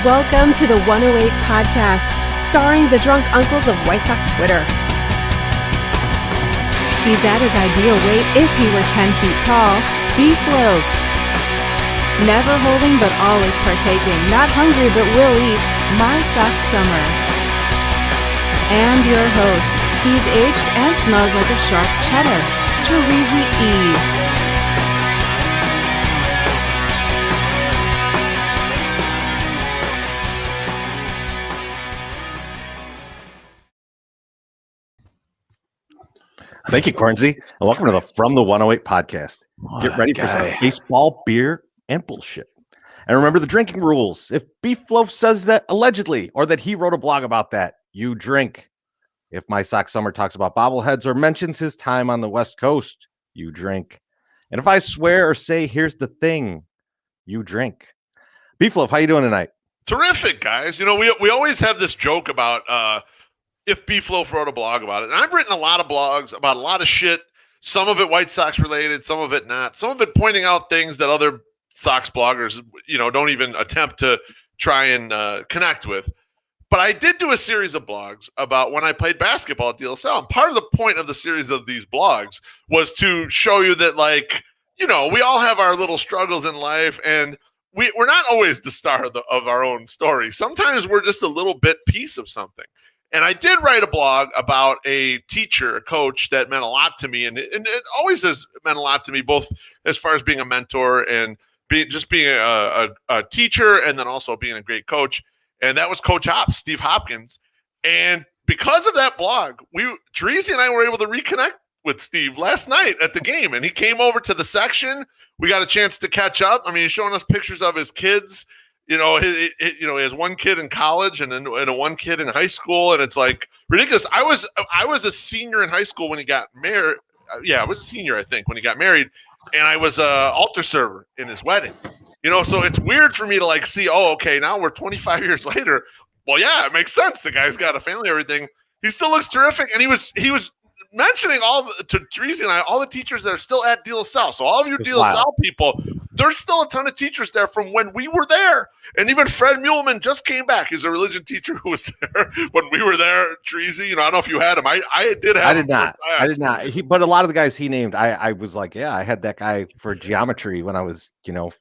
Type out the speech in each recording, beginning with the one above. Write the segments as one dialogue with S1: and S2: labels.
S1: Welcome to the 108 podcast, starring the drunk uncles of White Sox Twitter. He's at his ideal weight if he were 10 feet tall, BeefLoaf. Never holding but always partaking, not hungry but will eat, my Sox Summer. And your host, he's aged and smells like a sharp cheddar, Terezi E.
S2: Thank you, Cornsey, and welcome to the From the 108 podcast. Get ready for some baseball, beer, and bullshit. And remember the drinking rules. If BeefLoaf says that allegedly, or that he wrote a blog about that, you drink. If my Sox Summer talks about bobbleheads or mentions his time on the West Coast, you drink. And if I swear or say, here's the thing, you drink. BeefLoaf, how you doing tonight?
S3: Terrific, guys. You know, we always have this joke about if BeefLoaf wrote a blog about it. And I've written a lot of blogs about a lot of shit, some of it White Sox related, some of it not, some of it pointing out things that other Sox bloggers, you know, don't even attempt to try and connect with. But I did do a series of blogs about when I played basketball at DLSL. And part of the point of the series of these blogs was to show you that, like, you know, we all have our little struggles in life, and we're not always the star of our own story. Sometimes we're just a little bit piece of something. And I did write a blog about a teacher, a coach that meant a lot to me. And it always has meant a lot to me, both as far as being a mentor and being a teacher, and then also being a great coach. And that was Coach Hops, Steve Hopkins. And because of that blog, Terezi and I were able to reconnect with Steve last night at the game. And he came over to the section. We got a chance to catch up. I mean, he's showing us pictures of his kids. You know, he has one kid in college and a one kid in high school, and it's like ridiculous. I was a senior in high school when he got married. Yeah, I was a senior, I think, when he got married, and I was a altar server in his wedding. You know, so it's weird for me to like see, oh, okay, now we're 25 years later. Well, yeah, it makes sense. The guy's got a family, everything. He still looks terrific, and he was mentioning to Terezi and I, all the teachers that are still at DLSL. So all of you DLSL people, there's still a ton of teachers there from when we were there. And even Fred Muehlman just came back. He's a religion teacher who was there when we were there. Terezi, you know, I don't know if you had him. I did have him.
S2: I did not. But a lot of the guys he named, I was like, yeah, I had that guy for geometry when I was,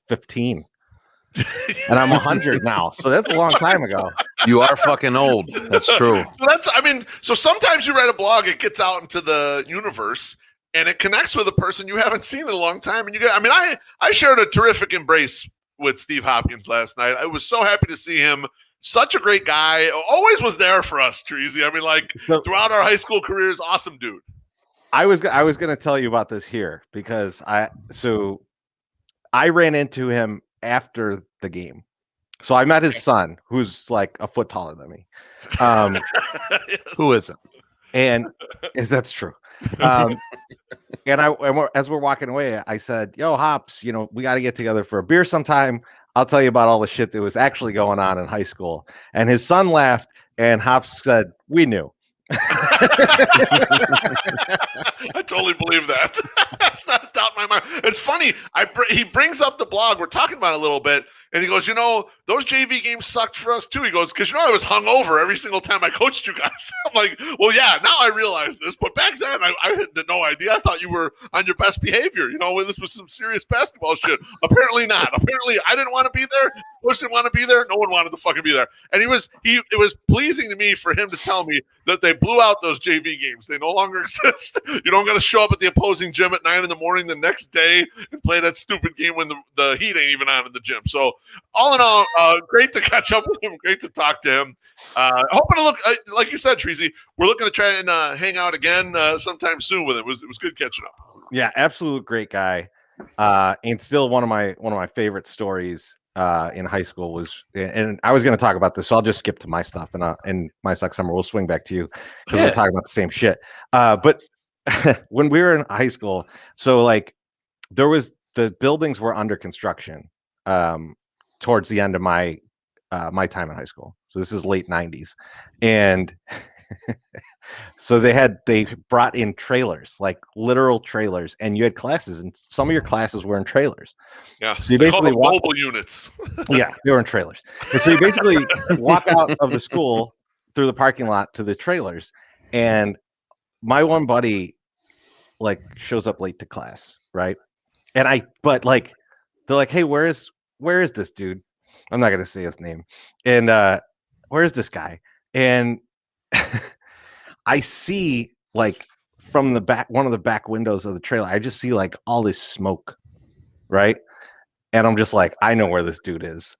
S2: 15. And I'm 100 now. So that's a long time ago.
S4: You are fucking old. That's true.
S3: So sometimes you write a blog, it gets out into the universe, and it connects with a person you haven't seen in a long time. And I shared a terrific embrace with Steve Hopkins last night. I was so happy to see him. Such a great guy. Always was there for us, Terezi. I mean, like, throughout our high school careers, awesome dude.
S2: I was going to tell you about this here because I ran into him after the game. So I met his son, who's like a foot taller than me.
S4: Who isn't?
S2: And that's true. And as we're walking away, I said, yo, Hops, we got to get together for a beer sometime. I'll tell you about all the shit that was actually going on in high school. And his son laughed, and Hops said, we knew.
S3: I totally believe that. That's not a doubt in my mind. It's funny. He brings up the blog. We're talking about it a little bit. And he goes, those JV games sucked for us too. He goes, because I was hungover every single time I coached you guys. I'm like, well, yeah, now I realize this. But back then, I had no idea. I thought you were on your best behavior. This was some serious basketball shit. Apparently not. Apparently, I didn't want to be there. Bush didn't want to be there. No one wanted to fucking be there. And it was pleasing to me for him to tell me that they blew out those JV games. They no longer exist. You don't got to show up at the opposing gym at 9 a.m. the next day and play that stupid game when the heat ain't even on in the gym. So all in all, great to catch up with him. Great to talk to him. Hoping to look like you said, Treasy. We're looking to try and hang out again sometime soon with him. It was good catching up.
S2: Yeah, absolute great guy. And still one of my favorite stories in high school was, and I was going to talk about this, so I'll just skip to my stuff and my Sox Summer. We'll swing back to you because we're talking about the same shit. But when we were in high school, so like the buildings were under construction towards the end of my time in high school. So this is late 90s, and so they brought in trailers, like literal trailers, and you had classes, and some of your classes were in trailers.
S3: Yeah.
S2: So you basically
S3: mobile units.
S2: Yeah, they were in trailers. And so you basically walk out of the school through the parking lot to the trailers, and my one buddy like shows up late to class, right? And but like they're like, hey, where is this dude? I'm not gonna say his name. And where is this guy? And I see like from the back, one of the back windows of the trailer, I just see like all this smoke, right? And I'm just like, I know where this dude is.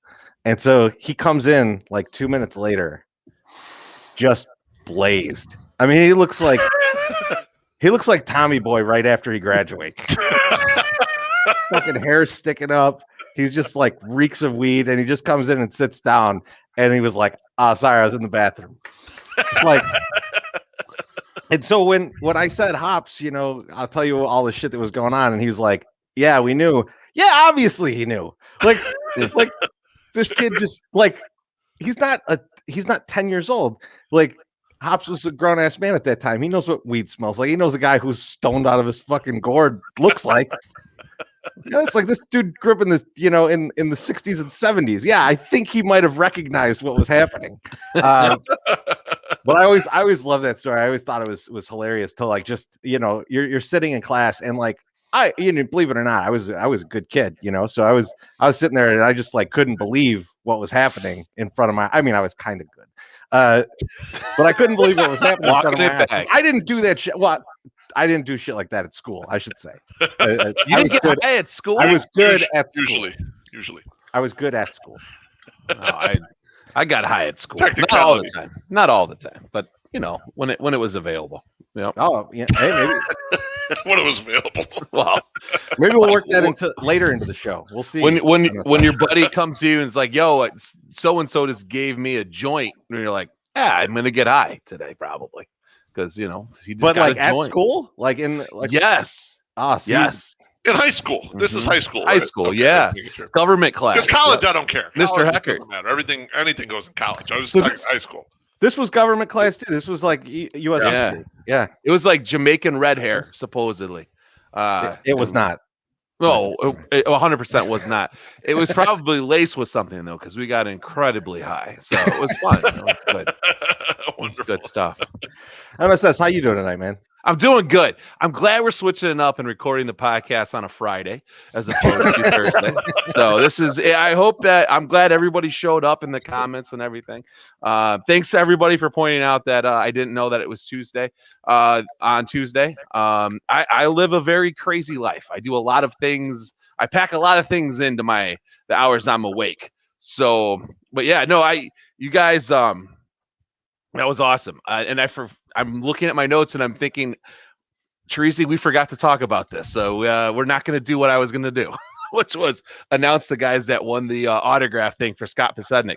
S2: And so he comes in like 2 minutes later, just blazed. I mean, he looks like Tommy Boy right after he graduates. Fucking hair sticking up. He's just like reeks of weed, and he just comes in and sits down. And he was like, "Oh, sorry, I was in the bathroom." Just like, and so when I said Hops, you know, I'll tell you all the shit that was going on, and he was like, "Yeah, we knew." Yeah, obviously he knew. Like this kid just like he's not 10 years old. Like Hops was a grown ass man at that time. He knows what weed smells like. He knows a guy who's stoned out of his fucking gourd looks like. You know, it's like this dude grew up in this, you know, in the 60s and 70s. Yeah, I think he might have recognized what was happening. But I always love that story. I always thought it was hilarious to like just, you know, you're sitting in class and like you know, believe it or not, I was a good kid, you know. So I was sitting there and I just like couldn't believe what was happening in front of my. I mean, I was kind of good, but I couldn't believe what was happening in front of my eyes. I didn't do that shit. Well, I didn't do shit like that at school, I should say.
S4: You didn't get high at school?
S2: I was good at school.
S3: Usually.
S2: I was good at school.
S4: No, I got high at school. Not all the time. Not all the time, but you know, when it was available. Yep.
S2: Oh, yeah. Hey, maybe
S3: when it was available.
S4: Well,
S2: maybe we'll work that later into the show. We'll see.
S4: When your buddy comes to you and is like, "Yo, so and so just gave me a joint," and you're like, "Yeah, I'm gonna get high today, probably." Because you know, he just got a joint.
S2: School, like in like
S4: yes,
S2: yes,
S3: in high school. This is high school.
S4: High
S3: right?
S4: school,
S3: Okay,
S4: yeah. Government class.
S3: Because college, I don't care.
S4: Mr. Hecker,
S3: doesn't matter. Anything goes in college. I was
S2: So
S3: just high school.
S2: This was government class too. This was like U.S. history. Yeah,
S4: it was like Jamaican red hair, supposedly.
S2: It was not.
S4: No, it 100% was not. It was probably laced with something though, because we got incredibly high, so it was fun. It was good. It's good stuff.
S2: MSS, how you doing tonight, man?
S4: I'm doing good. I'm glad we're switching it up and recording the podcast on a Friday as opposed to Thursday. So this is. I hope that I'm glad everybody showed up in the comments and everything. Thanks to everybody for pointing out that I didn't know that it was Tuesday. On Tuesday, I live a very crazy life. I do a lot of things. I pack a lot of things into the hours I'm awake. So, but yeah, no, you guys, that was awesome. And I'm looking at my notes and I'm thinking, Teresi, we forgot to talk about this. So we're not going to do what I was going to do, which was announce the guys that won the autograph thing for Scott Pasednik.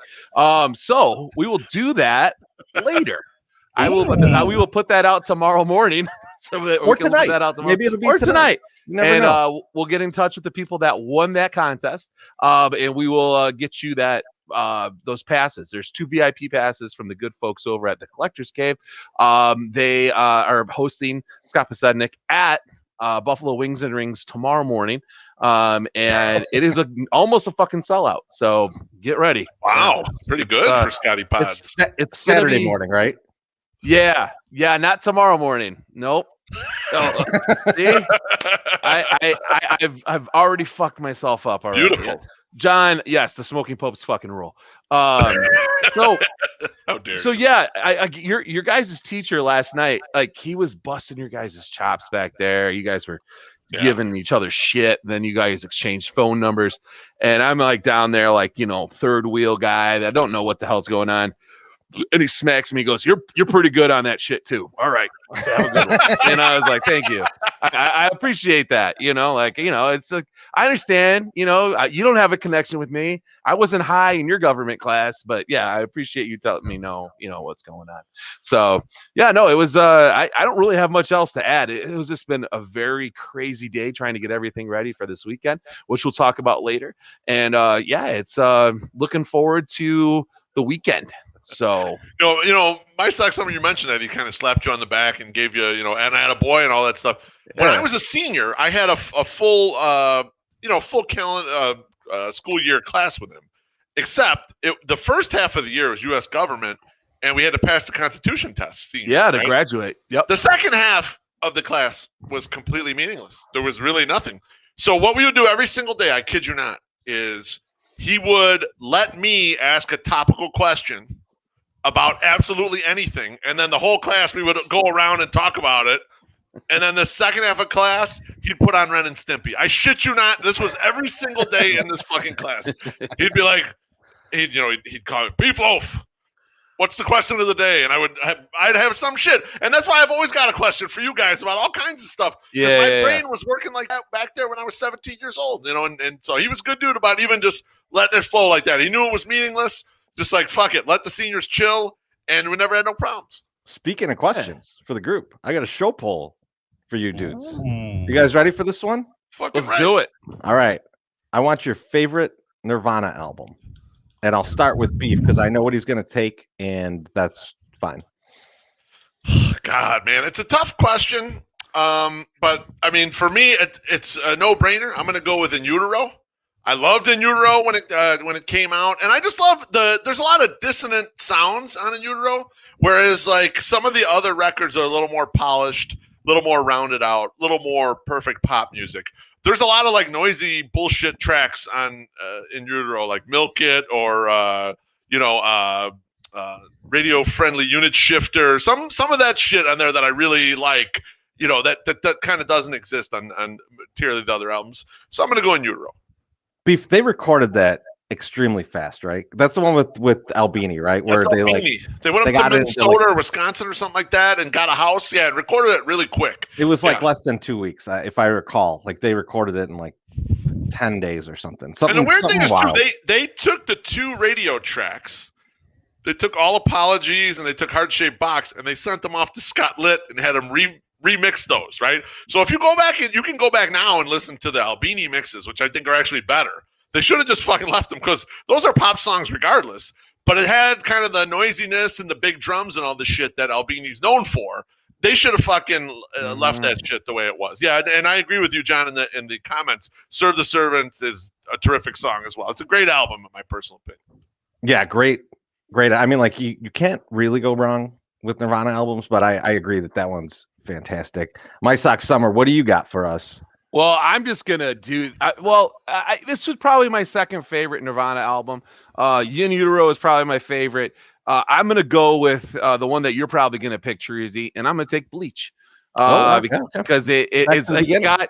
S4: So we will do that later. We will put that out tomorrow morning. So that
S2: or tonight. Put that out tomorrow. Maybe it'll be tonight.
S4: And we'll get in touch with the people that won that contest. And we will get you those passes. There's 2 VIP passes from the good folks over at the Collector's Cave. They are hosting Scott Pasednik at Buffalo Wings and Rings tomorrow morning. And it is almost a fucking sellout. So get ready.
S3: Wow. Pretty good for Scotty Pods.
S2: It's Saturday morning, right?
S4: Yeah. Not tomorrow morning. Nope. So, see, I've already fucked myself up already.
S3: Beautiful.
S4: John, yes, the smoking popes fucking rule. So
S3: How dare
S4: so
S3: you.
S4: yeah, your guys' teacher last night, like he was busting your guys' chops back there. You guys were giving each other shit. Then you guys exchanged phone numbers, and I'm like down there, like third wheel guy that don't know what the hell's going on. And he smacks me. He goes, "You're pretty good on that shit too. All right, have a good one." And I was like, "Thank you. I appreciate that." It's like I understand. You don't have a connection with me. I wasn't high in your government class, but yeah, I appreciate you telling me what's going on. So yeah, no, it was. I don't really have much else to add. It was just been a very crazy day trying to get everything ready for this weekend, which we'll talk about later. And it's looking forward to the weekend. So
S3: my Sox summer, you mentioned that he kind of slapped you on the back and gave you and I had a boy and all that stuff. When I was a senior, I had a full full calendar school year class with him, except the first half of the year was U.S. government, and we had to pass the Constitution test.
S4: To graduate. Yep.
S3: The second half of the class was completely meaningless. There was really nothing. So what we would do every single day, I kid you not, is he would let me ask a topical question about absolutely anything, and then the whole class we would go around and talk about it. And then the second half of class, he'd put on Ren and Stimpy. I shit you not. This was every single day in this fucking class. He'd be like, he'd call it BeefLoaf. What's the question of the day? And I'd have some shit. And that's why I've always got a question for you guys about all kinds of stuff. Because my brain was working like that back there when I was 17 years old. And so he was a good dude about even just letting it flow like that. He knew it was meaningless. Just like, fuck it, let the seniors chill, and we never had no problems.
S2: Speaking of questions for the group, I got a show poll for you dudes. You guys ready for this one?
S3: Fucking
S4: Let's do it.
S2: All right. I want your favorite Nirvana album. And I'll start with Beef because I know what he's going to take, and that's fine.
S3: God, man, it's a tough question. But, I mean, for me, it's a no-brainer. I'm going to go with In Utero. I loved In Utero when it came out, and I just love there's a lot of dissonant sounds on In Utero, whereas like some of the other records are a little more polished, a little more rounded out, a little more perfect pop music. There's a lot of like noisy bullshit tracks on In Utero, like Milk It or radio friendly unit shifter. Some of that shit on there that I really like. That kind of doesn't exist on materially the other albums. So I'm gonna go In Utero.
S2: Beef, they recorded that extremely fast, right? That's the one with Albini, right? Where
S3: they went up to Minnesota or Wisconsin or something like that and got a house. Yeah, and recorded it really quick.
S2: It was like less than 2 weeks, if I recall. Like they recorded it in like 10 days or something.
S3: And the weird thing is too, they took the 2 radio tracks. They took All Apologies and they took Heart Shaped Box and they sent them off to Scott Litt and had him remix those, right? So if you go back and you can go back now and listen to the Albini mixes, which I think are actually better. They should have just fucking left them because those are pop songs regardless. But it had kind of the noisiness and the big drums and all the shit that Albini's known for. They should have fucking left that shit the way it was. Yeah, and I agree with you, John, in the comments. Serve the Servants is a terrific song as well. It's a great album, in my personal opinion.
S2: Yeah, great. I mean, like you can't really go wrong with Nirvana albums, but I agree that one's fantastic. My Sox Summer, what do you got for us?
S4: Well, I'm just gonna do. This was probably my second favorite Nirvana album. In Utero is probably my favorite. I'm gonna go with the one that you're probably gonna pick, Treasy, and I'm gonna take Bleach. Because it's got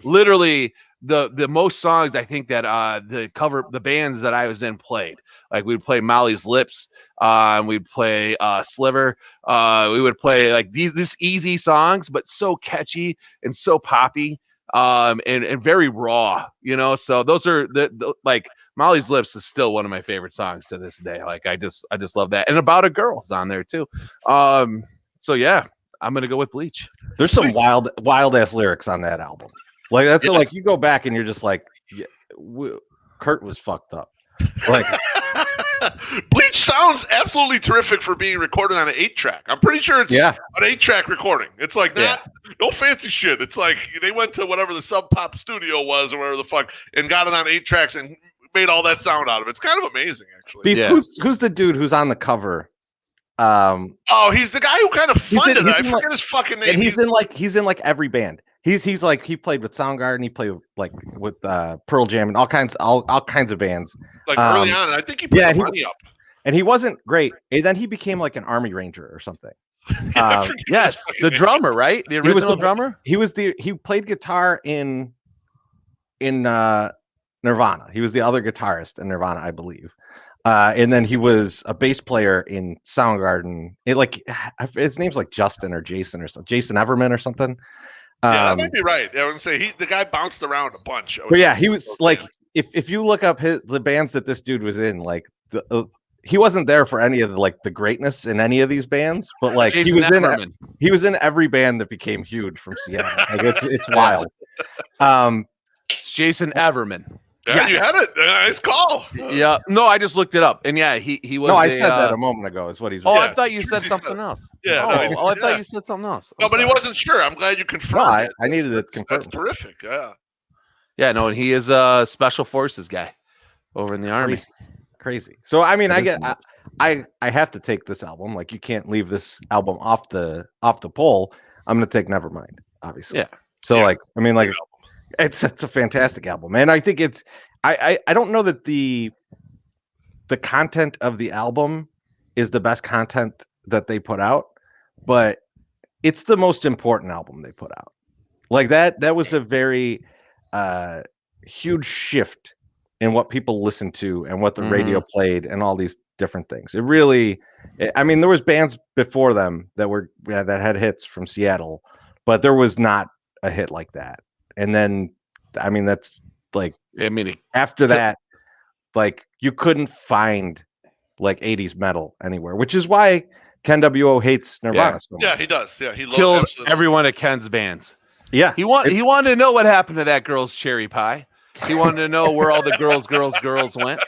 S4: literally the most songs I think that the bands that I was in played. Like we'd play Molly's Lips, and we'd play Sliver. We would play like these easy songs, but so catchy and so poppy, and very raw. So those are the like Molly's Lips is still one of my favorite songs to this day. Like I just love that, and About a Girl's on there too. So yeah. I'm gonna go with Bleach.
S2: There's some wild ass lyrics on that album. Like that's like you go back and you're just like, yeah, Kurt was fucked up. Like
S3: Bleach sounds absolutely terrific for being recorded on an 8-track. I'm pretty sure it's an 8-track recording. It's like no fancy shit. It's like they went to whatever the Sub Pop studio was or whatever the fuck and got it on 8 tracks and made all that sound out of it. It's kind of amazing, actually.
S2: Beef, who's the dude who's on the cover?
S3: He's the guy who kind of funded it. I forget his fucking name.
S2: And he's in like every band. He's like he played with Soundgarden. He played like with Pearl Jam and all kinds of bands.
S3: Like early on, I think he put the money up.
S2: And he wasn't great. And then he became like an Army Ranger or something.
S4: Yes, the drummer, right? The original drummer.
S2: He played guitar in Nirvana. He was the other guitarist in Nirvana, I believe. And then he was a bass player in Soundgarden. His name's like Justin or Jason or something. Jason Everman or something.
S3: Yeah, that might be right. I would say the guy bounced around a bunch.
S2: But yeah, he was like, if you look up the bands that this dude was in, like he wasn't there for any of the greatness in any of these bands, but like he was in every band that became huge from Seattle. Like it's wild.
S4: It's Jason Everman.
S3: Yeah, yes. You had it. Nice call.
S4: Yeah. No, I just looked it up, and yeah, he was.
S2: No, I said that a moment ago. Is what he's.
S4: Oh, I thought you said something else.
S3: Yeah.
S4: I thought you said something else.
S3: No, but he wasn't sure. I'm glad you confirmed.
S2: I needed it confirmed.
S3: That's terrific. Yeah.
S4: Yeah. No, and he is a special forces guy over in the Army.
S2: Crazy. So I mean, I have to take this album. Like you can't leave this album off the poll. I'm gonna take Nevermind, obviously.
S4: Yeah.
S2: So I mean, like. It's a fantastic album, and I think I don't know that the content of the album is the best content that they put out, but it's the most important album they put out. Like that was a very huge shift in what people listened to and what the radio played and all these different things. It really, I mean, there was bands before them that had hits from Seattle, but there was not a hit like that. And then, I mean, that's like, after that, like you couldn't find like 80s metal anywhere, which is why Ken W.O. hates Nirvana so much.
S3: Yeah, he does. Yeah, he
S4: killed every one of Ken's bands.
S2: Yeah.
S4: He wanted to know what happened to that girl's cherry pie. He wanted to know where all the girls went.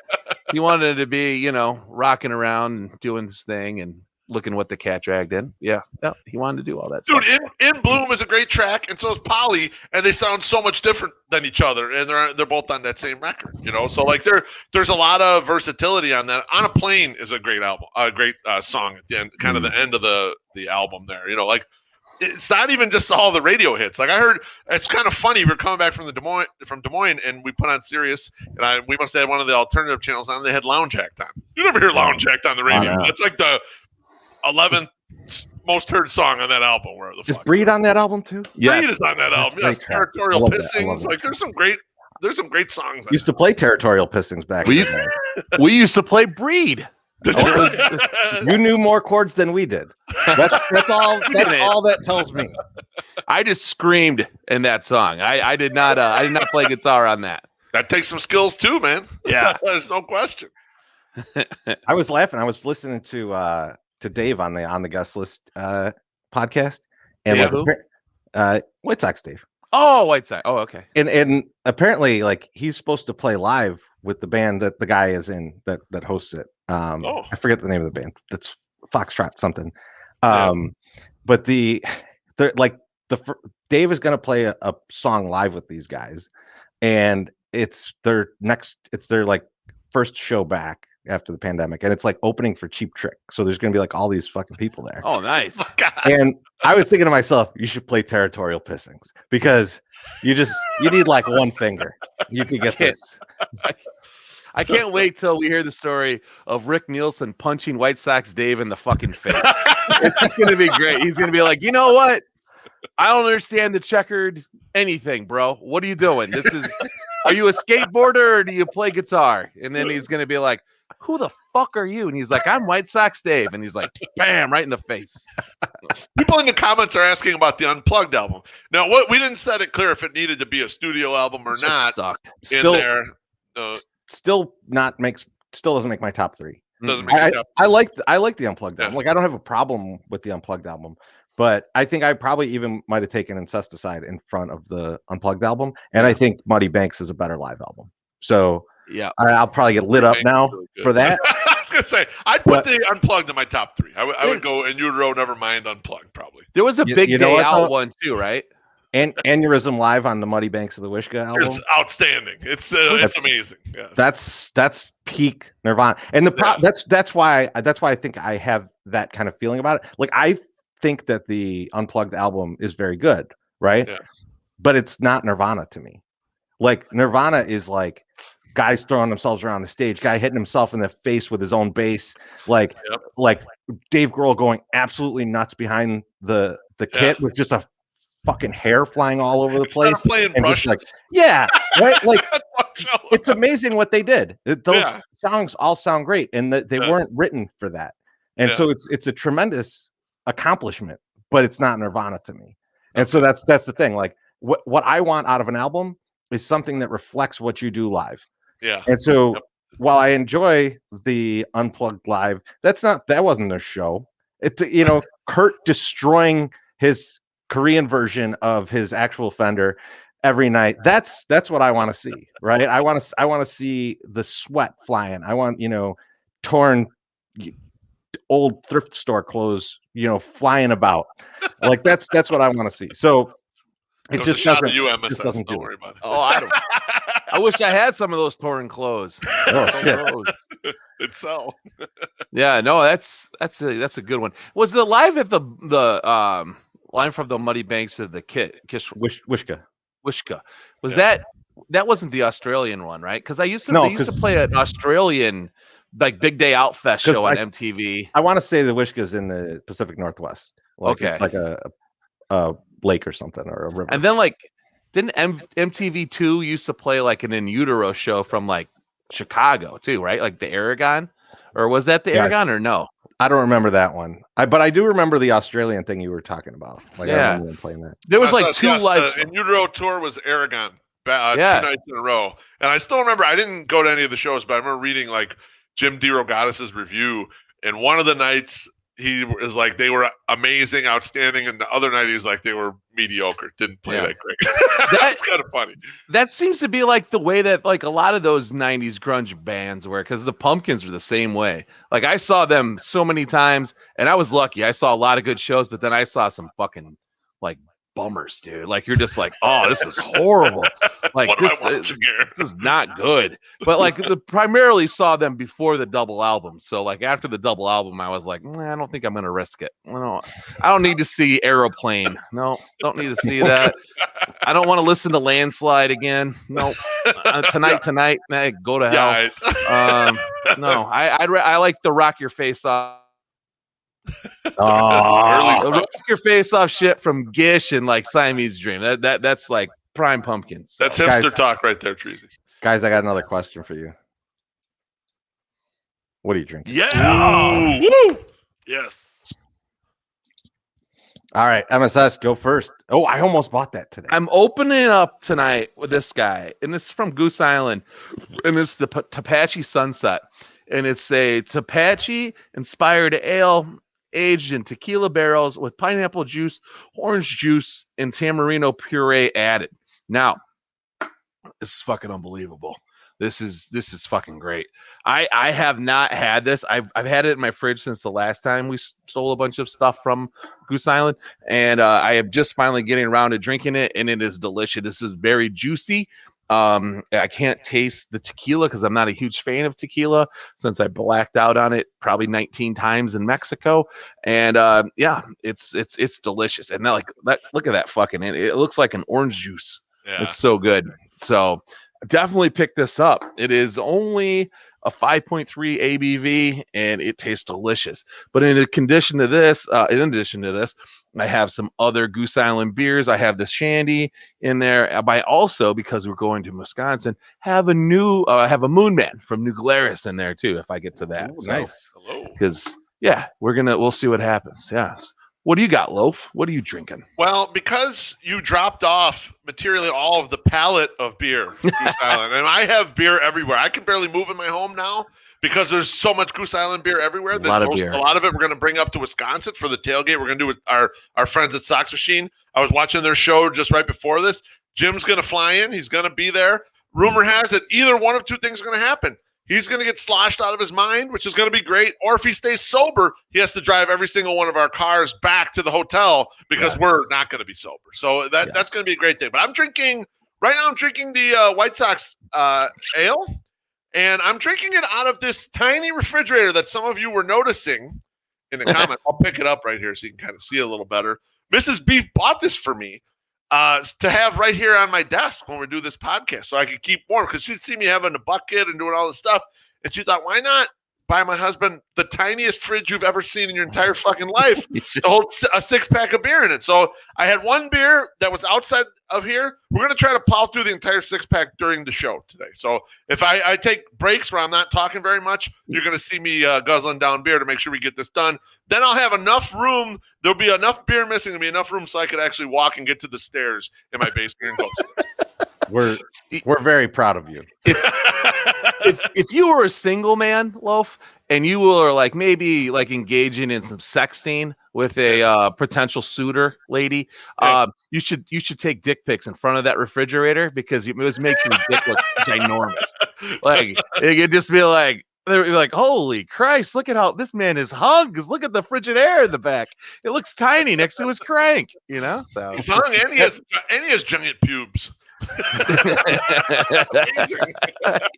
S4: He wanted to be, rocking around and doing this thing and looking what the cat dragged in. Yeah, he wanted to do all that
S3: stuff.
S4: Dude,
S3: In Bloom is a great track, and so is Polly, and they sound so much different than each other, and they're both on that same record, So like there's a lot of versatility on that. On a Plane is a great album, a great song at the end, kind of the end of the album there. Like it's not even just all the radio hits. Like I heard, it's kind of funny. We're coming back from Des Moines, and we put on Sirius, and we must have had one of the alternative channels on. They had Lounge Act on. You never hear Lounge Act on the radio. It's like the 11th most heard song on that album. Where the
S2: fuck is Breed on that album too?
S3: Yes. Breed is on that album. Yes, Territorial Pissings. Like there's some great songs.
S2: Used to play Territorial Pissings back.
S4: We used to play Breed.
S2: You knew more chords than we did. That's all. That's all that tells me.
S4: I just screamed in that song. I did not play guitar on that.
S3: That takes some skills too, man.
S4: Yeah,
S3: there's no question.
S2: I was laughing. I was listening to Dave on the guest list podcast, and White Sox Dave.
S4: Oh, White Sox. Oh, okay.
S2: And apparently, like he's supposed to play live with the band that the guy is in that hosts it. I forget the name of the band. That's Foxtrot something. But Dave is going to play a song live with these guys, and it's their like first show back after the pandemic, and it's like opening for Cheap Trick. So there's going to be like all these fucking people there.
S4: Oh, nice.
S2: And I was thinking to myself, you should play Territorial Pissings because you need like one finger. You could get this.
S4: I can't wait till we hear the story of Rick Nielsen punching White Sox Dave in the fucking face. It's just going to be great. He's going to be like, you know what? I don't understand the checkered anything, bro. What are you doing? Are you a skateboarder or do you play guitar? And then he's going to be like, who the fuck are you? And he's like, I'm White Sox Dave. And he's like, bam, right in the face.
S3: People in the comments are asking about the Unplugged album. Now, we didn't set it clear if it needed to be a studio album or not.
S2: Still doesn't make my top three.
S3: I
S2: like the Unplugged album. Like I don't have a problem with the Unplugged album, but I think I probably even might have taken Incesticide in front of the Unplugged album, and I think Muddy Banks is a better live album. So
S4: yeah,
S2: I'll probably get lit up now for that.
S3: I was gonna say I'd put the Unplugged in my top three. I would go In Utero, Nevermind, Unplugged probably.
S4: There was a Big Day Out one too, right?
S2: And Aneurysm Live on the Muddy Banks of the Wishka album.
S3: It's outstanding. It's amazing. Yes.
S2: That's peak Nirvana. And that's why I think I have that kind of feeling about it. Like I think that the Unplugged album is very good, right?
S3: Yeah.
S2: but it's not Nirvana to me. Like Nirvana is like guys throwing themselves around the stage, guy hitting himself in the face with his own bass, like Dave Grohl going absolutely nuts behind the kit with just a fucking hair flying all over the place,
S3: playing
S2: and
S3: brushes.
S2: just like right, like it's amazing what they did. Those songs all sound great, and they weren't written for that, and so it's a tremendous accomplishment, but it's not Nirvana to me. And so that's the thing. Like what I want out of an album is something that reflects what you do live.
S3: Yeah.
S2: And so while I enjoy the Unplugged live, that wasn't a show. It's Kurt destroying his Korean version of his actual Fender every night. That's what I want to see, right? I want to see the sweat flying. I want, torn old thrift store clothes, flying about. Like that's what I want to see. So it just doesn't do it.
S4: Oh, I wish I had some of those torn clothes.
S2: Oh shit.
S3: It's so.
S4: Yeah, no, that's a good one. Was the live at the line from the Muddy Banks of the
S2: Wishka?
S4: Was that wasn't the Australian one, right? Because they used to play an Australian like Big Day Out Fest show on MTV.
S2: I want to say the Wishka's in the Pacific Northwest. Like, it's like a lake or something, or a river.
S4: And then didn't MTV2 used to play like an In Utero show from like Chicago too, right? Like the Aragon, or was that the Aragon or no?
S2: I don't remember that one. But I do remember the Australian thing you were talking about. Like I remember them playing that.
S4: There was like two live.
S3: In Utero tour was Aragon, 2 nights in a row, and I still remember. I didn't go to any of the shows, but I remember reading like Jim DeRogatis' review, and one of the nights he was like they were amazing, outstanding, and the other night he was like they were mediocre, didn't play that great. That's kind of funny.
S4: That seems to be like the way that like a lot of those 90s grunge bands were, because the Pumpkins were the same way. Like I saw them so many times, and I was lucky. I saw a lot of good shows, but then I saw some fucking like bummers, dude. Like you're just like, oh, this is horrible. Like this is not good. But like primarily saw them before the double album. So like after the double album, I was like, I don't think I'm gonna risk it. I don't need to see Aeroplane. No, don't need to see that. I don't want to listen to Landslide again. No, tonight, go to hell. No, I like the Rock Your Face Off. Rock Your Face Off shit from Gish and like Siamese Dream. That's like prime Pumpkins. So.
S3: That's hipster talk right there, Treasy.
S2: Guys, I got another question for you. What are you drinking?
S3: Yeah. Woo! Yes.
S2: All right, MSS, go first. Oh, I almost bought that today.
S4: I'm opening up tonight with this guy, and it's from Goose Island, and it's the Tapache Sunset, and it's a Tapache inspired ale aged in tequila barrels with pineapple juice, orange juice, and Tamarino puree added. Now, this is fucking unbelievable. This is fucking great. I have not had this. I've had it in my fridge since the last time we stole a bunch of stuff from Goose Island, and I am just finally getting around to drinking it, and it is delicious. This is very juicy. I can't taste the tequila because I'm not a huge fan of tequila since I blacked out on it probably 19 times in Mexico. And it's delicious. And look at that fucking, it looks like an orange juice. Yeah. It's so good. So definitely pick this up. It is only a 5.3 ABV and it tastes delicious. But in addition to this, I have some other Goose Island beers. I have the Shandy in there. I also, because we're going to Wisconsin, have a Moon Man from New Glarus in there too, if I get to that.
S2: Ooh, so, nice.
S4: Because we'll see what happens. Yes. What do you got, Loaf? What are you drinking?
S3: Well, because you dropped off materially all of the palette of beer from Goose Island, and I have beer everywhere. I can barely move in my home now because there's so much Goose Island beer everywhere. A lot of it we're going to bring up to Wisconsin for the tailgate. We're going to do with our friends at Sox Machine. I was watching their show just right before this. Jim's going to fly in. He's going to be there. Rumor has it either one of two things are going to happen. He's going to get sloshed out of his mind, which is going to be great. Or if he stays sober, he has to drive every single one of our cars back to the hotel because we're not going to be sober. So that's going to be a great thing. But I'm drinking the White Sox ale, and I'm drinking it out of this tiny refrigerator that some of you were noticing in the comments. I'll pick it up right here so you can kind of see it a little better. Mrs. Beef bought this for me. to have right here on my desk when we do this podcast, so I could keep warm. Because she'd see me having a bucket and doing all this stuff, and she thought, why not buy my husband the tiniest fridge you've ever seen in your entire fucking life to hold a 6-pack of beer in it. So I had one beer that was outside of here. We're going to try to plow through the entire 6-pack during the show today. So if I take breaks where I'm not talking very much, you're going to see me guzzling down beer to make sure we get this done. Then I'll have enough room. There'll be enough beer missing. There'll be enough room so I could actually walk and get to the stairs in my basement and go upstairs.
S2: We're very proud of you.
S4: If you were a single man, Loaf, and you were like maybe like engaging in some sexting with a potential suitor lady, you should take dick pics in front of that refrigerator, because it was make your dick look ginormous. Like it could just be like, they're like, holy Christ, look at how this man is hung. Because look at the Frigidaire in the back. It looks tiny next to his crank, you know? So
S3: he's hung and he has giant pubes.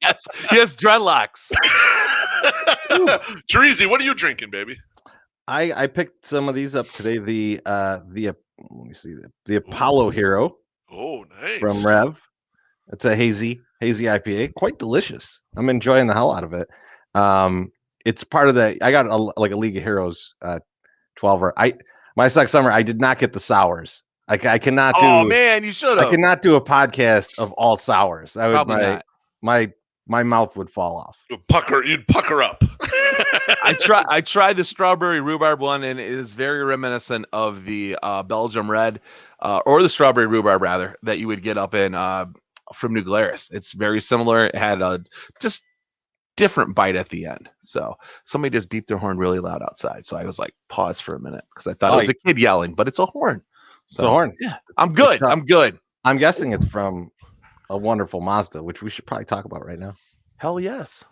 S4: Yes, he has dreadlocks.
S3: Terezi, what are you drinking, baby?
S2: I picked some of these up today. The let me see, the Apollo Hero.
S3: Oh, nice.
S2: From Rev. It's a hazy IPA, quite delicious. I'm enjoying the hell out of it. It's part of the. I got a League of Heroes 12er. My Sox Summer. I did not get the sours. I cannot do.
S4: Oh man, you should have.
S2: I cannot do a podcast of all sours. I would.
S4: Probably
S2: my mouth would fall off.
S3: You'd pucker up.
S4: I tried the strawberry rhubarb one, and it is very reminiscent of the Belgium Red, or the strawberry rhubarb rather, that you would get up in from New Glarus. It's very similar. It had a just different bite at the end. So somebody just beeped their horn really loud outside. So I was like, pause for a minute, because I thought it was a kid yelling, but it's a horn. So,
S2: it's a horn.
S4: Yeah, I'm good. I'm good.
S2: I'm guessing it's from a wonderful Mazda, which we should probably talk about right now.
S4: Hell yes.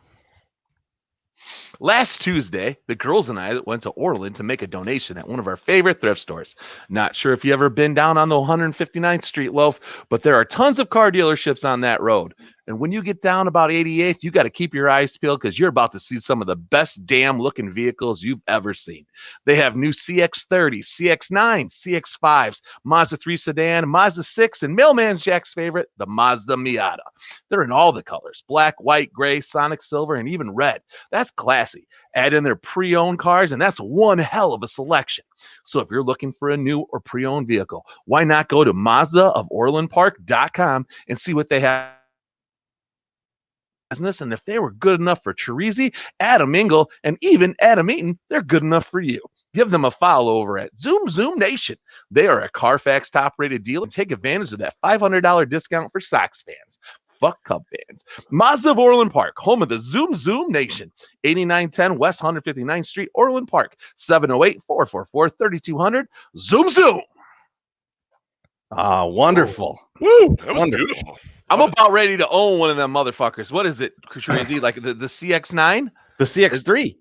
S4: Last Tuesday, the girls and I went to Orland to make a donation at one of our favorite thrift stores. Not sure if you ever been down on the 159th Street Loaf, but there are tons of car dealerships on that road. And when you get down about 88th, you got to keep your eyes peeled, because you're about to see some of the best damn looking vehicles you've ever seen. They have new CX-30s, CX-9s, CX-5s, Mazda 3 sedan, Mazda 6, and Mailman Jack's favorite, the Mazda Miata. They're in all the colors: black, white, gray, sonic silver, and even red. That's classy. Add in their pre-owned cars, and that's one hell of a selection. So if you're looking for a new or pre-owned vehicle, why not go to MazdaofOrlandPark.com and see what they have. And if they were good enough for Terezi, Adam Engel, and even Adam Eaton, they're good enough for you. Give them a follow over at Zoom Nation. They are a Carfax top-rated dealer, and take advantage of that $500 discount for Sox fans. Fuck Cub fans. Mazda of Orland Park, home of the Zoom Nation. 8910 West 159th Street, Orland Park. 708-444-3200. Zoom.
S2: Wonderful.
S3: Woo, that was beautiful.
S4: I'm about ready to own one of them motherfuckers. What is it, Terezi? Like the CX-9?
S2: The CX-3.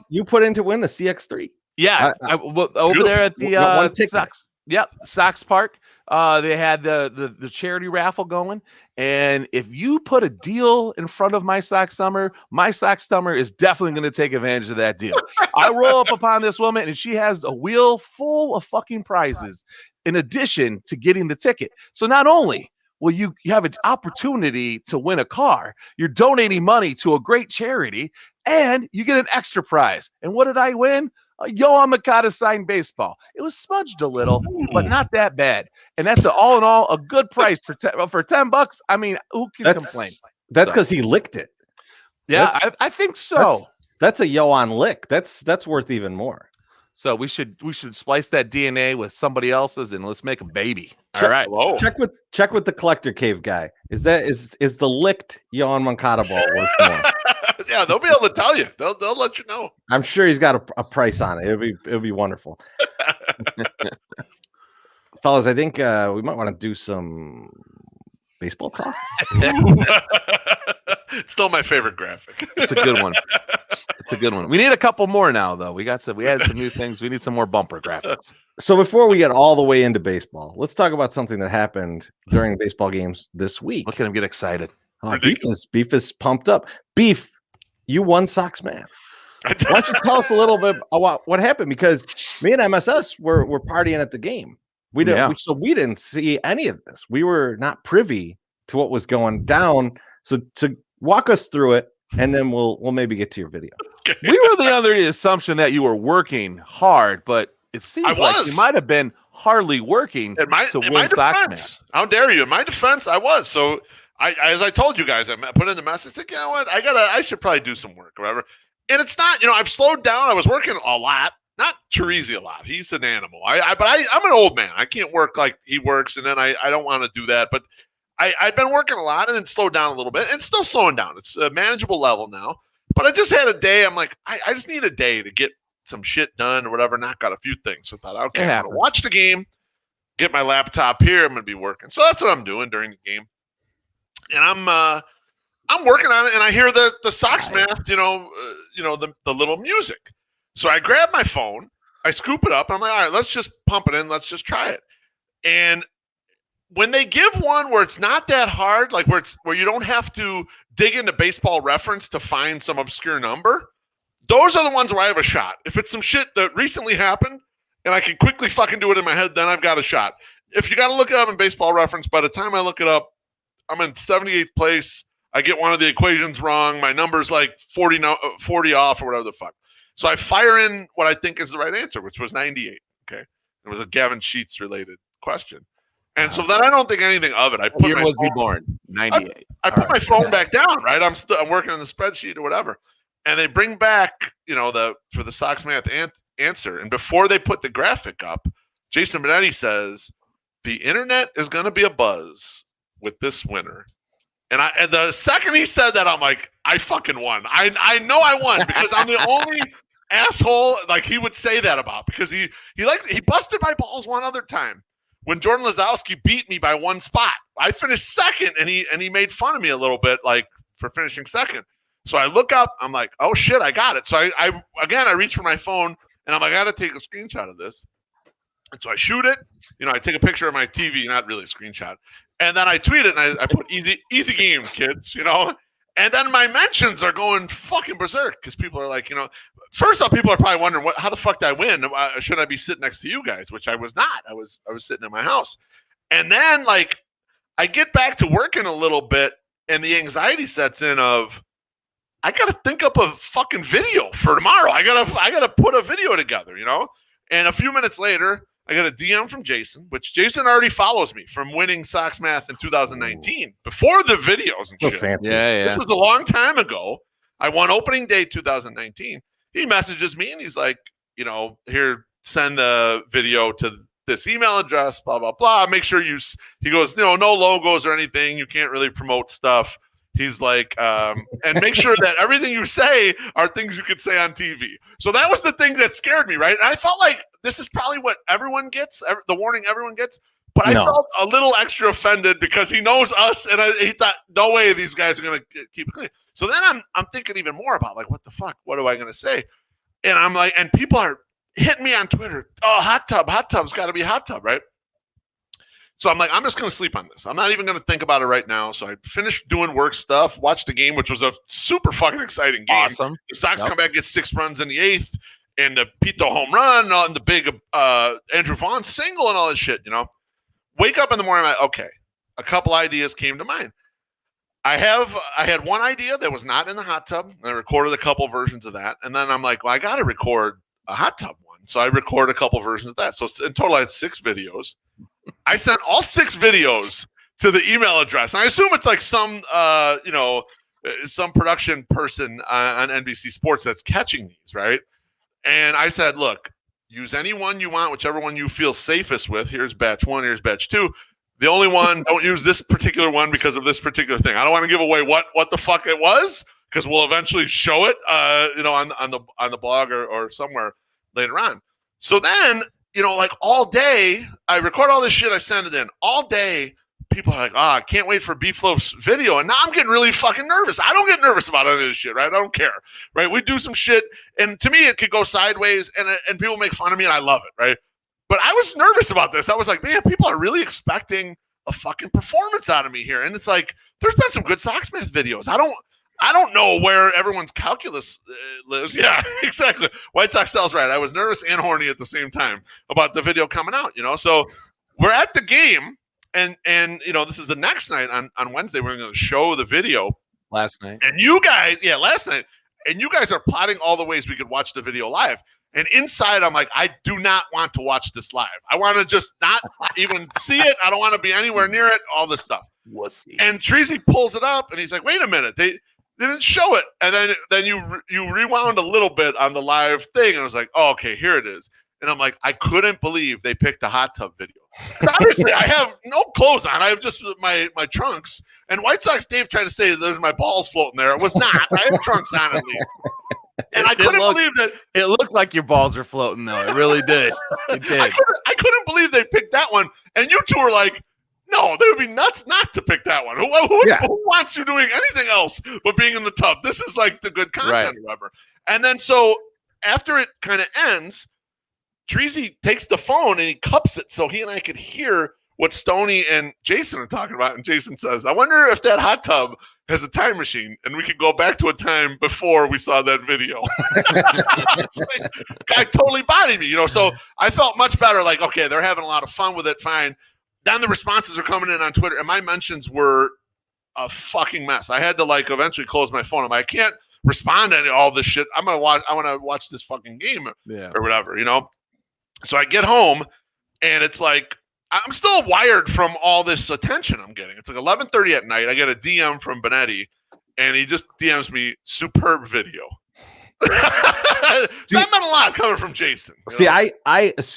S2: You put in to win the CX-3.
S4: Yeah, over there at the Sox. Yep, Sox Park. They had the charity raffle going, and if you put a deal in front of my Sox Summer is definitely going to take advantage of that deal. I roll up upon this woman, and she has a wheel full of fucking prizes, in addition to getting the ticket. So not only will you have an opportunity to win a car, you're donating money to a great charity, and you get an extra prize. And what did I win? A Yohan Makata signed baseball. It was smudged a little, but not that bad. And that's all in all a good price for $10. I mean, who can complain?
S2: That's because he licked it.
S4: Yeah, I think so.
S2: That's a Yohan lick. That's worth even more.
S4: So we should splice that DNA with somebody else's, and let's make a baby. All right.
S3: Whoa.
S2: Check with the collector cave guy. Is the licked Yohan Moncada ball worth more?
S3: Yeah, they'll be able to tell you. They'll let you know.
S2: I'm sure he's got a price on it. It'll be wonderful. Fellas, I think we might want to do some baseball talk.
S3: Still my favorite graphic.
S4: It's a good one. We need a couple more now, though. We added some new things. We need some more bumper graphics.
S2: So before we get all the way into baseball, let's talk about something that happened during baseball games this week.
S4: Look at him get excited.
S2: Beef is pumped up. Beef, you won Sox Math. Why don't you tell us a little bit about what happened? Because me and MSS were partying at the game. We didn't. So we didn't see any of this. We were not privy to what was going down. So to walk us through it, and then we'll maybe get to your video.
S4: We were under the assumption that you were working hard, but it seems like you might have been hardly working to win Sox Math.
S3: How dare you? In my defense, I was. So as I told you guys, I put in the message, like, you know what? I should probably do some work or whatever. And it's not, I've slowed down. I was working a lot, not Teresi a lot. He's an animal. But I'm an old man. I can't work like he works. And then I don't want to do that. But I've been working a lot and then slowed down a little bit and still slowing down. It's a manageable level now. But I just had a day. I'm like, I just need a day to get some shit done or whatever. Knock out a few things. So I thought, okay, I'm going to watch the game, get my laptop here. I'm going to be working. So that's what I'm doing during the game. And I'm working on it, and I hear the Sox Math, the little music. So I grab my phone, I scoop it up, and I'm like, all right, let's just pump it in. Let's just try it. And when they give one where it's not that hard, like where you don't have to dig into Baseball Reference to find some obscure number, those are the ones where I have a shot. If it's some shit that recently happened and I can quickly fucking do it in my head, then I've got a shot. If you got to look it up in Baseball Reference, by the time I look it up, I'm in 78th place. I get one of the equations wrong. My number's like 40 off or whatever the fuck. So I fire in what I think is the right answer, which was 98. Okay. It was a Gavin Sheets related question. And so then I don't think anything of it.
S4: When was he born? 98.
S3: I put my phone back down, right? I'm working on the spreadsheet or whatever. And they bring back, for the Sox Math answer. And before they put the graphic up, Jason Benetti says, the internet is going to be abuzz with this winner. And the second he said that, I'm like, I fucking won. I know I won because I'm the only asshole like he would say that about, because he busted my balls one other time when Jordan Lazowski beat me by one spot. I finished second, and he made fun of me a little bit, like, for finishing second. So I look up, I'm like, oh shit, I got it. So I reach for my phone, and I'm like, I got to take a screenshot of this. And so I shoot it. I take a picture of my TV, not really a screenshot. And then I tweet it, and I put easy game, kids, And then my mentions are going fucking berserk because people are like, first off, people are probably wondering how the fuck did I win? Should I be sitting next to you guys? Which I was not. I was sitting in my house. And then like I get back to working a little bit, and the anxiety sets in of I gotta think up a fucking video for tomorrow. I gotta put a video together, And a few minutes later, I got a DM from Jason, which Jason already follows me from winning Sox Math in 2019 before the videos and shit.
S2: Fancy.
S4: Yeah.
S3: This was a long time ago. I won opening day 2019. He messages me and he's like, here, send the video to this email address, blah, blah, blah. Make sure he goes, no logos or anything. You can't really promote stuff. He's like, and make sure that everything you say are things you could say on TV. So that was the thing that scared me, right? And I felt like this is probably what everyone gets, the warning everyone gets. But I felt a little extra offended because he knows us, and he thought, no way these guys are going to keep it clean. So then I'm thinking even more about, like, what the fuck? What am I going to say? And I'm like, and people are hitting me on Twitter. Oh, hot tub's got to be hot tub, right? So I'm like, I'm just going to sleep on this. I'm not even going to think about it right now. So I finished doing work stuff, watched the game, which was a super fucking exciting game.
S4: Awesome.
S3: The Sox come back, get 6 runs in the 8th, and the Pito home run, and the big Andrew Vaughn single and all this shit, Wake up in the morning, I'm like, okay, a couple ideas came to mind. I had one idea that was not in the hot tub, and I recorded a couple versions of that. And then I'm like, well, I got to record a hot tub one. So I recorded a couple versions of that. So in total, I had 6 videos. I sent all 6 videos to the email address. And I assume it's like some production person on NBC Sports that's catching these, right? And I said, look, use any one you want, whichever one you feel safest with. Here's batch 1, here's batch 2. The only one, don't use this particular one because of this particular thing. I don't want to give away what the fuck it was, because we'll eventually show it, on the blog or somewhere later on. So then, like all day, I record all this shit, I send it in. All day, people are like, I can't wait for BeefLoaf's video. And now I'm getting really fucking nervous. I don't get nervous about any of this shit, right? I don't care, right? We do some shit, and to me, it could go sideways, and people make fun of me, and I love it, right? But I was nervous about this. I was like, man, people are really expecting a fucking performance out of me here. And it's like, there's been some good Sox Math videos. I don't know where everyone's calculus lives. Yeah, exactly. White Sox sells right. I was nervous and horny at the same time about the video coming out, So we're at the game, and this is the next night on Wednesday. We're going to show the video
S4: last night,
S3: and you guys, last night, and you guys are plotting all the ways we could watch the video live. And inside, I'm like, I do not want to watch this live. I want to just not even see it. I don't want to be anywhere near it. All this stuff. And Treasy pulls it up, and he's like, "Wait a minute, they didn't show it." And then you rewound a little bit on the live thing, and I was like, "Oh, okay, here it is." And I'm like, I couldn't believe they picked a hot tub video. Obviously, I have no clothes on. I have just my trunks. And White Sox Dave tried to say there's my balls floating there. It was not. I have trunks on at least. And I couldn't believe that.
S4: It looked like your balls were floating, though. It really did. It did.
S3: I couldn't believe they picked that one. And you two were like, no, they would be nuts not to pick that one. Who wants you doing anything else but being in the tub? This is like the good content or whatever. And then so after it kind of ends, Treasy takes the phone and he cups it so he and I could hear what Stoney and Jason are talking about. And Jason says, I wonder if that hot tub has a time machine and we could go back to a time before we saw that video. It's like, guy totally bodied me, So I felt much better. Like, okay, they're having a lot of fun with it. Fine. Then the responses are coming in on Twitter, and my mentions were a fucking mess. I had to eventually close my phone. I can't respond to all this shit. I want to watch this fucking game or whatever, So I get home, and it's like I'm still wired from all this attention I'm getting. It's like 11:30 at night. I get a DM from Benetti, and he just DMs me, superb video. So that meant a lot coming from Jason.
S2: See, I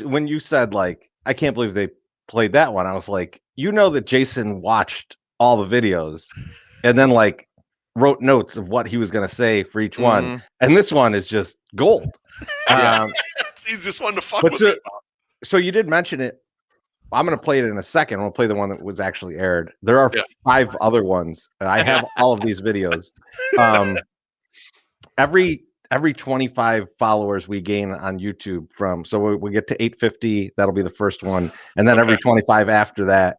S2: when you said I can't believe they played that one, I was like, that Jason watched all the videos and then wrote notes of what he was going to say for each one, and this one is just gold.
S3: It's the easiest one to fuck with.
S2: So you did mention it. I'm going to play it in a second. We'll play the one that was actually aired. There are 5 other ones. I have all of these videos. Every 25 followers we gain on YouTube so we get to 850. That'll be the first one, and then every 25 after that,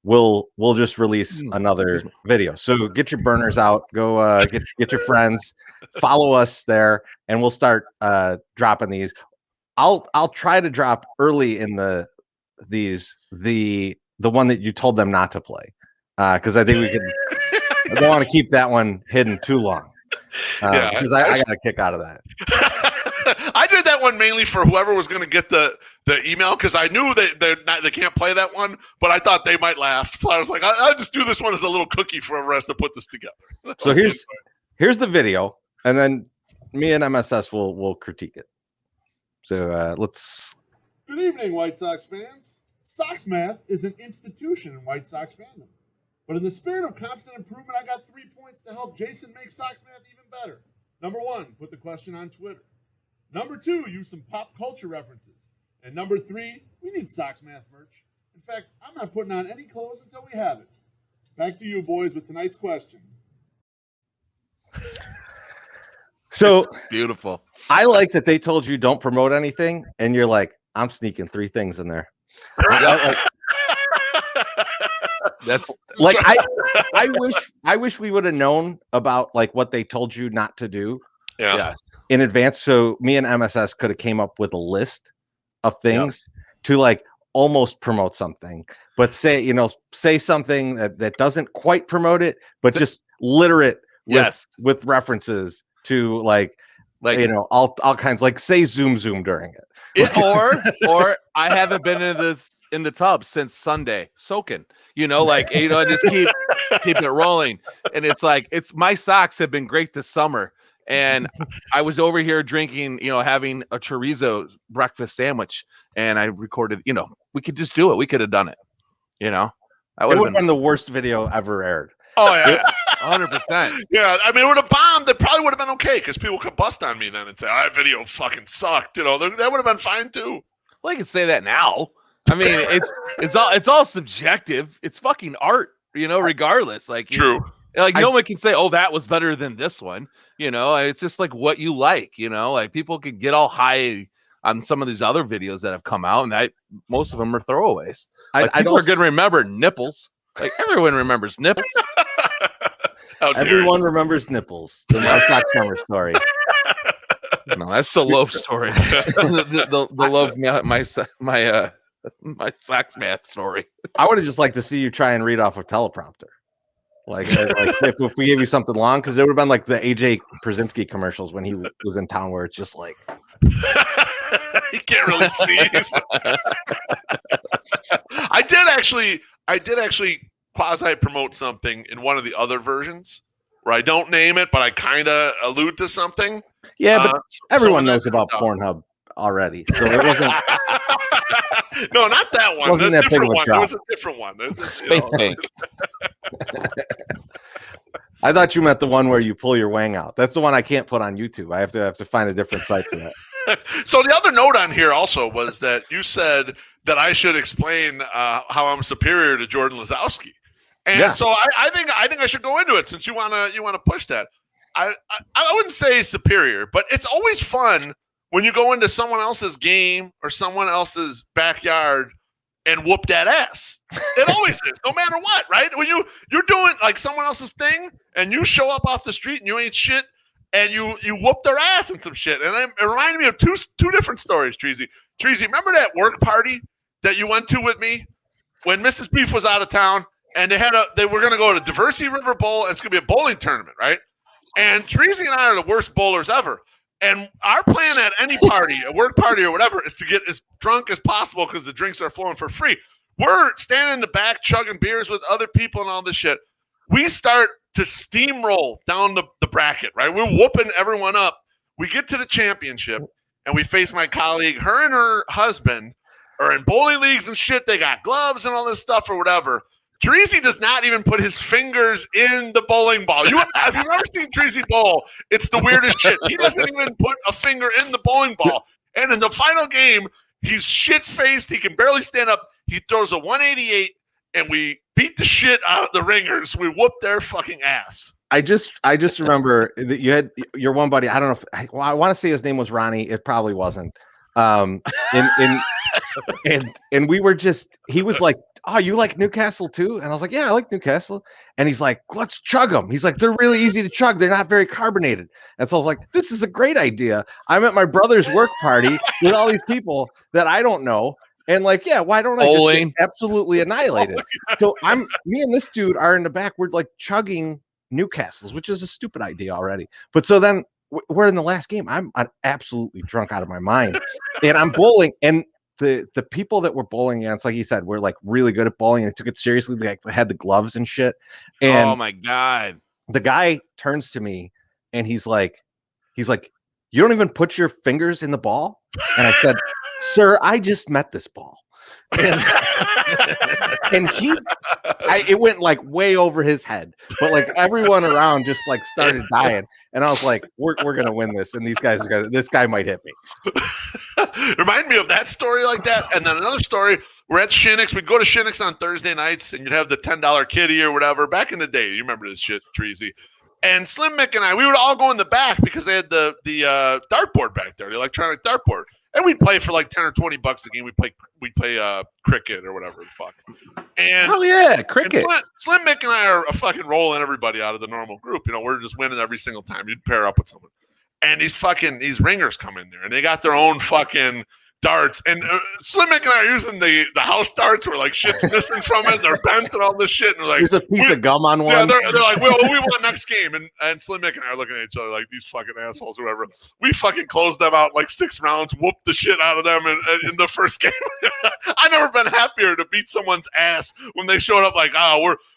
S2: we'll just release another video. So get your burners out. Go get your friends. Follow us there, and we'll start dropping these. I'll try to drop early in the one that you told them not to play, because I think we can. I don't want to keep that one hidden too long, because I got a kick out of that.
S3: I did that one mainly for whoever was going to get the email, because I knew they can't play that one, but I thought they might laugh, so I was like, I'll just do this one as a little cookie for everyone else to put this together.
S2: So here's the video, and then me and MSS will critique it. So let's.
S5: Good evening, White Sox fans. Sox Math is an institution in White Sox fandom. But in the spirit of constant improvement, I got 3 points to help Jason make Sox Math even better. Number 1, put the question on Twitter. Number 2, use some pop culture references. And number 3, we need Sox Math merch. In fact, I'm not putting on any clothes until we have it. Back to you, boys, with tonight's question.
S2: So
S4: beautiful.
S2: I like that they told you don't promote anything, and you're like, I'm sneaking 3 things in there.
S4: That's
S2: I wish we would have known about what they told you not to do
S3: in
S2: advance, so me and MSS could have came up with a list of things to almost promote something, but say something that doesn't quite promote it, but just litter it with references to all kinds, say zoom during it.
S4: Or I haven't been in the tub since Sunday soaking, just keep it rolling. And it's my socks have been great this summer. And I was over here drinking, having a chorizo breakfast sandwich, and I recorded, we could just do it. We could have done it. It
S2: would have been the worst video ever aired.
S3: Oh yeah.
S4: 100%.
S3: Yeah, I mean, it would have bombed. It probably would have been okay, because people could bust on me then and say, that video fucking sucked. That would have been fine too.
S4: Well, I can say that now. I mean, it's all subjective. It's fucking art, regardless.
S3: True.
S4: No one can say, oh, that was better than this one. It's just what you like. People can get all high on some of these other videos that have come out, and most of them are throwaways. People are going to remember nipples. Everyone remembers nipples.
S2: Everyone remembers nipples. The White Sox summer story.
S4: No, that's the Loaf story. the Loaf, My Sox Math story.
S2: I would have just liked to see you try and read off a teleprompter. Like if we gave you something long, because it would have been like the AJ Przinsky commercials when he was in town, where it's just like
S3: you can't really see. I did actually quasi promote something in one of the other versions where I don't name it, but I kind of allude to something.
S2: Yeah, but everyone knows about Pornhub already, so it wasn't.
S3: No, not that one.
S2: Wasn't that big of a drop.
S3: It was a different one.
S2: I thought you meant the one where you pull your wang out. That's the one I can't put on YouTube. I have to find a different site for that.
S3: So the other note on here also was that you said that I should explain how I'm superior to Jordan Lazowski, and so I think I should go into it since you wanna push that. I wouldn't say superior, but it's always fun when you go into someone else's game or someone else's backyard and whoop that ass. It always is, no matter what, right? When you're doing like someone else's thing and you show up off the street and you ain't shit and you whoop their ass and some shit. And it reminded me of two different stories, Treasy. Treasy, remember that work party that you went to with me when Mrs. Beef was out of town and they were gonna go to Diversity River Bowl and it's gonna be a bowling tournament, right? And Treasy and I are the worst bowlers ever. And our plan at any party, a work party or whatever, is to get as drunk as possible because the drinks are flowing for free. We're standing in the back chugging beers with other people and all this shit. We start to steamroll down the bracket, right? We're whooping everyone up. We get to the championship, and we face my colleague. Her and her husband are in bowling leagues and shit. They got gloves and all this stuff or whatever. Treasy does not even put his fingers in the bowling ball. If you've ever seen Treasy bowl, it's the weirdest shit. He doesn't even put a finger in the bowling ball. And in the final game, he's shit-faced. He can barely stand up. He throws a 188, and we beat the shit out of the ringers. We whooped their fucking ass.
S2: I just remember that you had your one buddy. I don't know if I want to say his name was Ronnie. It probably wasn't. And we were just. He was like, "Oh, you like Newcastle too?" And I was like, "Yeah, I like Newcastle." And he's like, "Let's chug them." He's like, "They're really easy to chug. They're not very carbonated." And so I was like, "This is a great idea." I'm at my brother's work party with all these people that I don't know. And like, yeah, why don't I just get absolutely annihilated? So me and this dude are in the back. We're like chugging Newcastle's, which is a stupid idea already. But so then we're in the last game. I'm absolutely drunk out of my mind, and I'm bowling. And the people that were bowling against, like he said, were like really good at bowling. They took it seriously. They had the gloves and shit. And
S4: oh my God,
S2: the guy turns to me and he's like, "You don't even put your fingers in the ball?" And I said, "Sir, I just met this ball." And, it went like way over his head, but like everyone around just like started dying. And I was like, we're going to win this. And this guy might hit me.
S3: Remind me of that story like that. And then another story, we're at Shinnick's. We'd go to Shinnick's on Thursday nights and you'd have the $10 kitty or whatever back in the day. You remember this shit, Treasy. And Slim Mick and I, we would all go in the back because they had the dartboard back there, the electronic dartboard. And we'd play for like $10 or $20 a game. We'd play cricket or whatever the fuck. And
S4: oh yeah, cricket.
S3: Slim Mick and I are fucking rolling everybody out of the normal group. You know, we're just winning every single time. You'd pair up with someone. And these ringers come in there and they got their own fucking darts. And Slim Mick and I are using the house darts where like shit's missing from it. They're bent and all this shit. And we're like,
S2: there's a piece of gum on one.
S3: Yeah, they're like, well, we want next game. And Slim Mick and I are looking at each other like these fucking assholes or whatever. We fucking closed them out like 6 rounds, whooped the shit out of them in the first game. I've never been happier to beat someone's ass when they showed up like,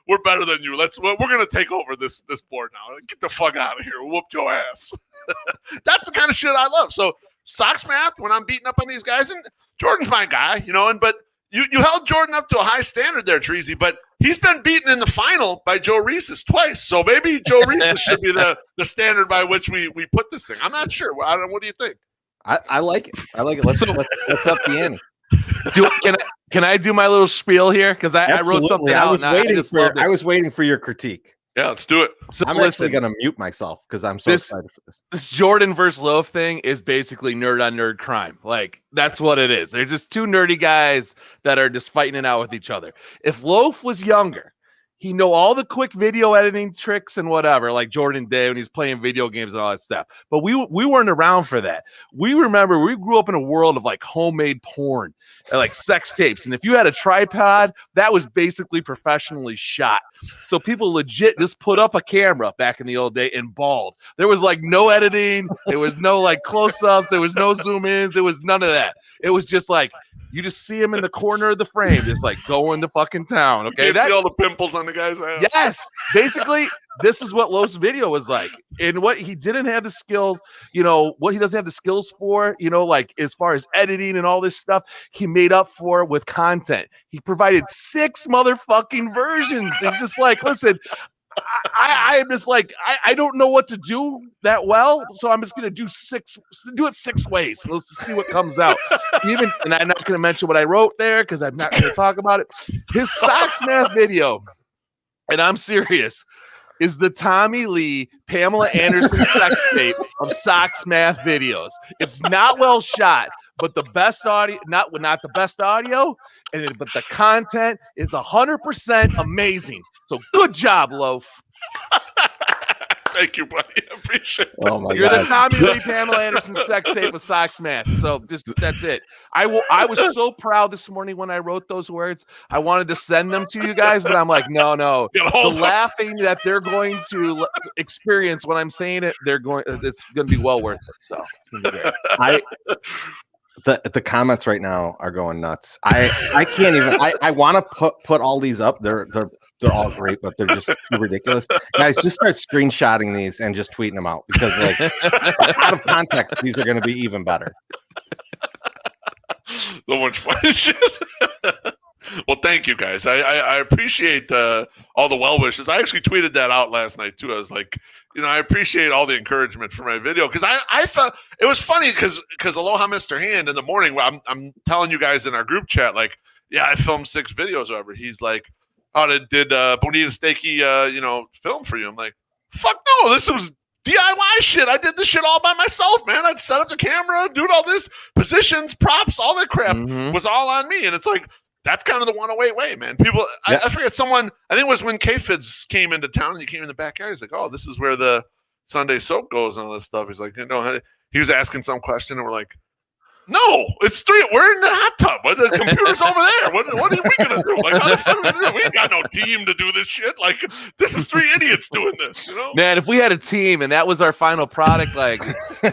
S3: we're better than you. We're gonna take over this board now. Get the fuck out of here. Whoop your ass. That's the kind of shit I love. So Sox Math, when I'm beating up on these guys, and Jordan's my guy, you know, but you held Jordan up to a high standard there, Treasy, but he's been beaten in the final by Joe Reese's twice. So maybe Joe Reese's should be the standard by which we put this thing. I'm not sure. I don't know. What do you think?
S2: I like it. Let's up the ante.
S4: Can I do my little spiel here? Because I wrote something out.
S2: I was waiting for your critique.
S3: Yeah, let's do it.
S4: So
S2: I'm actually going to mute myself because I'm so excited for this.
S4: This Jordan versus Loaf thing is basically nerd on nerd crime. Like, that's what it is. They're just two nerdy guys that are just fighting it out with each other. If Loaf was younger, he know all the quick video editing tricks and whatever, like Jordan Day when he's playing video games and all that stuff. But we weren't around for that. We remember we grew up in a world of like homemade porn and like sex tapes. And if you had a tripod, that was basically professionally shot. So people legit just put up a camera back in the old day and balled. There was like no editing. There was no like close-ups. There was no zoom-ins. There was none of that. It was just like, you just see him in the corner of the frame, just like going to fucking town. Okay,
S3: you see all the pimples on the guy's ass.
S4: Yes, basically, this is what Lowe's video was like. And what he didn't have the skills, what he doesn't have the skills for, like as far as editing and all this stuff, he made up for with content. He provided 6 motherfucking versions. It's just like, listen. I'm just like, I don't know what to do that well, so I'm just gonna do it 6 ways. Let's see what comes out. And I'm not gonna mention what I wrote there because I'm not gonna talk about it. His Sox Math video, and I'm serious, is the Tommy Lee, Pamela Anderson sex tape of Sox Math videos. It's not well shot, but the best audio, not the best audio, but the content is 100% amazing. So good job, Loaf.
S3: Thank you, buddy. I appreciate that.
S2: Oh my
S4: You're
S2: God.
S4: the Tommy Lee, Pamela Anderson sex tape with Sox Math. So that's it. I was so proud this morning when I wrote those words. I wanted to send them to you guys, but I'm like, no. The laughing that they're going to experience when I'm saying it, it's going to be well worth it. So it's going to be great.
S2: The comments right now are going nuts. I can't even. I want to put all these up. They're all great, but they're just too ridiculous. Guys, just start screenshotting these and just tweeting them out because, like, out of context, these are going to be even better.
S3: So much fun shit. Well, thank you guys. I appreciate all the well wishes. I actually tweeted that out last night too. I was like, I appreciate all the encouragement for my video because I thought it was funny because Aloha Mr. Hand in the morning. I'm telling you guys in our group chat, like, yeah, I filmed 6 videos over. He's like, oh, did Bonita Stakey film for you? I'm like, fuck no, this was DIY shit. I did this shit all by myself, man. I'd set up the camera, do all this, positions, props, all that crap was all on me. And it's like, that's kind of the 108 way, man. People, yeah. I forget someone, I think it was when K-Fids came into town and he came in the backyard. He's like, oh, this is where the Sunday soap goes and all this stuff. He's like, he was asking some question and we're like, no, it's 3. We're in the hot tub. The computer's over there. What are we going to do? Like, how the fuck are we gonna do? We ain't got no team to do this shit. Like, this is 3 idiots doing this,
S4: Man, if we had a team and that was our final product, like,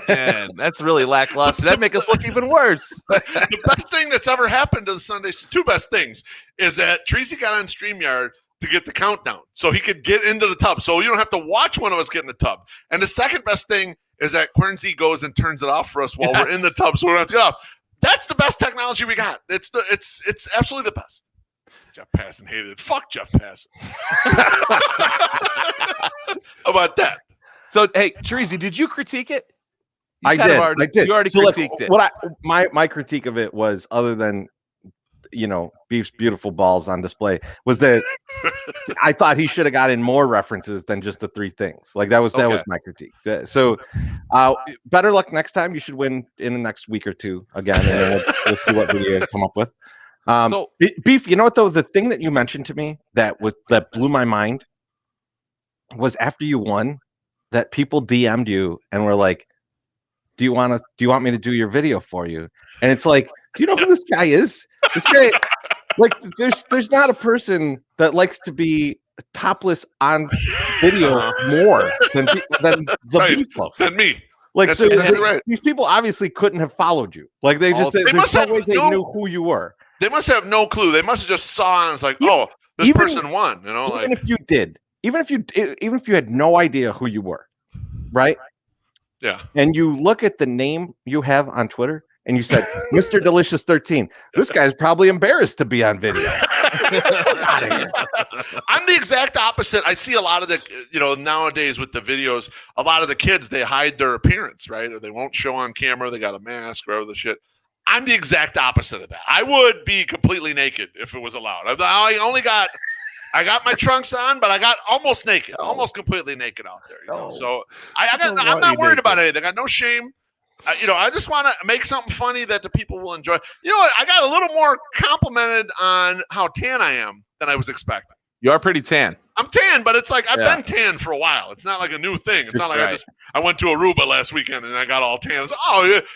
S4: man, that's really lackluster. That'd make us look even worse.
S3: The best thing that's ever happened to the Sundays, 2 best things, is that Tracy got on StreamYard to get the countdown so he could get into the tub. So you don't have to watch one of us get in the tub. And the second best thing is that Quernsey goes and turns it off for us while we're in the tub, so we don't have to get off. That's the best technology we got. It's absolutely the best. Jeff Passan hated it. Fuck Jeff Passan. How about that?
S2: So,
S4: hey, Treasy, did you critique it?
S2: I did.
S4: You already critiqued it.
S2: What my critique of it was, other than Beef's beautiful balls on display, was that I thought he should have gotten more references than just the 3 things. Like that was my critique. So better luck next time. You should win in the next week or 2 again, and then we'll see what video you come up with. Beef, you know what though? The thing that you mentioned to me that blew my mind was after you won, that people DM'd you and were like, do you want me to do your video for you? And it's like, do you know who this guy is? This guy, like, there's not a person that likes to be topless on video more than the BeefLoaf.
S3: Than me.
S2: Like,
S3: that's
S2: so
S3: exactly right.
S2: These people obviously couldn't have followed you. Like, there's no way they knew who you were.
S3: They must have no clue. They must have just saw and it's like, this person won.
S2: Even if you did, even if you had no idea who you were, right?
S3: Yeah.
S2: And you look at the name you have on Twitter and you said, Mr. Delicious 13. This guy's probably embarrassed to be on video. Get out of here.
S3: I'm the exact opposite. I see a lot of the, nowadays with the videos, a lot of the kids, they hide their appearance, right? Or they won't show on camera. They got a mask or other shit. I'm the exact opposite of that. I would be completely naked if it was allowed. I got my trunks on, but I got almost naked, almost completely naked out there. So I'm not worried about anything. I got no shame. I just want to make something funny that the people will enjoy. You know what? I got a little more complimented on how tan I am than I was expecting.
S4: You are pretty tan.
S3: I'm tan, but it's like I've been tan for a while. It's not like a new thing. It's not like I went to Aruba last weekend and I got all tan. It's,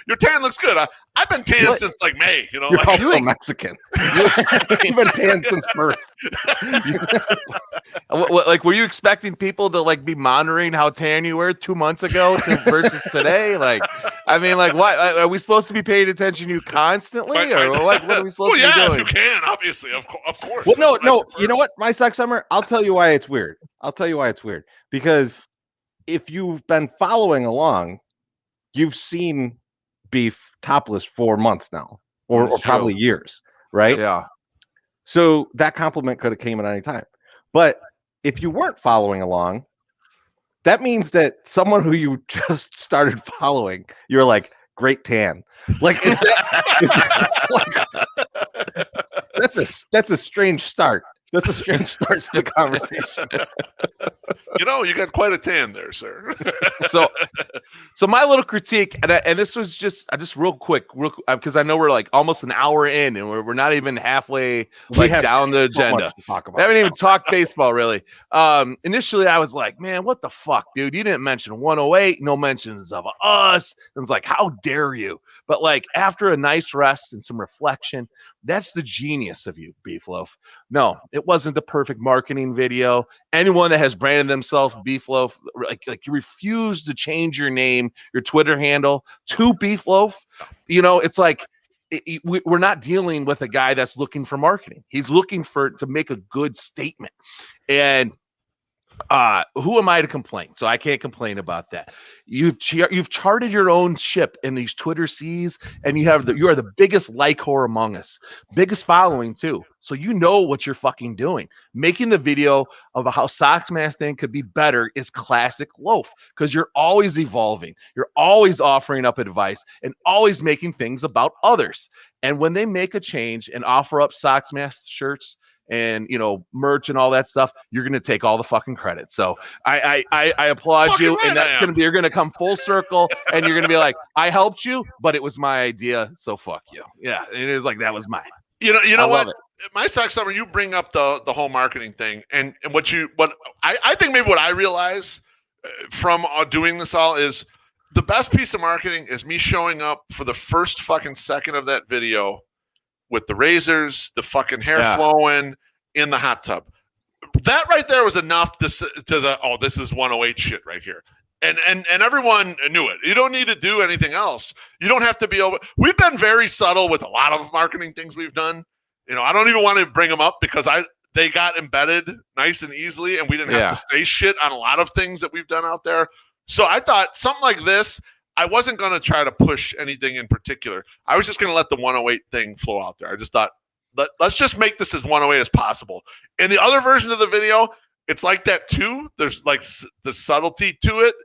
S3: your tan looks good. I've been tan since like May. You know,
S2: you're also Mexican. You've been tan since birth.
S4: Like, were you expecting people to like be monitoring how tan you were 2 months ago versus today? Like, I mean, like, what are we supposed to be paying attention to you constantly, or what are we supposed to be doing?
S3: If you can, obviously, of course.
S2: Well, no. You know what, my Sox Summer? I'll tell you why it's weird. Because if you've been following along, you've seen Beef topless for months now, or probably years, right?
S4: Yeah.
S2: So that compliment could have came at any time. But if you weren't following along, that means that someone who you just started following, you're like, great tan. Like, is that that's a strange start. That's a strange start to the conversation.
S3: You know, you got quite a tan there, sir.
S4: So my little critique, and this was just real quick, because I know we're like almost an hour in, and we're not even halfway down the agenda.
S2: So much to talk about.
S4: I haven't even talked baseball really. Initially, I was like, man, what the fuck, dude? You didn't mention 108, no mentions of us. And it's like, how dare you? But like after a nice rest and some reflection, that's the genius of you, BeefLoaf. No, it wasn't the perfect marketing video. Anyone that has branded themselves BeefLoaf, like you refuse to change your name, your Twitter handle to BeefLoaf. You know, it's like we're not dealing with a guy that's looking for marketing. He's looking to make a good statement. And who am I to complain? So I can't complain about that. You've charted your own ship in these Twitter seas, and you are the biggest like whore among us, biggest following too. So you know what you're fucking doing. Making the video of how Sox Math thing could be better is classic loaf, because you're always evolving. You're always offering up advice and always making things about others. And when they make a change and offer up Sox Math shirts and, you know, merch and all that stuff, you're going to take all the fucking credit. So I applaud you.
S3: Right,
S4: and that's going to be, you're going to come full circle and you're going to be like, I helped you, but it was my idea. So fuck you. Yeah. It is like, that was mine.
S3: You know what?
S4: It.
S3: My Sox Summer, you bring up the whole marketing thing, and what I think maybe what I realize from doing this all is the best piece of marketing is me showing up for the first fucking second of that video with the razors, the fucking hair flowing in the hot tub. That right there was enough this is 108 shit right here. And everyone knew it. You don't need to do anything else. You don't have to be over. We've been very subtle with a lot of marketing things we've done. You know, I don't even want to bring them up because they got embedded nice and easily, and we didn't have to say shit on a lot of things that we've done out there. So I thought something like this, I wasn't going to try to push anything in particular. I was just going to let the 108 thing flow out there. I just thought, let's just make this as 108 as possible. In the other version of the video, it's like that too. There's like the subtlety to it.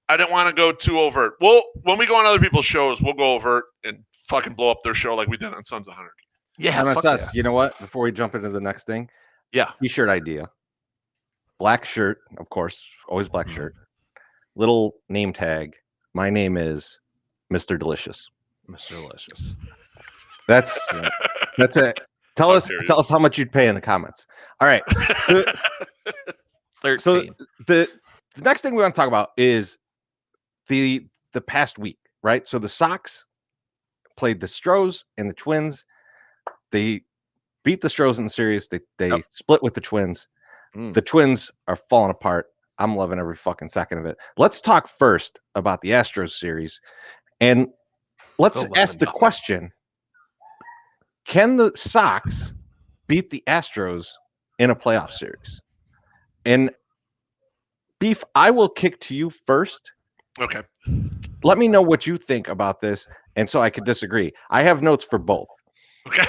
S3: I didn't want to go too overt. Well, when we go on other people's shows, we'll go overt and fucking blow up their show like we did on Sons of Hunter.
S2: Yeah, MSS. You know what? Before we jump into the next thing, T-shirt idea. Black shirt, of course, always black shirt. Little name tag. My name is Mr. Delicious.
S4: Mr. Delicious.
S2: That's it. Tell us how much you'd pay in the comments. All right.
S4: 13.
S2: So the next thing we want to talk about is the past week, right? So the Sox played the Stros and the Twins. They beat the Stros in the series. They split with the Twins. The Twins are falling apart. I'm loving every fucking second of it. Let's talk first about the Astros series. And let's ask the question, can the Sox beat the Astros in a playoff series? And Beef, I will kick to you first.
S3: Okay.
S2: Let me know what you think about this, and so I could disagree. I have notes for both.
S3: Okay.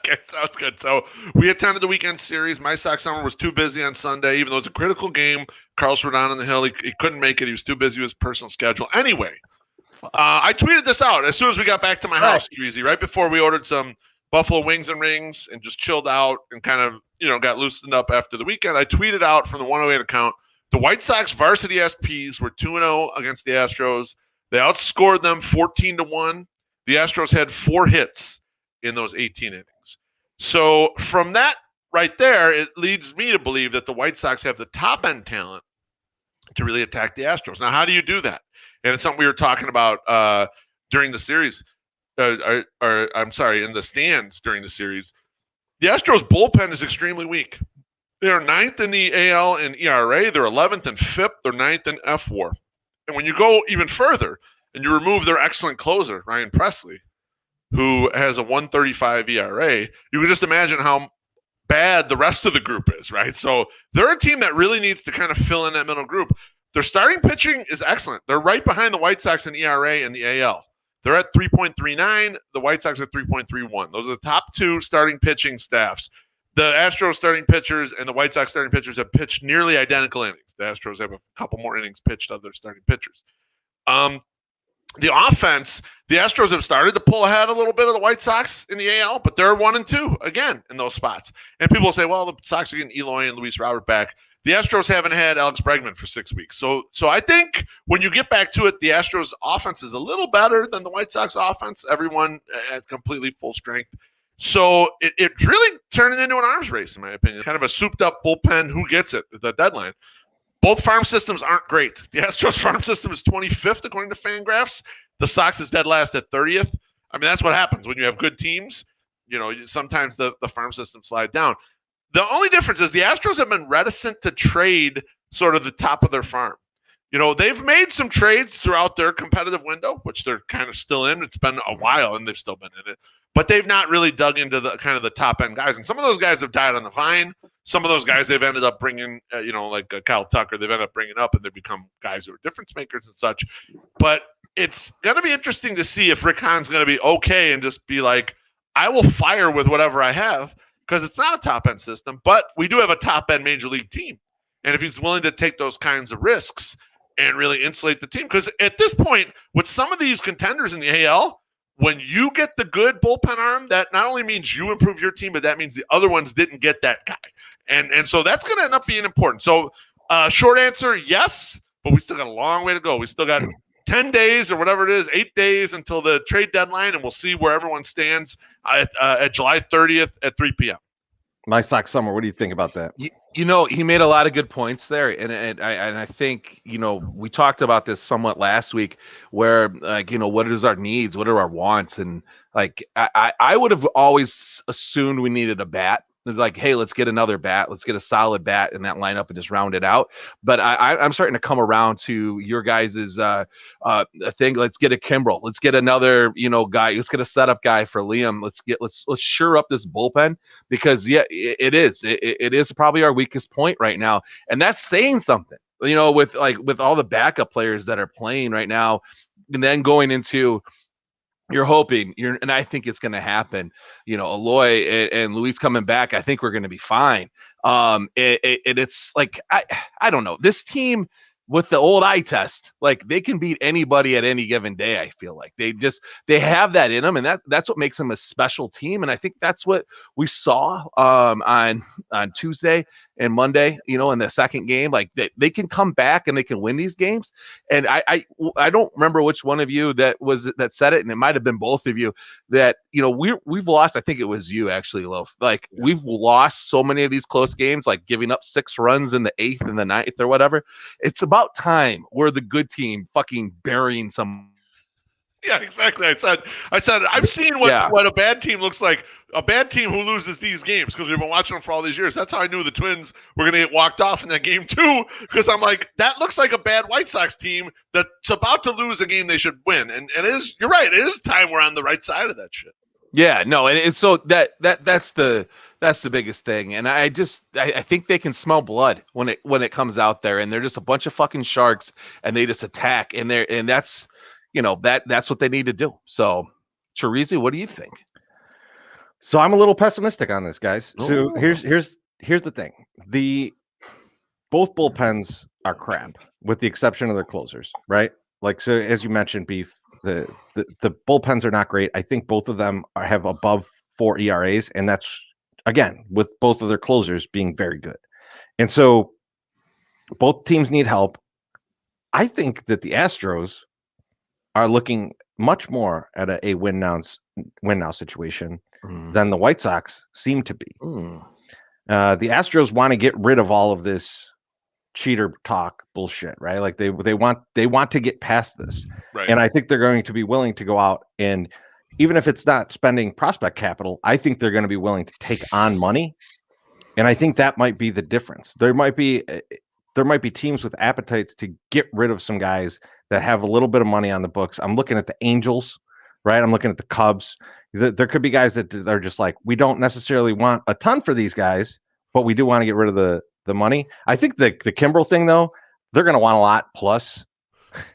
S3: Okay, sounds good. So we attended the weekend series. My Sox Summer was too busy on Sunday, even though it was a critical game. Carlos Rodon on the hill. He couldn't make it. He was too busy with his personal schedule. Anyway, I tweeted this out as soon as we got back to my house, Treasy, right before we ordered some buffalo wings and rings and just chilled out and kind of, got loosened up after the weekend. I tweeted out from the 108 account, the White Sox varsity SPs were 2-0 against the Astros. They outscored them 14-1. The Astros had 4 hits in those 18 innings. So from that right there, it leads me to believe that the White Sox have the top end talent to really attack the Astros. Now, how do you do that? And it's something we were talking about during the series, or I'm sorry, in the stands during the series. The Astros bullpen is extremely weak. They are 9th in the AL in ERA. They're 11th in FIP. They're 9th in FWAR. And when you go even further and you remove their excellent closer, Ryan Presley, who has a 1.35 ERA, you can just imagine how bad the rest of the group is, right? So they're a team that really needs to kind of fill in that middle group. Their starting pitching is excellent. They're right behind the White Sox in ERA and the AL. They're at 3.39. The White Sox are 3.31. Those are the top two starting pitching staffs. The Astros starting pitchers and the White Sox starting pitchers have pitched nearly identical innings. The Astros have a couple more innings pitched of their starting pitchers. The offense, the Astros have started to pull ahead a little bit of the White Sox in the AL, but they're 1-2 again in those spots. And people will say, well, the Sox are getting Eloy and Luis Robert back. The Astros haven't had Alex Bregman for 6 weeks. So I think when you get back to it, the Astros offense is a little better than the White Sox offense. Everyone at completely full strength. So it's really turning into an arms race, in my opinion. Kind of a souped-up bullpen. Who gets it at the deadline? Both farm systems aren't great. The Astros farm system is 25th, according to Fangraphs. The Sox is dead last at 30th. I mean, that's what happens when you have good teams. You know, sometimes the farm system slide down. The only difference is the Astros have been reticent to trade sort of the top of their farm. You know, they've made some trades throughout their competitive window, which they're kind of still in. It's been a while, and they've still been in it. But they've not really dug into the kind of the top end guys. And some of those guys have died on the vine. Some of those guys they've ended up bringing, like Kyle Tucker, they've ended up bringing up, and they become guys who are difference makers and such. But it's going to be interesting to see if Rick Hahn's going to be okay and just be like, I will fire with whatever I have, because it's not a top end system, but we do have a top end major league team. And if he's willing to take those kinds of risks and really insulate the team, because at this point, with some of these contenders in the AL, when you get the good bullpen arm, that not only means you improve your team, but that means the other ones didn't get that guy. And so that's going to end up being important. So short answer, yes, but we still got a long way to go. We still got 10 days or whatever it is, 8 days until the trade deadline, and we'll see where everyone stands at July 30th at 3 p.m.
S2: My Sox Summer, what do you think about that?
S4: You know, he made a lot of good points there, and I think, you know, we talked about this somewhat last week, where, like, you know, what is our needs, what are our wants, and like I would have always assumed we needed a bat. It's like, hey, let's get another bat, let's get a solid bat in that lineup and just round it out. But I'm starting to come around to your guys's thing. Let's get a Kimbrel, let's get another, you know, guy, let's get a setup guy for Liam. Let's sure up this bullpen, because it is probably our weakest point right now, and that's saying something. You know, with all the backup players that are playing right now, and then going into. You're hoping, and I think it's going to happen. You know, Eloy and Luis coming back, I think we're going to be fine. It's like I don't know, this team with the old eye test, like they can beat anybody at any given day. I feel like they have that in them, and that's what makes them a special team. And I think that's what we saw on Tuesday and Monday, you know, in the second game. Like they can come back and they can win these games. And I don't remember which one of you that said it, and it might have been both of you, that, you know, we've lost. I think it was you actually, Loaf. Like we've lost so many of these close games, like giving up 6 runs in the 8th and the 9th or whatever. It's about time we're the good team fucking burying some.
S3: Yeah, exactly. I said I've seen what a bad team looks like. A bad team who loses these games, because we've been watching them for all these years. That's how I knew the Twins were going to get walked off in that game too, because I'm like, that looks like a bad White Sox team that's about to lose a game they should win. And it is, you're right, it is time we're on the right side of that shit.
S4: Yeah, no, and it's so that's the biggest thing. And I think they can smell blood when it comes out there, and they're just a bunch of fucking sharks, and they just attack, and that's, you know, that's what they need to do. So, Chirizi, what do you think?
S2: So I'm a little pessimistic on this, guys. So
S4: Oh.
S2: here's the thing. Both bullpens are crap, with the exception of their closers, right? Like, so as you mentioned, Beef, the bullpens are not great. I think both of them have above 4 ERAs, and that's, again, with both of their closers being very good. And so both teams need help. I think that the Astros are looking much more at a win now situation than the White Sox seem to be. The Astros want to get rid of all of this cheater talk bullshit, right? Like they want to get past this.
S3: Right.
S2: And I think they're going to be willing to go out and, even if it's not spending prospect capital, I think they're going to be willing to take on money. And I think that might be the difference. There might be teams with appetites to get rid of some guys that have a little bit of money on the books. I'm looking at the Angels, right? I'm looking at the Cubs. There could be guys that are just like, we don't necessarily want a ton for these guys, but we do want to get rid of the money. I think the Kimbrel thing, though, they're going to want a lot plus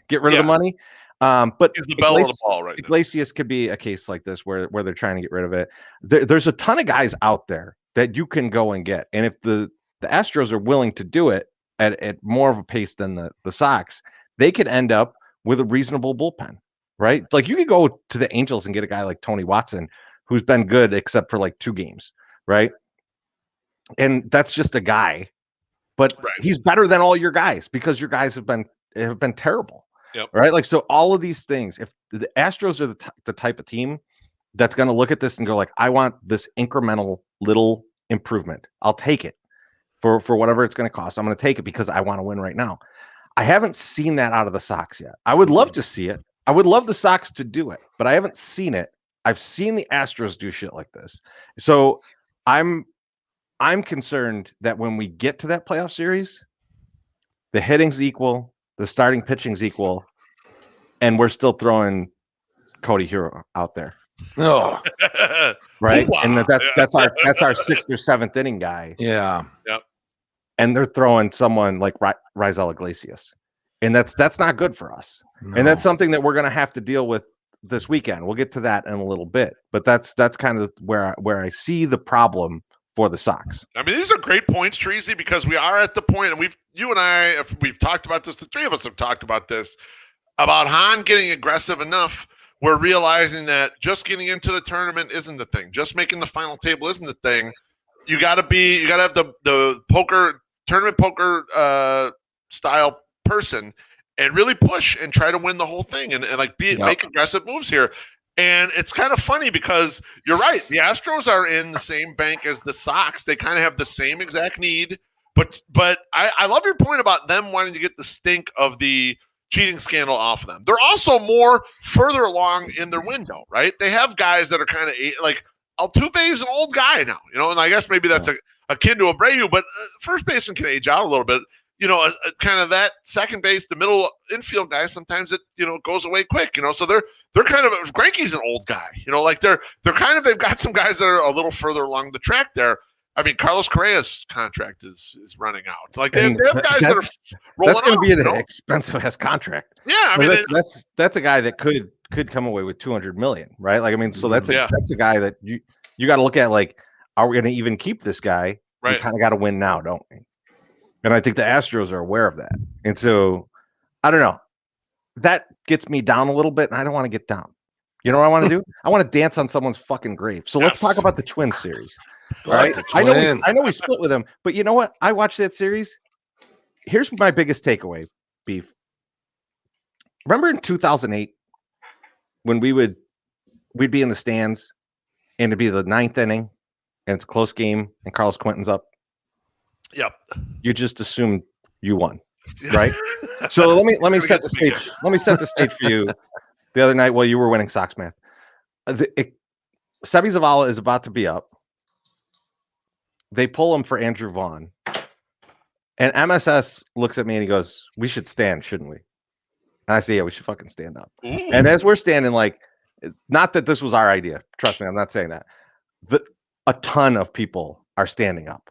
S2: get rid of the money. But
S3: he's the bell of the ball right now.
S2: Iglesias could be a case like this where they're trying to get rid of it. There's a ton of guys out there that you can go and get. And if the Astros are willing to do it at more of a pace than the Sox, they could end up with a reasonable bullpen, right? Like you could go to the Angels and get a guy like Tony Watson, who's been good except for like 2 games, right? And that's just a guy, but he's better than all your guys because your guys have been terrible.
S3: Yep.
S2: Right. Like, so all of these things, if the Astros are the type of team that's going to look at this and go like, I want this incremental little improvement, I'll take it for whatever it's going to cost. I'm going to take it because I want to win right now. I haven't seen that out of the Sox yet. I would love to see it. I would love the Sox to do it, but I haven't seen it. I've seen the Astros do shit like this. So I'm concerned that when we get to that playoff series, the hitting's equal, the starting pitching's equal, and we're still throwing Cody Hero out there.
S4: Oh,
S2: right. And that's our 6th or 7th inning guy.
S4: Yeah.
S3: Yep.
S2: And they're throwing someone like Raisel Iglesias, and that's not good for us.
S4: No.
S2: And that's something that we're going to have to deal with this weekend. We'll get to that in a little bit, but that's kind of where I see the problem for the Sox.
S3: I mean, these are great points, Treasy, because we are at the point, and you and I, we've talked about this. The 3 of us have talked about this, about Hahn getting aggressive enough. We're realizing that just getting into the tournament isn't the thing. Just making the final table isn't the thing. You got to have the tournament poker style person and really push and try to win the whole thing and make aggressive moves here. And it's kind of funny because you're right. The Astros are in the same bank as the Sox. They kind of have the same exact need. But I love your point about them wanting to get the stink of the cheating scandal off of them. They're also more further along in their window, right? They have guys that are kind of like Altuve is an old guy now, and I guess maybe that's akin to Abreu, but first baseman can age out a little bit. Kind of that second base, the middle infield guy, sometimes it, goes away quick, so they're kind of, Greinke's an old guy, they've got some guys that are a little further along the track there. I mean, Carlos Correa's contract is running out. Like they have guys that are rolling
S2: that's going to be an expensive ass contract.
S3: Yeah. I mean,
S2: that's a guy that could come away with $200 million, right? Like, I mean, so that's a guy that you got to look at, like, are we going to even keep this guy?
S3: Right.
S2: We kind of got to win now, don't we? And I think the Astros are aware of that. And so, I don't know. That gets me down a little bit, and I don't want to get down. You know what I want to do? I want to dance on someone's fucking grave. So let's talk about the Twins series. Right? I know we split with them, but you know what? I watched that series. Here's my biggest takeaway, Beef. Remember in 2008 when we'd be in the stands and it'd be the 9th inning and it's a close game and Carlos Quentin's up?
S3: Yep.
S2: You just assumed you won, right? So let me set the stage. Let me set the stage for you. The other night while you were winning Sox Math, Sebi Zavala is about to be up. They pull him for Andrew Vaughn, and MSS looks at me and he goes, "We should stand, shouldn't we?" And I say, "Yeah, we should fucking stand up." Ooh. And as we're standing, like, not that this was our idea. Trust me, I'm not saying that. A ton of people are standing up,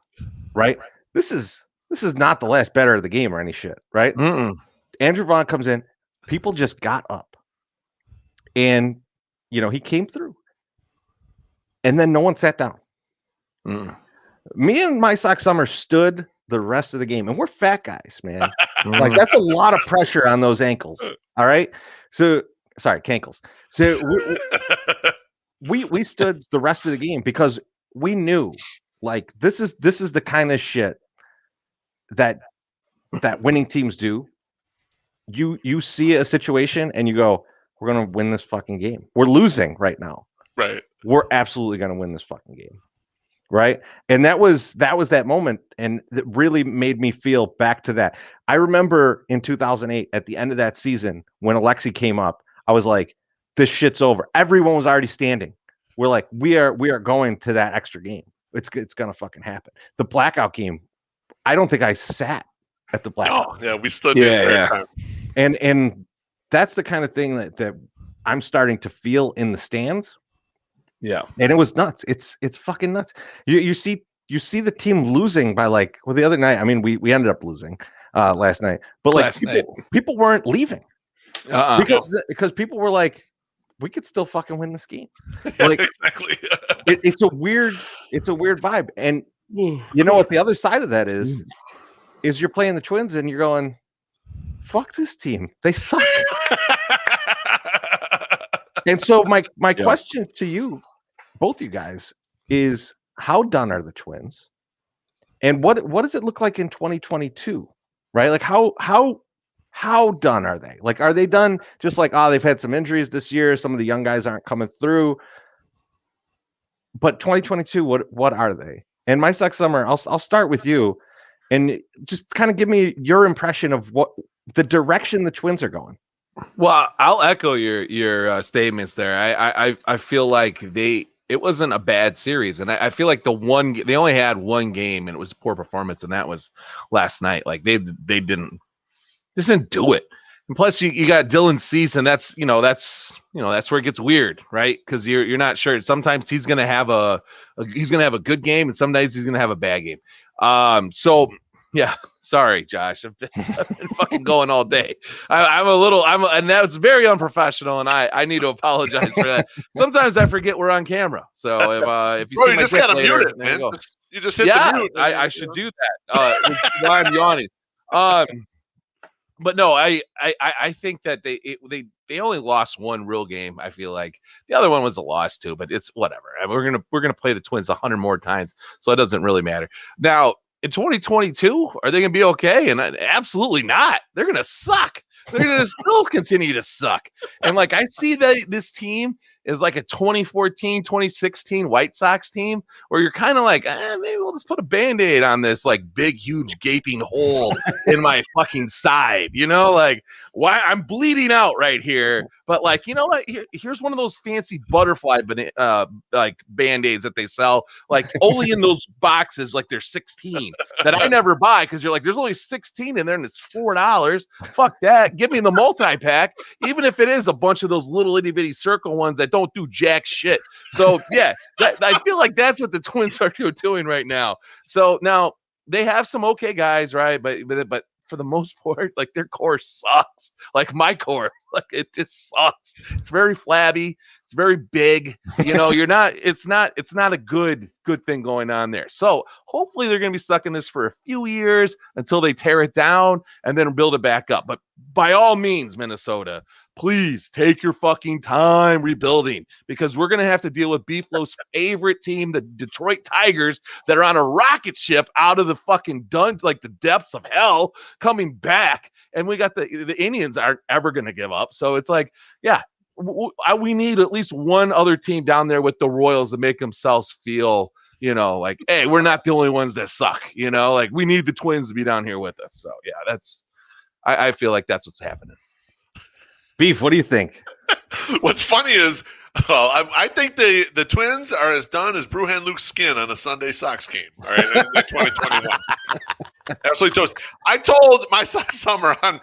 S2: right? This is not the last better of the game or any shit, right?
S4: Mm-mm.
S2: Andrew Vaughn comes in. People just got up, and he came through, and then no one sat down.
S4: Mm.
S2: Me and my Sox Summer stood the rest of the game, and we're fat guys, man. Like, that's a lot of pressure on those ankles. All right. So sorry, cankles. So we stood the rest of the game because we knew, like, this is the kind of shit that winning teams do. You see a situation and you go, we're gonna win this fucking game. We're losing right now.
S3: Right.
S2: We're absolutely gonna win this fucking game. right? And that was that moment, and that really made me feel back to that. I remember in 2008 at the end of that season when Alexi came up, I was like, this shit's over. Everyone was already standing. We're like, we are going to that extra game. It's gonna fucking happen. The blackout game, I don't think I sat at the blackout.
S3: Oh, yeah, we stood
S4: Yeah.
S2: And that's the kind of thing that I'm starting to feel in the stands.
S4: Yeah.
S2: And it was nuts. It's fucking nuts. You see the team losing by like, well, the other night, I mean, we ended up losing last night, but like people weren't leaving because people were like, we could still fucking win this game. Like,
S3: exactly.
S2: it's a weird vibe. And you know what the other side of that is you're playing the Twins and you're going, fuck this team. They suck. And so my question to you, both you guys, is how done are the Twins? And what does it look like in 2022? Right? Like how done are they? Like, are they done just like, they've had some injuries this year, some of the young guys aren't coming through. But 2022, what are they? And my Sox Summer, I'll start with you and just kind of give me your impression of what the direction the Twins are going.
S4: Well, I'll echo your statements there. I feel like it wasn't a bad series, and I feel like they only had one game, and it was poor performance, and that was last night. Like they didn't do it. And plus, you got Dylan Cease, and that's where it gets weird, right? Because you're not sure. Sometimes he's gonna have a good game, and some days he's gonna have a bad game. So. Yeah, sorry, Josh. I've been fucking going all day. And that was very unprofessional, and I need to apologize for that. Sometimes I forget we're on camera. So if you see my
S3: just gotta
S4: later,
S3: mute it, man. You just hit the mute.
S4: I should do that. While I'm yawning. But no, I think that they only lost one real game. I feel like the other one was a loss too, but it's whatever. I mean, we're gonna play the Twins 100 more times, so it doesn't really matter now. In 2022, are they going to be okay? And absolutely not. They're going to suck. They're going to still continue to suck. And like, I see that this team is like a 2014, 2016 White Sox team where you're kind of like, maybe we'll just put a Band-Aid on this like big, huge gaping hole in my fucking side, like why I'm bleeding out right here. But like, you know what? Here's one of those fancy butterfly like Band-Aids that they sell, like only in those boxes, like they're 16 that I never buy. Cause you're like, there's only 16 in there and it's $4. Fuck that. Give me the multi-pack, even if it is a bunch of those little itty bitty circle ones that don't do jack shit. So yeah, I feel like that's what the Twins are doing right now. So now they have some okay guys, right? But for the most part, like their core sucks. Like my core, like it just sucks. It's very flabby. It's very big. It's not a good thing going on there. So hopefully they're going to be stuck in this for a few years until they tear it down and then build it back up. But by all means, Minnesota, please take your fucking time rebuilding, because we're going to have to deal with BeefLoaf's favorite team, the Detroit Tigers, that are on a rocket ship out of the fucking like the depths of hell, coming back. And we got the Indians aren't ever going to give up. So it's like, yeah, we need at least one other team down there with the Royals to make themselves feel, like, hey, we're not the only ones that suck, like we need the Twins to be down here with us. So yeah, I feel like that's what's happening.
S2: Beef, what do you think?
S3: What's funny is, I think the Twins are as done as Brewhan Luke's skin on a Sunday Sox game. All right, in 2021. Absolutely toast. I told my Sox Summer on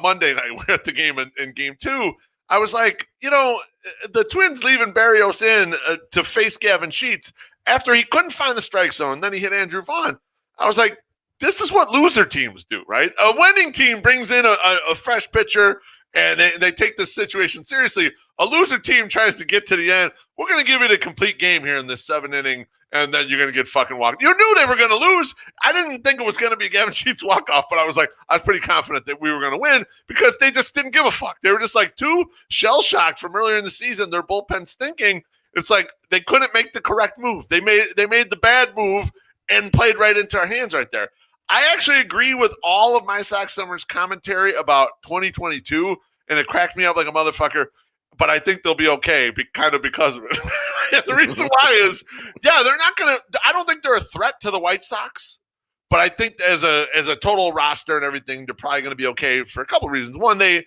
S3: Monday night, we're at the game in game 2. I was like, the Twins leaving Barrios in to face Gavin Sheets after he couldn't find the strike zone. Then he hit Andrew Vaughn. I was like, this is what loser teams do, right? A winning team brings in a fresh pitcher and they take this situation seriously. A loser team tries to get to the end. We're going to give it a complete game here in this 7th inning, and then you're going to get fucking walked. You knew they were going to lose. I didn't think it was going to be Gavin Sheets' walk-off, but I was pretty confident that we were going to win because they just didn't give a fuck. They were just like too shell-shocked from earlier in the season, their bullpen stinking. It's like they couldn't make the correct move. They made the bad move and played right into our hands right there. I actually agree with all of my Sox Summer's commentary about 2022, and it cracked me up like a motherfucker. But I think they'll be okay, kind of because of it. The reason why is, they're not going to – I don't think they're a threat to the White Sox. But I think as a total roster and everything, they're probably going to be okay for a couple of reasons. One, they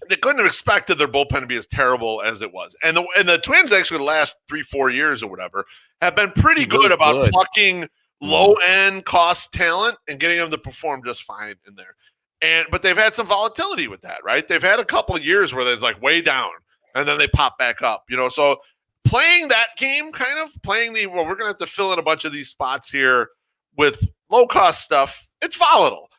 S3: couldn't have expected their bullpen to be as terrible as it was. And the Twins actually the last 3-4 years or whatever have been pretty good about plucking low-end cost talent and getting them to perform just fine in there. But they've had some volatility with that, right? They've had a couple of years where they're like way down and then they pop back up, So playing that game, kind of playing we're going to have to fill in a bunch of these spots here with low-cost stuff, it's volatile.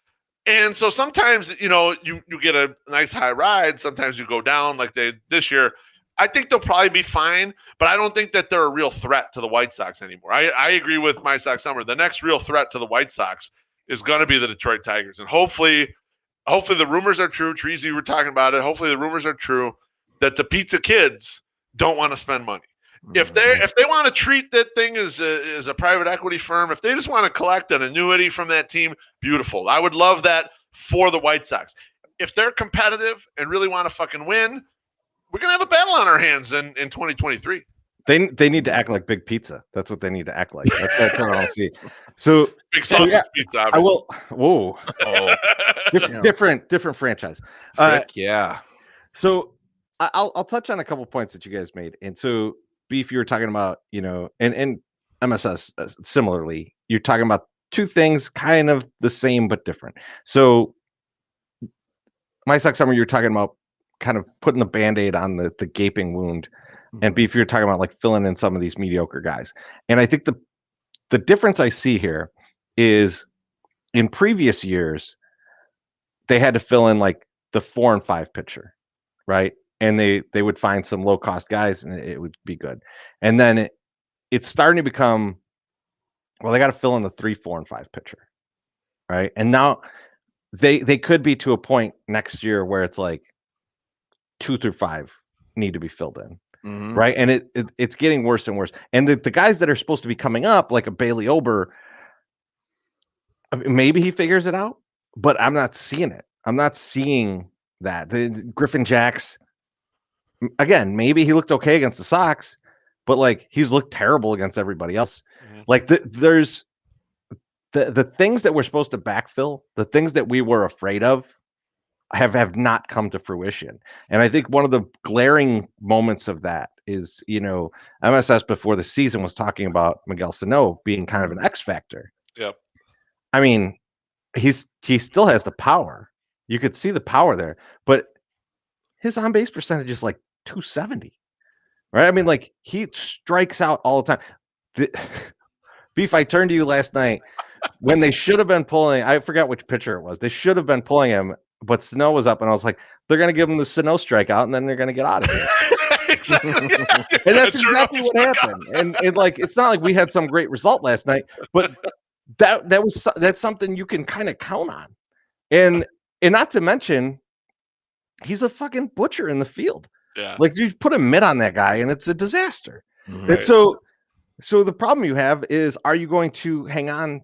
S3: And so sometimes, you get a nice high ride. Sometimes you go down like they this year. I think they'll probably be fine, but I don't think that they're a real threat to the White Sox anymore. I agree with my Sox Summer. The next real threat to the White Sox is going to be the Detroit Tigers. And hopefully the rumors are true. Treasy, you were talking about it. Hopefully the rumors are true that the pizza kids don't want to spend money. If they want to treat that thing as a private equity firm, if they just want to collect an annuity from that team, beautiful. I would love that for the White Sox. If they're competitive and really want to fucking win, we're gonna have a battle on our hands in 2023.
S2: They need to act like Big Pizza. That's what they need to act like. That's what I'll see. So
S3: Big sausage pizza. Obviously.
S2: I will. Whoa. Different franchise.
S4: Yeah.
S2: So I'll touch on a couple points that you guys made, and so. Beef, you were talking about, and MSS similarly, you're talking about two things kind of the same but different. So my Sox Summer, you're talking about kind of putting the Band-Aid on the gaping wound. Mm-hmm. And Beef, you're talking about like filling in some of these mediocre guys. And I think the difference I see here is in previous years, they had to fill in like the 4 and 5 pitcher, right? And they would find some low cost guys and it would be good. And then it's starting to become, well, they got to fill in the 3, 4, and 5 pitcher. Right. And now they could be to a point next year where it's like 2 through 5 need to be filled in. Mm-hmm. Right. And it's getting worse and worse. And the guys that are supposed to be coming up, like a Bailey Ober, I mean, maybe he figures it out, but I'm not seeing it. I'm not seeing that. The Griffin Jacks, again, maybe he looked okay against the Sox, but like he's looked terrible against everybody else. Mm-hmm. Like there's the things that we're supposed to backfill, the things that we were afraid of have not come to fruition. And I think one of the glaring moments of that is, MSS before the season was talking about Miguel Sano being kind of an X factor.
S3: Yep.
S2: I mean, he still has the power. You could see the power there, but his on base percentage is like 270, right? I mean, like he strikes out all the time. Beef, I turned to you last night when they should have been pulling. I forgot which pitcher it was. They should have been pulling him, but Sano was up, and I was like, they're going to give him the Sano strikeout, and then they're going to get out of here.
S3: Exactly.
S2: And that's exactly what happened. And like, it's not like we had some great result last night, but that's something you can kind of count on, and not to mention, he's a fucking butcher in the field.
S3: Yeah.
S2: Like you put a mitt on that guy and it's a disaster. Right. And so the problem you have is, are you going to hang on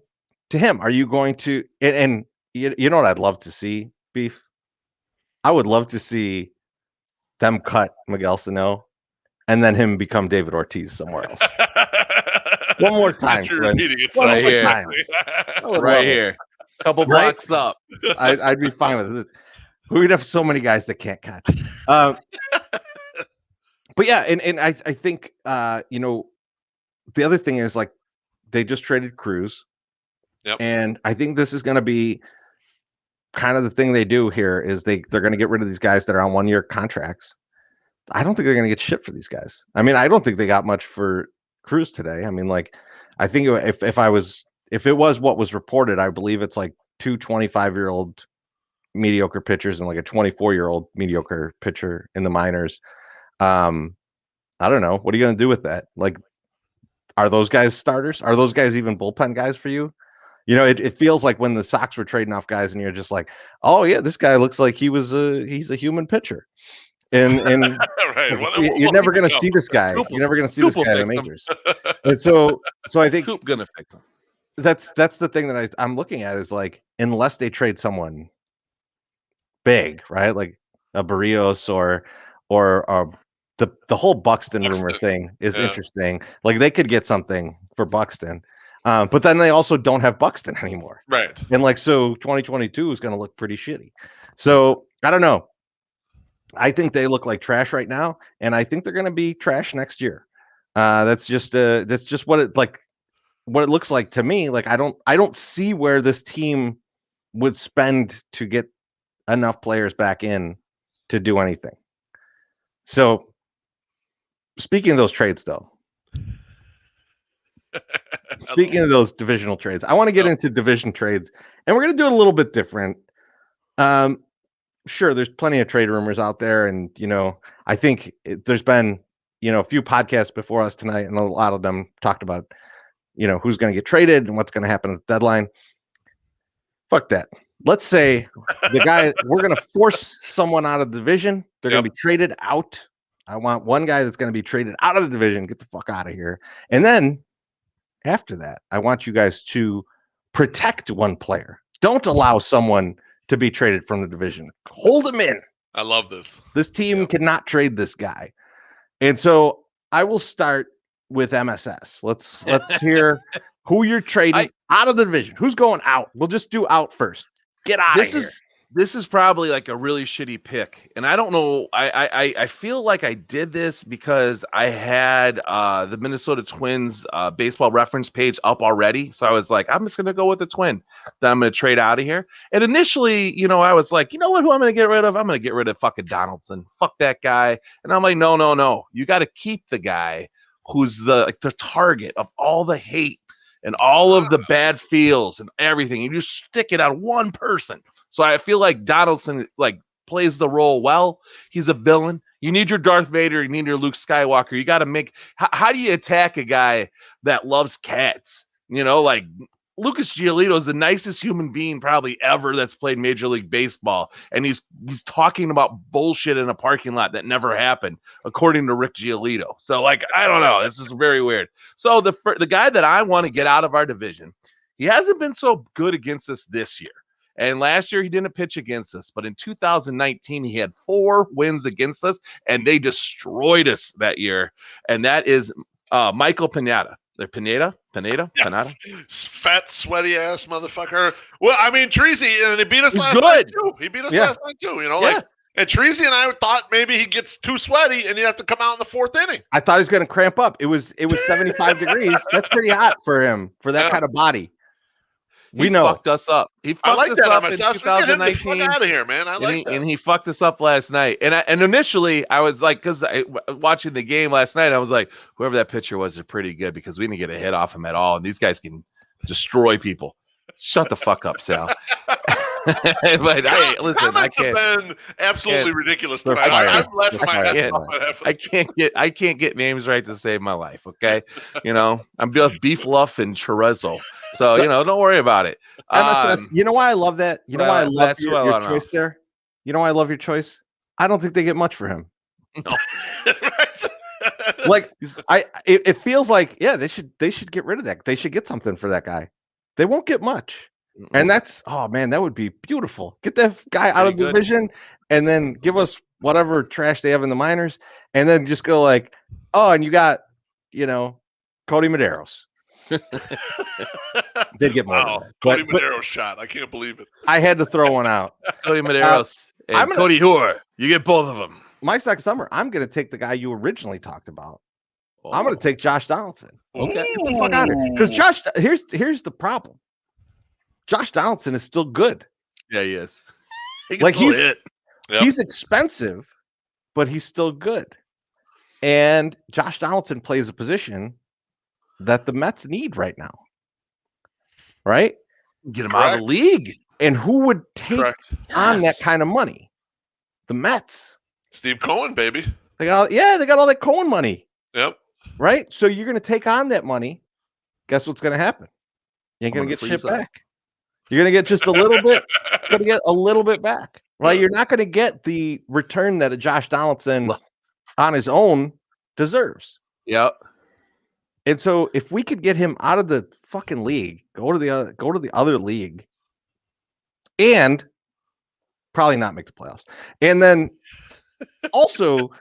S2: to him? Are you going to, and you know what I'd love to see, Beef? I would love to see them cut Miguel Sano and then him become David Ortiz somewhere else. One more time.
S3: Right
S4: here. Couple blocks up.
S2: I'd be fine with it. We'd have so many guys that can't catch. But yeah, and I think the other thing is, like, they just traded Cruz.
S3: Yep.
S2: And I think this is going to be kind of the thing they do here is they're going to get rid of these guys that are on 1-year contracts. I don't think they're going to get shit for these guys. I mean, I don't think they got much for Cruz today. I mean, like, I think if it was what was reported, I believe it's like 2 25-year-old mediocre pitchers and like a 24-year-old mediocre pitcher in the minors. I don't know. What are you going to do with that? Like, are those guys starters? Are those guys even bullpen guys for you? It feels like when the Sox were trading off guys and you're just like, oh yeah, this guy looks like he's a human pitcher. And
S3: right.
S2: You're never going to see this guy. You're never going to see this guy in the majors. And so I think
S4: Coop gonna fix him.
S2: That's the thing that I'm looking at is, like, unless they trade someone big, right? Like a Barrios or the whole Buxton rumor
S3: Buxton.
S2: thing is
S3: Yeah.
S2: interesting. Like they could get something for Buxton, but then they also don't have Buxton anymore.
S3: Right.
S2: And like, so 2022 is going to look pretty shitty. So I don't know. I think they look like trash right now, and I think they're going to be trash next year. That's just what it looks like to me. Like I don't see where this team would spend to get enough players back in to do anything. So speaking of those trades, though, speaking of those divisional trades, I want to get into division trades, and we're going to do it a little bit different. Sure, there's plenty of trade rumors out there, and I think there's been a few podcasts before us tonight, and a lot of them talked about who's going to get traded and what's going to happen at the deadline. Fuck that. Let's say the guy we're going to force someone out of the division. They're going to be traded out. I want one guy that's going to be traded out of the division. Get the fuck out of here. And then after that, I want you guys to protect one player. Don't allow someone to be traded from the division. Hold him in.
S3: I love this.
S2: This team cannot trade this guy. And so I will start with MSS. Let's hear who you're trading out of the division. Who's going out? We'll just do out first. Get out of here.
S4: This is probably like a really shitty pick. And I don't know. I feel like I did this because I had the Minnesota Twins baseball reference page up already. So I was like, I'm just going to go with the Twin that I'm going to trade out of here. And initially, I was like, you know what, who I'm going to get rid of? I'm going to get rid of fucking Donaldson. Fuck that guy. And I'm like, no. You got to keep the guy who's the target of all the hate and all of the bad feels and everything. You just stick it on one person. So I feel like Donaldson plays the role well. He's a villain. You need your Darth Vader. You need your Luke Skywalker. You got to make. How do you attack a guy that loves cats? Lucas Giolito is the nicest human being probably ever that's played Major League Baseball, and he's talking about bullshit in a parking lot that never happened, according to Rick Giolito. So I don't know. This is very weird. So the guy that I want to get out of our division, he hasn't been so good against us this year. And last year he didn't pitch against us, but in 2019 he had 4 wins against us, and they destroyed us that year. And that is Michael Pineda. Pineda?
S3: Yes. Fat, sweaty ass motherfucker. Well, I mean, Treasy, and he beat us last night too. He beat us last night too. And Treasy and I thought maybe he gets too sweaty and he'd have to come out in the 4th inning.
S2: I thought he was going to cramp up. It was 75 degrees. That's pretty hot for him, for that kind of body.
S4: He fucked us up. He fucked us up in 2019.
S3: Fuck out of here, man.
S4: And he fucked us up last night. And initially, I was like, because watching the game last night, I was like, whoever that pitcher was, they're pretty good because we didn't get a hit off him at all. And these guys can destroy people. Shut the fuck up, Sal. But listen, I can't.
S3: Have been absolutely ridiculous tonight. I'm laughing my ass off.
S4: I can't get names right to save my life. Okay, I'm BeefLoaf and Chorizo. So don't worry about it.
S2: MSS. You know why I love that? You know why I love your choice there? You know why I love your choice? I don't think they get much for him.
S4: No.
S2: It feels like they should get rid of that. They should get something for that guy. They won't get much. And that's, oh man, that would be beautiful. Get that guy out of the division and then give us whatever trash they have in the minors, and then just go and you got, Cody Medeiros. Did get more.
S3: Wow, Cody Medeiros shot. I can't believe it.
S2: I had to throw one out.
S4: Cody Medeiros and Cody Hoare. You get both of them.
S2: My Sox Summer, I'm going to take the guy you originally talked about. I'm going to take Josh Donaldson.
S3: Okay.
S2: Get the fuck out of here. Because Josh, here's the problem. Josh Donaldson is still good.
S4: Yeah, he is.
S2: He's expensive, but he's still good. And Josh Donaldson plays a position that the Mets need right now. Right?
S4: Get him out of the league.
S2: And who would take on that kind of money? The Mets.
S3: Steve Cohen, baby.
S2: They got all that Cohen money.
S3: Yep.
S2: Right? So you're going to take on that money. Guess what's going to happen? You ain't going to get shit back. You're going to get just a little bit. You're going to get a little bit back. Right? You're not going to get the return that a Josh Donaldson on his own deserves.
S4: Yep.
S2: And so if we could get him out of the fucking league, go to the other league, and probably not make the playoffs. And then also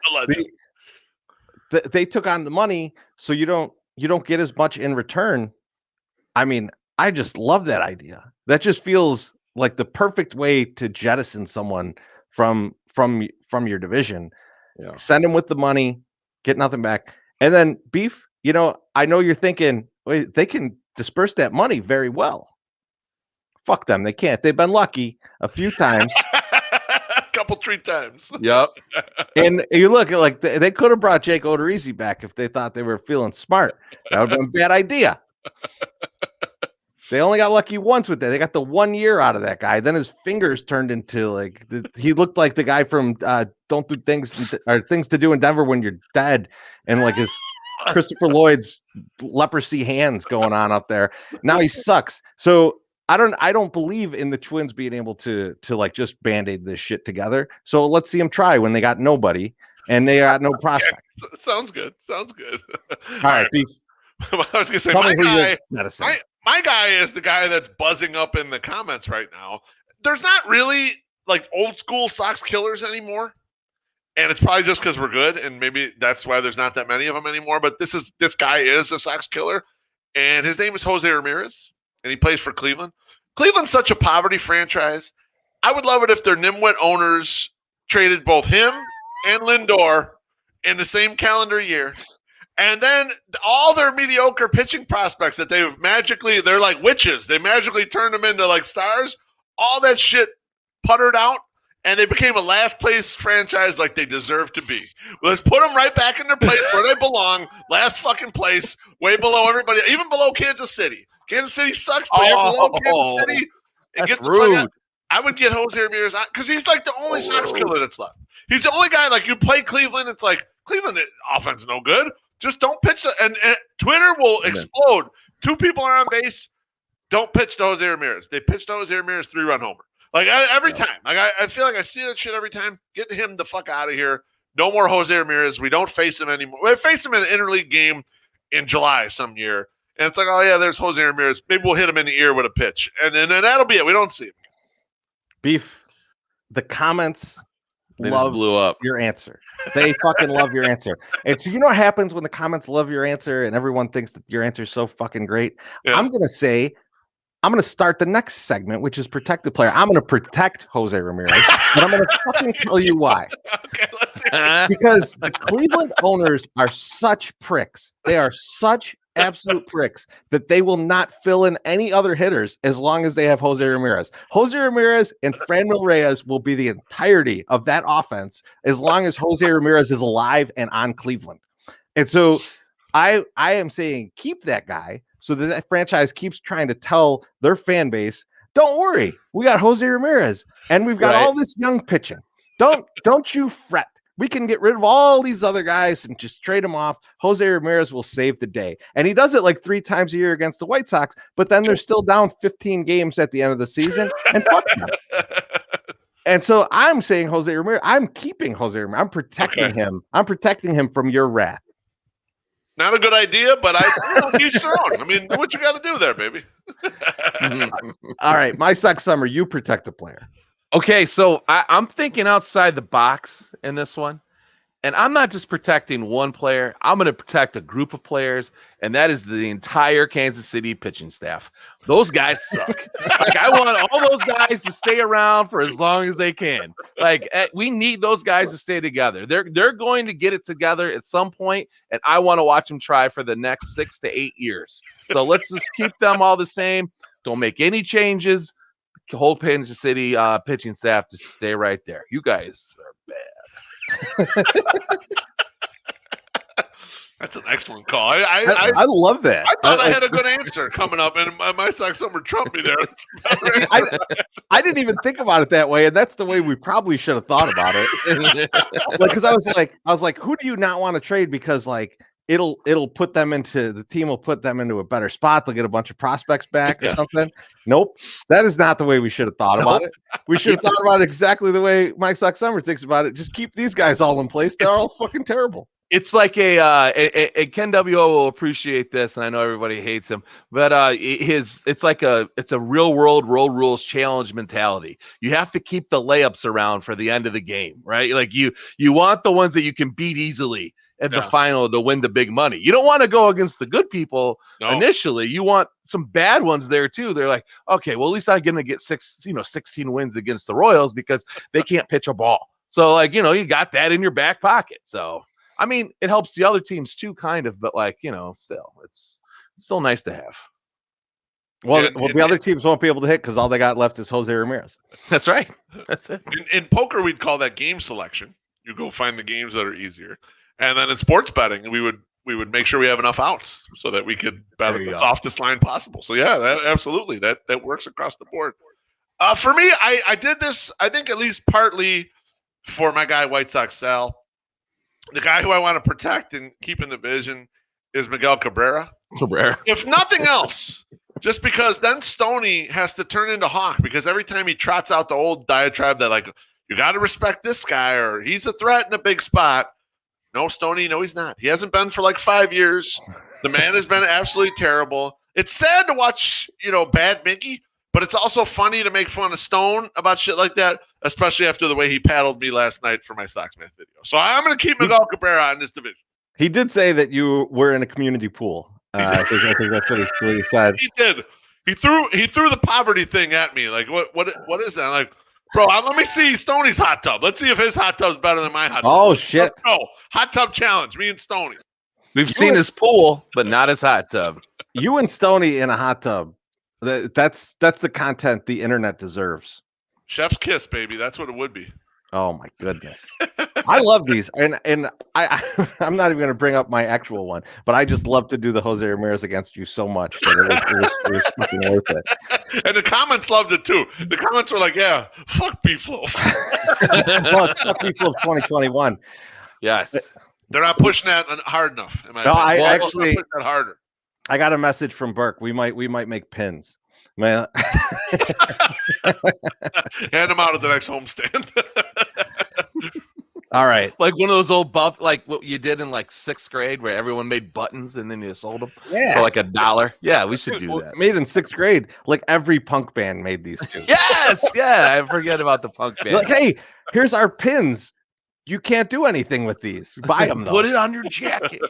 S2: they took on the money, so you don't get as much in return. I mean, I just love that idea. That just feels like the perfect way to jettison someone from your division.
S4: Yeah.
S2: Send them with the money, get nothing back. And then Beef, I know you're thinking, wait, they can disperse that money very well. Fuck them. They can't. They've been lucky a few times.
S3: A couple, 3 times.
S4: Yep.
S2: And you look at like they could have brought Jake Odorizzi back if they thought they were feeling smart. That would have been a bad idea. They only got lucky once with that. They got the 1 year out of that guy. Then his fingers turned into like he looked like the guy from Don't Do Things or Things to Do in Denver When You're Dead, and like his Christopher Lloyd's leprosy hands going on up there. Now he sucks. So I don't believe in the Twins being able to like just band-aid this shit together. So let's see them try when they got nobody and they got no prospect.
S3: Okay. Sounds good. All
S2: right, Beef.
S3: I was gonna say my guy is the guy that's buzzing up in the comments right now. There's not really like old school Sox killers anymore. And it's probably just because we're good, and maybe that's why there's not that many of them anymore. But this guy is a Sox killer, and his name is Jose Ramirez, and he plays for Cleveland. Cleveland's such a poverty franchise. I would love it if their nimwit owners traded both him and Lindor in the same calendar year. And then all their mediocre pitching prospects that they're like witches. They magically turned them into like stars. All that shit puttered out, and they became a last place franchise like they deserve to be. Well, let's put them right back in their place where they belong. Last fucking place, way below everybody, even below Kansas City. Kansas City sucks, but you're below Kansas City. And
S2: That's
S3: get the
S2: rude.
S3: fuck out. I would get Jose Ramirez because he's like the only Sox killer that's left. He's the only guy, like you play Cleveland, it's like Cleveland offense is no good. Just don't pitch and Twitter will explode. 2 people are on base. Don't pitch to Jose Ramirez. They pitched to Jose Ramirez 3-run homer. Like every time. Like I feel like I see that shit every time. Get him the fuck out of here. No more Jose Ramirez. We don't face him anymore. We face him in an interleague game in July some year. And it's like, oh yeah, there's Jose Ramirez. Maybe we'll hit him in the ear with a pitch. And then that'll be it. We don't see him.
S2: Beef. The comments
S4: They
S2: love
S4: blew up.
S2: your answer. They fucking love your answer. And so you know what happens when the comments love your answer and everyone thinks that your answer is so fucking great?
S3: Yeah.
S2: I'm going to start the next segment, which is protect the player. I'm going to protect Jose Ramirez, and I'm going to fucking tell you why.
S3: Okay, let's hear it.
S2: Because the Cleveland owners are such pricks. They are such absolute pricks that they will not fill in any other hitters as long as they have Jose Ramirez. Jose Ramirez and Franmil Reyes will be the entirety of that offense as long as Jose Ramirez is alive and on Cleveland. And so I am saying keep that guy so that franchise keeps trying to tell their fan base, don't worry, we got Jose Ramirez and we've got all this young pitching. Don't you fret. We can get rid of all these other guys and just trade them off. Jose Ramirez will save the day. And he does it like 3 times a year against the White Sox, but then they're still down 15 games at the end of the season. And fuck them. And so I'm saying Jose Ramirez, I'm keeping Jose Ramirez. I'm protecting him. I'm protecting him from your wrath.
S3: Not a good idea, but each their own. I mean, what you got to do there, baby?
S2: All right. My Sox Summer, you protect a player.
S4: Okay, so I'm thinking outside the box in this one, and I'm not just protecting one player. I'm going to protect a group of players, and that is the entire Kansas City pitching staff. Those guys suck. Like I want all those guys to stay around for as long as they can. Like we need those guys to stay together. They're going to get it together at some point, and I want to watch them try for the next 6 to 8 years. So let's just keep them all the same. Don't make any changes. Whole Kansas City pitching staff to stay right there. You guys are bad.
S3: That's an excellent call. I
S2: love that.
S3: I thought I had a good answer coming up, and my Sox Summer trumped me there.
S2: I didn't even think about it that way, and that's the way we probably should have thought about it. Because I was like, who do you not want to trade? Because like it'll put them into the team will put them into a better spot. They'll get a bunch of prospects back or something. Nope. That is not the way we should have thought about it. We should have thought about it exactly the way Mike Sox Summer thinks about it. Just keep these guys all in place. They're all fucking terrible.
S4: It's like a Ken W.O. will appreciate this, and I know everybody hates him, but it's a real world road rules challenge mentality. You have to keep the layups around for the end of the game, right? Like you want the ones that you can beat easily. at the final to win the big money. You don't want to go against the good people initially. You want some bad ones there too. They're like, okay, well, at least I'm going to get 16 wins against the Royals because they can't pitch a ball. So like, you got that in your back pocket. So, I mean, it helps the other teams too, kind of, but like, still, it's still nice to have.
S2: Well, the other teams won't be able to hit because all they got left is Jose Ramirez.
S4: That's right. That's it.
S3: In poker, we'd call that game selection. You go find the games that are easier, and then in sports betting, we would make sure we have enough outs so that we could bet the softest line possible. So yeah, absolutely, that works across the board. For me, I did this. I think at least partly for my guy White Sox Sal. The guy who I want to protect and keep in the division is Miguel Cabrera. If nothing else. Just because then Stoney has to turn into Hawk because every time he trots out the old diatribe that like you got to respect this guy or he's a threat in a big spot. No, Stoney, no, he's not. He hasn't been for like 5 years. The man has been absolutely terrible. It's sad to watch, bad Mickey, but it's also funny to make fun of Stone about shit like that, especially after the way he paddled me last night for my Sox Math video. So I'm going to keep Miguel Cabrera in this division.
S2: He did say that you were in a community pool. I think that's what he said.
S3: He did. He threw the poverty thing at me. Like, what is that? I'm like, bro, let me see Stoney's hot tub. Let's see if his hot tub's better than my hot tub.
S2: Oh, shit.
S3: No, hot tub challenge, me and Stoney.
S4: We've seen his pool, but not his hot tub.
S2: You and Stoney in a hot tub. That's the content the internet deserves.
S3: Chef's kiss, baby. That's what it would be.
S2: Oh my goodness. I love these. And I'm not even going to bring up my actual one, but I just love to do the Jose Ramirez against you so much that it was fucking worth it.
S3: And the comments loved it too. The comments were like, yeah, fuck BeefLoaf.
S2: Well, it's fuck BeefLoaf 2021.
S4: Yes.
S3: They're not pushing that hard enough.
S2: I actually
S3: push that harder.
S2: I got a message from Burke. We might make pins. Man.
S3: Hand them out at the next homestand.
S2: All right.
S4: Like one of those old like what you did in like 6th grade where everyone made buttons and then you sold them for like $1. Yeah, we should do that.
S2: Made in 6th grade. Like every punk band made these too.
S4: Yes. Yeah. I forget about the punk band.
S2: Like, hey, here's our pins. You can't do anything with these. Buy them though.
S4: Put it on your jacket.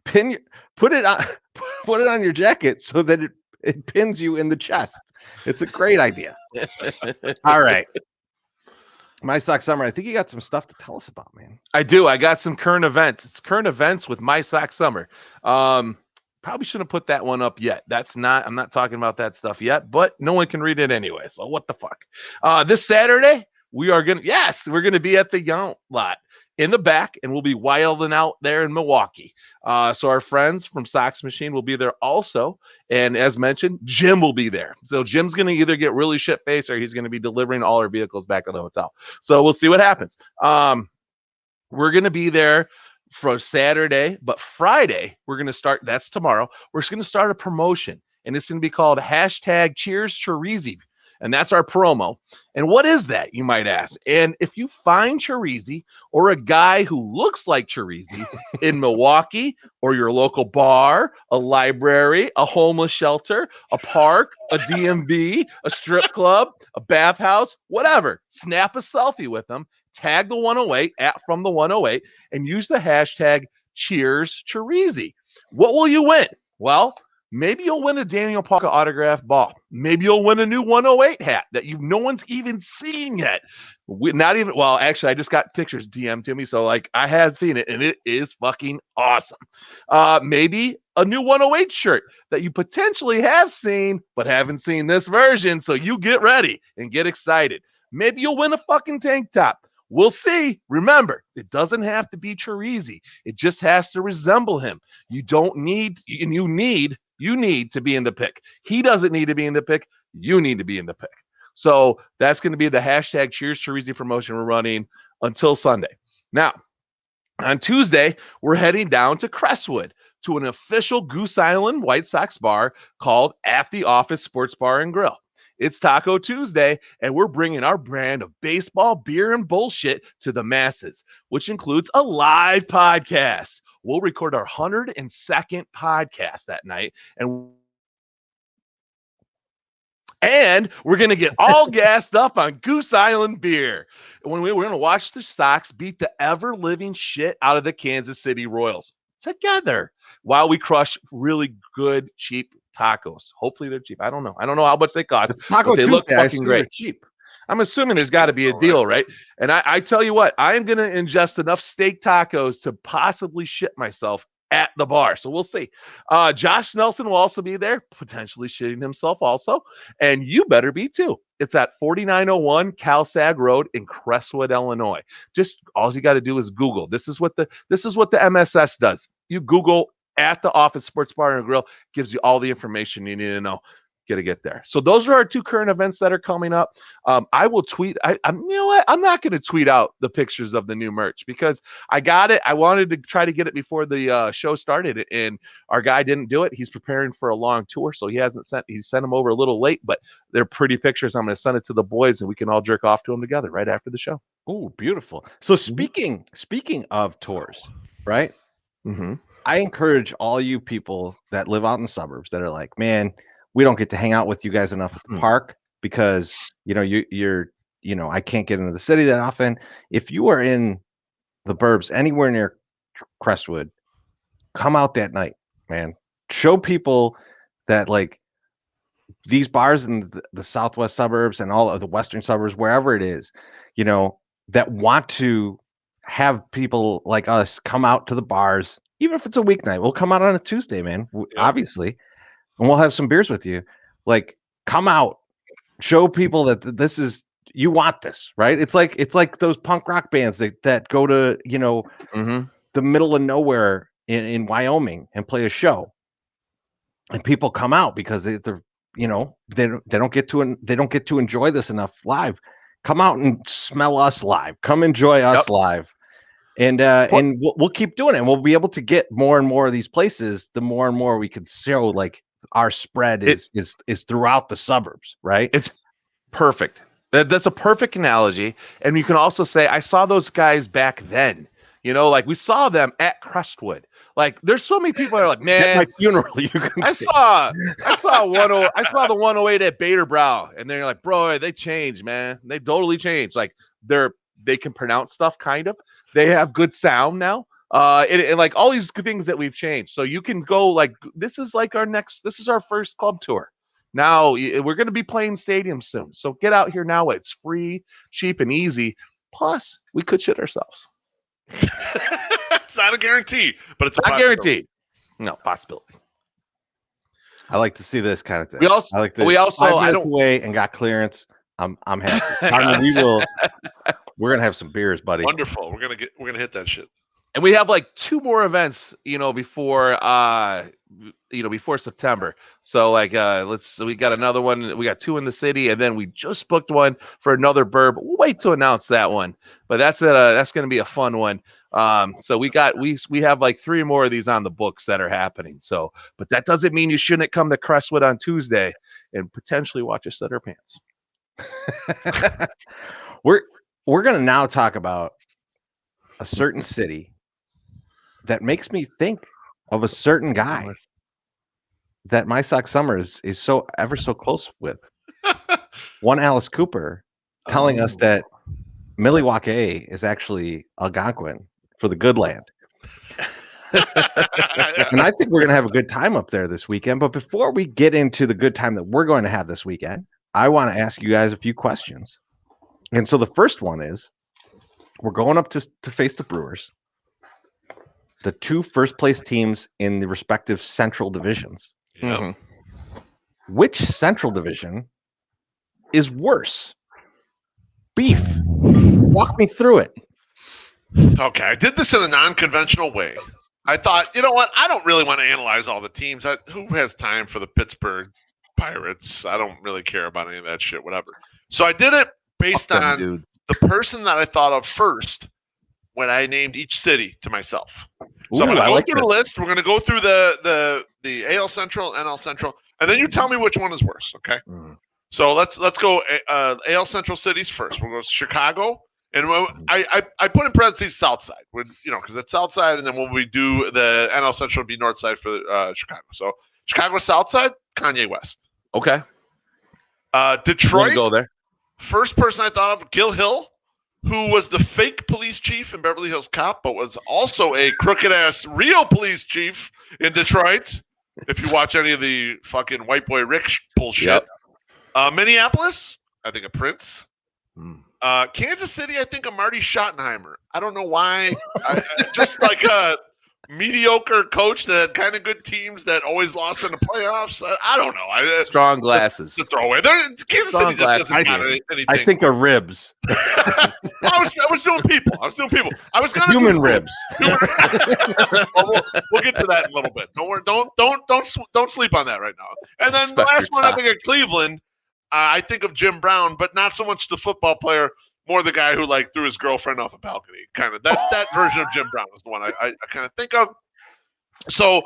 S2: Put it on your jacket so that it pins you in the chest. It's a great idea. All right. My Sox Summer. I think you got some stuff to tell us about, man.
S4: I do. I got some current events. It's current events with My Sox Summer. Probably shouldn't put that one up yet. I'm not talking about that stuff yet, but no one can read it anyway. So what the fuck? This Saturday, we're going to be at the Yount lot in the back, and we'll be wilding out there in Milwaukee. So our friends from Sox Machine will be there also. And as mentioned, Jim will be there. So Jim's going to either get really shit-faced or he's going to be delivering all our vehicles back to the hotel. So we'll see what happens. We're going to be there for Saturday, but Friday, we're going to start, that's tomorrow, we're just going to start a promotion, and it's going to be called #CheersChorizy. And that's our promo. And what is that, you might ask? And if you find Chorizy or a guy who looks like Chorizy in Milwaukee or your local bar, a library, a homeless shelter, a park, a DMV, a strip club, a bathhouse, whatever, snap a selfie with them, tag the 108 at FromThe108, and use the hashtag #CheersChorizy. What will you win? Well, maybe you'll win a Daniel Palka autographed ball. Maybe you'll win a new 108 hat that no one's even seen yet. Actually, I just got pictures DM'd to me, so like I have seen it, and it is fucking awesome. Maybe a new 108 shirt that you potentially have seen, but haven't seen this version, so you get ready and get excited. Maybe you'll win a fucking tank top. We'll see. Remember, it doesn't have to be Chorizy. It just has to resemble him. You need to be in the pick. He doesn't need to be in the pick. You need to be in the pick. So that's going to be the hashtag #CheersChorizy promotion we're running until Sunday. Now, on Tuesday, we're heading down to Crestwood to an official Goose Island White Sox bar called At the Office Sports Bar and Grill. It's Taco Tuesday, and we're bringing our brand of baseball, beer, and bullshit to the masses, which includes a live podcast. We'll record our 102nd podcast that night, and And we're going to get all gassed up on Goose Island beer. We're going to watch the Sox beat the ever-living shit out of the Kansas City Royals together while we crush really good, cheap tacos. Hopefully they're cheap. I don't know. I don't know how much they cost.
S2: It's Taco
S4: but they
S2: Tuesday.
S4: look
S2: I
S4: fucking
S2: assume
S4: great.
S2: they're cheap.
S4: I'm assuming there's got to be a deal, right? And I tell you what, I am going to ingest enough steak tacos to possibly shit myself at the bar. So we'll see. Josh Nelson will also be there, potentially shitting himself also. And you better be too. It's at 4901 Cal-Sag Road in Crestwood, Illinois. Just all you got to do is Google. This is what the MSS does. You Google at the Office Sports Bar and Grill, gives you all the information you need to know. Get there. So those are our two current events that are coming up. I will tweet. I'm you know what? I'm not going to tweet out the pictures of the new merch because I got it. I wanted to try to get it before the show started, and our guy didn't do it. He's preparing for a long tour, so he sent them over a little late, but they're pretty pictures. I'm going to send it to the boys, and we can all jerk off to them together right after the show.
S2: Oh, beautiful. So speaking of tours, right?
S4: Mm-hmm.
S2: I encourage all you people that live out in the suburbs that are like, man, we don't get to hang out with you guys enough at the park because, you're I can't get into the city that often. If you are in the burbs, anywhere near Crestwood, come out that night, man. Show people that like these bars in the southwest suburbs and all of the western suburbs, wherever it is, that want to have people like us come out to the bars, even if it's a weeknight. We'll come out on a Tuesday, man, obviously. And we'll have some beers with you. Like, come out, show people that this is, you want this, right? It's like those punk rock bands that go to, the middle of nowhere in Wyoming and play a show. And people come out because they don't get to enjoy this enough live. Come out and smell us live. Come enjoy us live. And we'll keep doing it. And we'll be able to get more and more of these places. The more and more we can show, like, our spread is throughout the suburbs, right?
S4: It's perfect. That's a perfect analogy. And you can also say, I saw those guys back then. Like we saw them at Crestwood. Like there's so many people that are like, man,
S2: at my funeral, you can
S4: I saw the 108 at Bader Brow, and they're like, bro, they changed, man. They totally changed. Like they can pronounce stuff kind of. They have good sound now. And like all these good things that we've changed. So you can go like, this is our first club tour. Now we're going to be playing stadiums soon. So get out here now. It's free, cheap, and easy. Plus we could shit ourselves.
S3: It's not a guarantee, but it's
S4: not guaranteed. No possibility.
S2: I like to see this kind of thing.
S4: We also
S2: 5 minutes away and got clearance. I'm happy. We're gonna have some beers, buddy.
S3: Wonderful. We're gonna hit that shit.
S4: And we have like 2 more events, before September. So like, we got another one. We got 2 in the city, and then we just booked one for another burb. We'll wait to announce that one, but that's going to be a fun one. So we have like 3 more of these on the books that are happening. So, but that doesn't mean you shouldn't come to Crestwood on Tuesday and potentially watch us set our pants.
S2: We're going to now talk about a certain city that makes me think of a certain guy that my Sox Summer is so ever so close with. One Alice Cooper telling us that Milwaukee is actually Algonquin for the good land. And I think we're going to have a good time up there this weekend. But before we get into the good time that we're going to have this weekend, I want to ask you guys a few questions. And so the first one is, we're going up to face the Brewers, the 2 first place teams in the respective central divisions.
S3: Yep.
S4: Mm-hmm.
S2: Which central division is worse? Beef, walk me through it.
S3: Okay, I did this in a non-conventional way. I thought, you know what? I don't really want to analyze all the teams. Who has time for the Pittsburgh Pirates? I don't really care about any of that shit, whatever. So I did it based on the person that I thought of first when I named each city to myself. So I'm going to go through the list. We're going to go through the AL Central, NL Central, and then you tell me which one is worse, okay? So let's go AL Central cities first. We'll go Chicago, and I put in parentheses South Side, because it's South Side, and then when we do the NL Central, it'll be North Side for Chicago. So Chicago South Side, Kanye West.
S4: Okay.
S3: Detroit.
S4: Go there.
S3: First person I thought of, Gil Hill, who was the fake police chief in Beverly Hills Cop, but was also a crooked-ass real police chief in Detroit. If you watch any of the fucking White Boy Rick bullshit. Yep. Minneapolis, I think of Prince. Kansas City, I think of Marty Schottenheimer. I don't know why. Just like a mediocre coach that had kind of good teams that always lost in the playoffs. I don't know.
S4: Strong glasses.
S3: To throw away. Kansas City just doesn't got anything.
S2: I think of ribs.
S3: I was doing people. I was going to
S2: human ribs.
S3: We'll get to that in a little bit. Don't sleep on that right now. And then the last one, I think of Cleveland. I think of Jim Brown, but not so much the football player, more the guy who like threw his girlfriend off a balcony. Kind of that version of Jim Brown is the one I kind of think of. So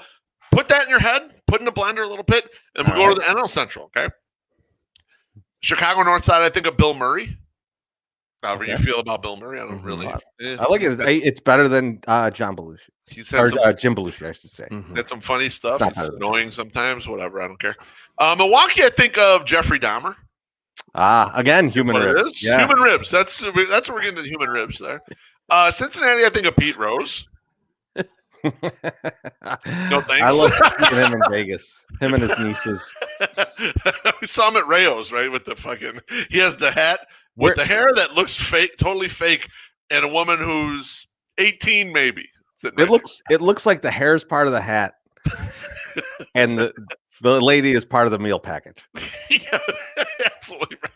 S3: put that in your head, put in the blender a little bit, and we'll go to the NL Central. Okay. Chicago North Side, I think of Bill Murray. However you feel about Bill Murray, I don't really.
S2: I like it. It's better than John Belushi.
S3: He's had
S2: Jim Belushi, I should say.
S3: Had some funny stuff. It's annoying sometimes. Whatever. I don't care. Milwaukee, I think of Jeffrey Dahmer.
S2: Again, human ribs.
S3: Yeah. Human ribs. That's where we're getting the human ribs there. Cincinnati, I think of Pete Rose. No thanks.
S2: I love him in Vegas. Him and his nieces.
S3: We saw him at Rayo's, right? With the fucking, he has the hat with the hair that looks fake, totally fake, and a woman who's 18, maybe.
S2: It looks like the hair is part of the hat, and the lady is part of the meal package.
S3: Yeah, absolutely right.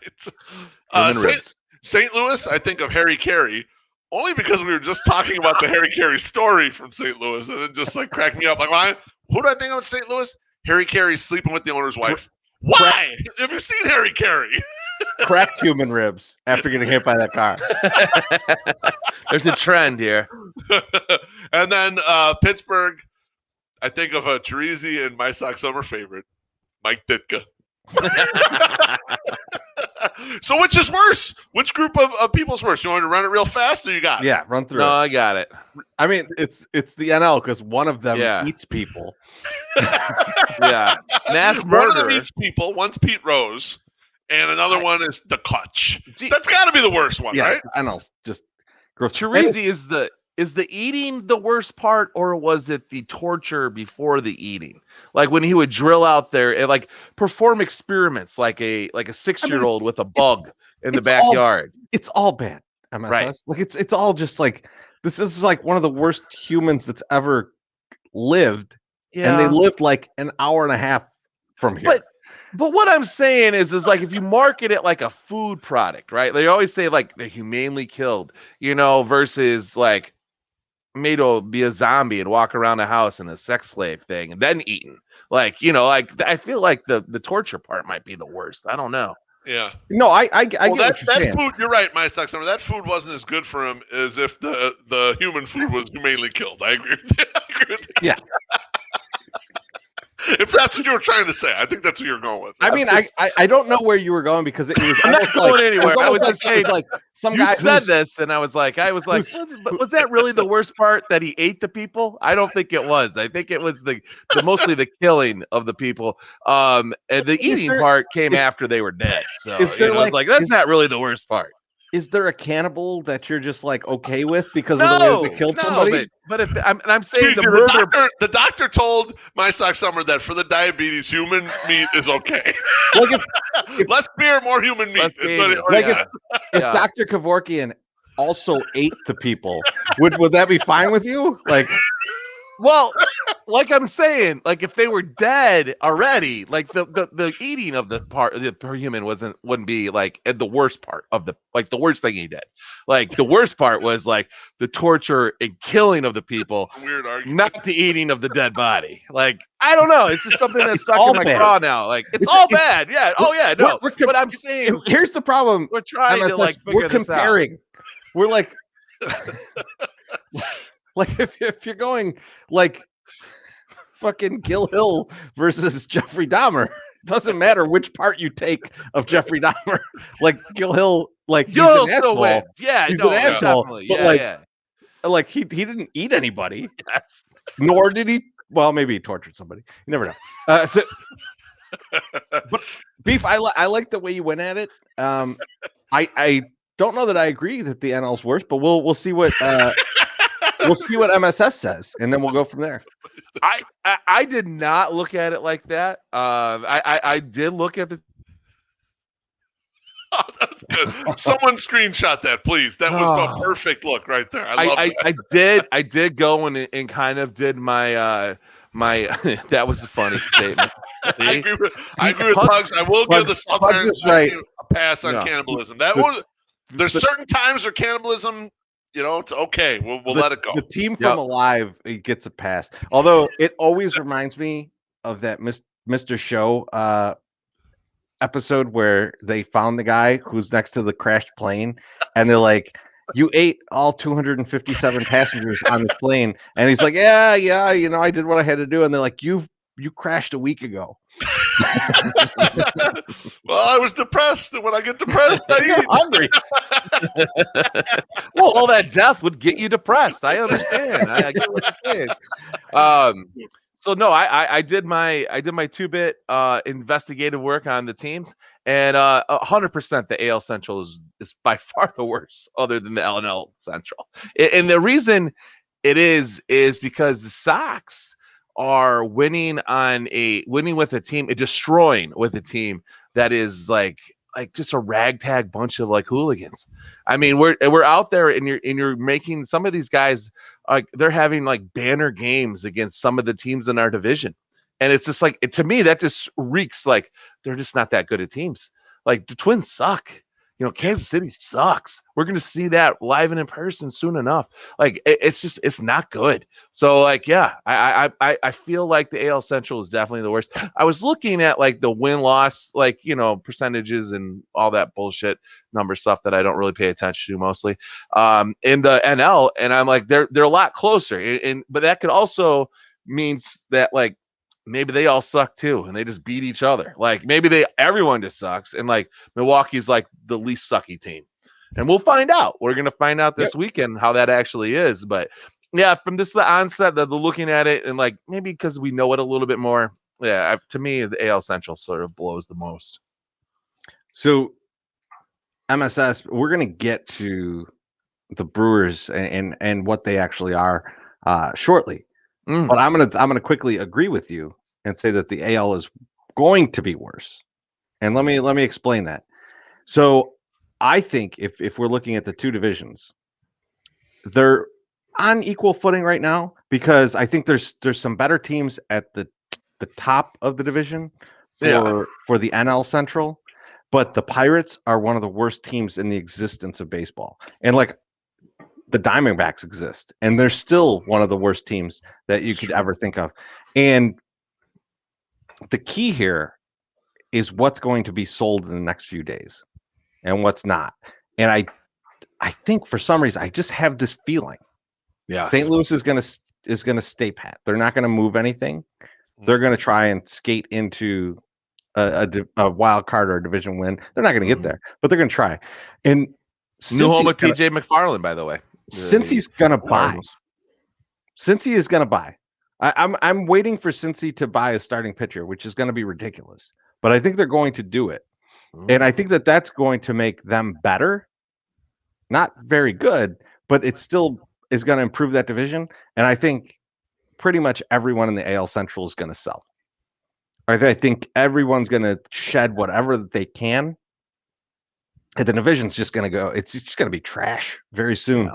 S3: St. Louis, I think of Harry Carey, only because we were just talking about the Harry Carey story from St. Louis, and it just like cracked me up. Like, who do I think of St. Louis? Harry Carey sleeping with the owner's wife. Why? Have you seen Harry Carey?
S2: Cracked human ribs after getting hit by that car.
S4: There's a trend here.
S3: And then Pittsburgh, I think of Teresi and my Sox Summer favorite, Mike Ditka. So which is worse? Which group of people is worse? You want me to run it real fast, or you got it?
S2: Yeah, run through.
S4: No, I got it.
S2: I mean, it's the NL because one of them eats people.
S4: Yeah, mass murder.
S3: One of them eats people. One's Pete Rose, and another one is the Clutch. That's got to be the worst one, right?
S2: I know. Just gross.
S4: Teresi is the eating the worst part, or was it the torture before the eating? Like when he would drill out there and like perform experiments, like a 6-year-old with a bug in the backyard.
S2: It's all bad. MSS. Right. Like it's all just like this is like one of the worst humans that's ever lived. Yeah. And they lived like an hour and a half from here.
S4: But what I'm saying is like if you market it like a food product, right? They always say like they're humanely killed, versus like made to be a zombie and walk around the house in a sex slave thing and then eaten. Like, I feel like the torture part might be the worst. I don't know.
S3: Yeah.
S2: No, I get what you're saying.
S3: Food, you're right, my Sox Summer. That food wasn't as good for him as if the human food was humanely killed. I agree with that.
S2: Yeah.
S3: If that's what you were trying to say, I think that's what you're going with.
S2: I mean, I don't know where you were going because it was almost
S4: not going anywhere.
S2: I was just saying, like some guy
S4: said this, and I was like, was that really the worst part that he ate the people? I don't think it was. I think it was the mostly the killing of the people. And the eating part came after they were dead. So I was like, that's not really the worst part.
S2: Is there a cannibal that you're just like okay with because of the way they killed somebody?
S4: But if I'm saying
S3: the doctor told my Sox Summer that for the diabetes, human meat is okay.
S2: Like if
S3: less beer, more human meat.
S2: If Dr. Kevorkian also ate the people, would that be fine with you? Like.
S4: Well, like I'm saying, like if they were dead already, like the eating of the part of the per human wouldn't be like the worst part of the worst thing he did. Like the worst part was like the torture and killing of the people,
S3: weird argument.
S4: Not the eating of the dead body. Like I don't know, it's just something that's stuck in my craw now. Like it's all bad. Yeah. Oh yeah. No. But I'm saying
S2: here's the problem.
S4: We're trying to like
S2: we're comparing. We're like. Like if you're going like fucking Gil Hill versus Jeffrey Dahmer, it doesn't matter which part you take of Jeffrey Dahmer. Like Gil Hill, like he's an asshole.
S4: Yeah,
S2: he's an asshole. But like he didn't eat anybody.
S4: Yes.
S2: Nor did he. Well, maybe he tortured somebody. You never know. But Beef, I like the way you went at it. I don't know that I agree that the NL's worse, but we'll see what we'll see what MSS says, and then we'll go from there.
S4: I did not look at it like that. I did look at the.
S3: Oh, that was good. Someone screenshot that, please. That was a perfect look right there. I love that.
S4: I did go and kind of did my my. That was a funny statement.
S3: I agree with Pugs. I will give the Southerners a pass on cannibalism. There's certain times where cannibalism, it's okay. We'll let it go.
S2: The team from Alive gets a pass. Although it always reminds me of that Mr. Show episode where they found the guy who's next to the crashed plane, and they're like, "You ate all 257 passengers on this plane," and he's like, "Yeah, I did what I had to do," and they're like, "You crashed a week ago."
S3: Well, I was depressed, and when I get depressed, I eat.
S2: Hungry.
S4: Well, all that death would get you depressed. I understand. I get what you're saying. So no, I did my 2-bit investigative work on the teams, and 100% the AL Central is by far the worst, other than the LNL Central. And the reason it is because the Sox are winning with a team, destroying with a team that is like just a ragtag bunch of like hooligans. I mean, we're out there and you're making some of these guys they're having like banner games against some of the teams in our division. And it's just like, to me, that just reeks like they're just not that good at teams. Like the Twins suck. Kansas City sucks. We're going to see that live and in person soon enough. Like it's not good. So like, yeah, I feel like the AL Central is definitely the worst. I was looking at like the win-loss, like, percentages and all that bullshit number stuff that I don't really pay attention to mostly in the NL. And I'm like, they're a lot closer. But that could also means that like, maybe they all suck too, and they just beat each other. Like maybe everyone just sucks, and like Milwaukee's like the least sucky team, and we'll find out. We're gonna find out this weekend how that actually is. But yeah, from the onset, the looking at it, and like maybe because we know it a little bit more. Yeah, to me, the AL Central sort of blows the most.
S2: So MSS, we're gonna get to the Brewers and what they actually are shortly. But I'm gonna quickly agree with you and say that the AL is going to be worse. And let me explain that. So I think if we're looking at the two divisions, they're on equal footing right now, because I think there's some better teams at the top of the division for the NL Central, but the Pirates are one of the worst teams in the existence of baseball. And like, the Diamondbacks exist, and they're still one of the worst teams that you could ever think of. And the key here is what's going to be sold in the next few days and what's not. And I think for some reason, I just have this feeling. Yeah, St. Louis is going to stay pat. They're not going to move anything. They're going to try and skate into a wild card or a division win. They're not going to get there, but they're going to try. And
S4: new home with PJ McFarland, by the way.
S2: Cincy is gonna buy. Cincy is gonna buy. I'm waiting for Cincy to buy a starting pitcher, which is gonna be ridiculous. But I think they're going to do it, and I think that's going to make them better. Not very good, but it still is going to improve that division. And I think pretty much everyone in the AL Central is going to sell. I think everyone's going to shed whatever they can. And the division's just going to go. It's just going to be trash very soon.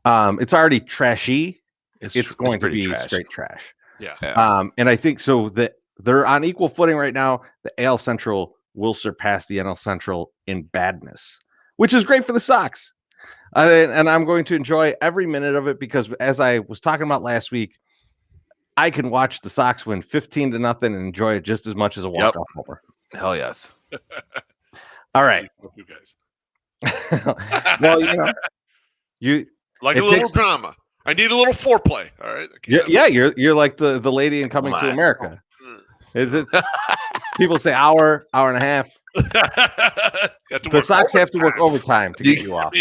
S2: Yeah. It's already trashy. It's going to be straight trash.
S3: Yeah.
S2: And I think so that they're on equal footing right now. The AL Central will surpass the NL Central in badness, which is great for the Sox. And I'm going to enjoy every minute of it, because as I was talking about last week, I can watch the Sox win 15-0 and enjoy it just as much as a walk-off homer.
S4: Hell yes.
S2: All right.
S3: You guys.
S2: Well, you
S3: like a little drama. I need a little foreplay. All right.
S2: You're like the lady in Coming to America. Is it? People say hour and a half. The Sox have to work overtime to get you off.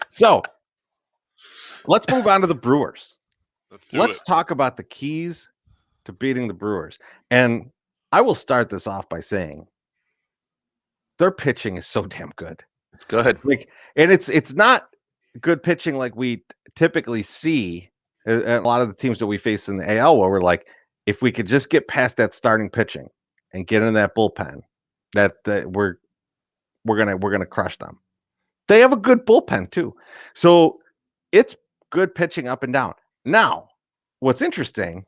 S2: So let's move on to the Brewers. Let's talk about the keys to beating the Brewers. And I will start this off by saying their pitching is so damn good.
S4: It's good.
S2: Like, and it's not good pitching like we typically see at a lot of the teams that we face in the AL, where we're like, if we could just get past that starting pitching and get in that bullpen, that we're gonna crush them. They have a good bullpen too, so it's good pitching up and down. Now, what's interesting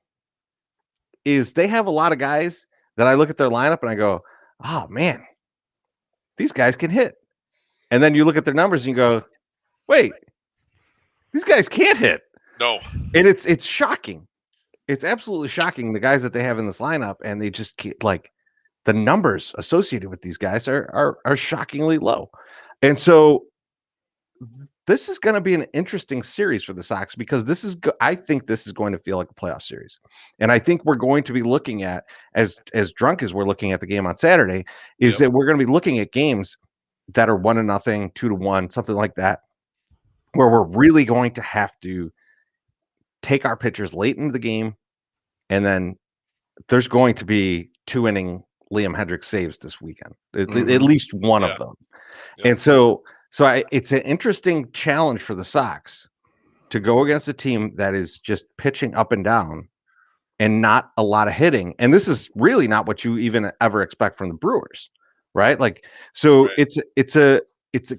S2: is they have a lot of guys that I look at their lineup and I go, oh man, these guys can hit. And then you look at their numbers and you go, wait, these guys can't hit.
S3: No.
S2: And it's shocking. It's absolutely shocking, the guys that they have in this lineup, and they just can't, like, the numbers associated with these guys are shockingly low. And so this is going to be an interesting series for the Sox, because I think this is going to feel like a playoff series. And I think we're going to be looking at, as drunk as we're looking at the game on Saturday, is that we're going to be looking at games that are 1-0, 2-1, something like that, where we're really going to have to take our pitchers late into the game, and then there's going to be 2-inning Liam Hendricks saves this weekend, at least one of them. Yeah. And so it's an interesting challenge for the Sox to go against a team that is just pitching up and down and not a lot of hitting. And this is really not what you even ever expect from the Brewers, right? Like, so it's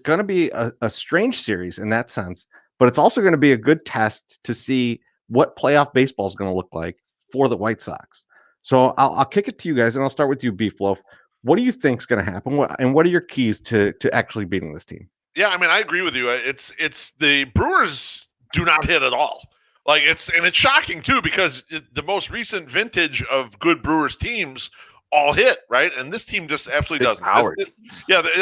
S2: going to be a strange series in that sense, but it's also going to be a good test to see what playoff baseball is going to look like for the White Sox. So I'll kick it to you guys, and I'll start with you, BeefLoaf. What do you think is going to happen, and what are your keys to actually beating this team?
S3: Yeah, I mean, I agree with you. It's the Brewers do not hit at all. Like, it's shocking too, because the most recent vintage of good Brewers teams all hit, right? And this team just absolutely doesn't. I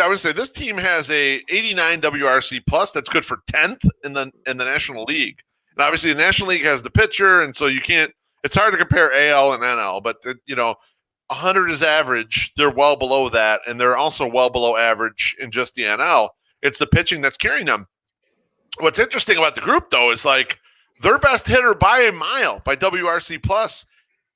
S3: would say this team has a 89 WRC plus. That's good for 10th in the National League. And obviously the National League has the pitcher, and so you can't. It's hard to compare AL and NL, but 100 is average. They're well below that, and they're also well below average in just the NL. It's the pitching that's carrying them. What's interesting about the group, though, is like their best hitter by a mile by WRC plus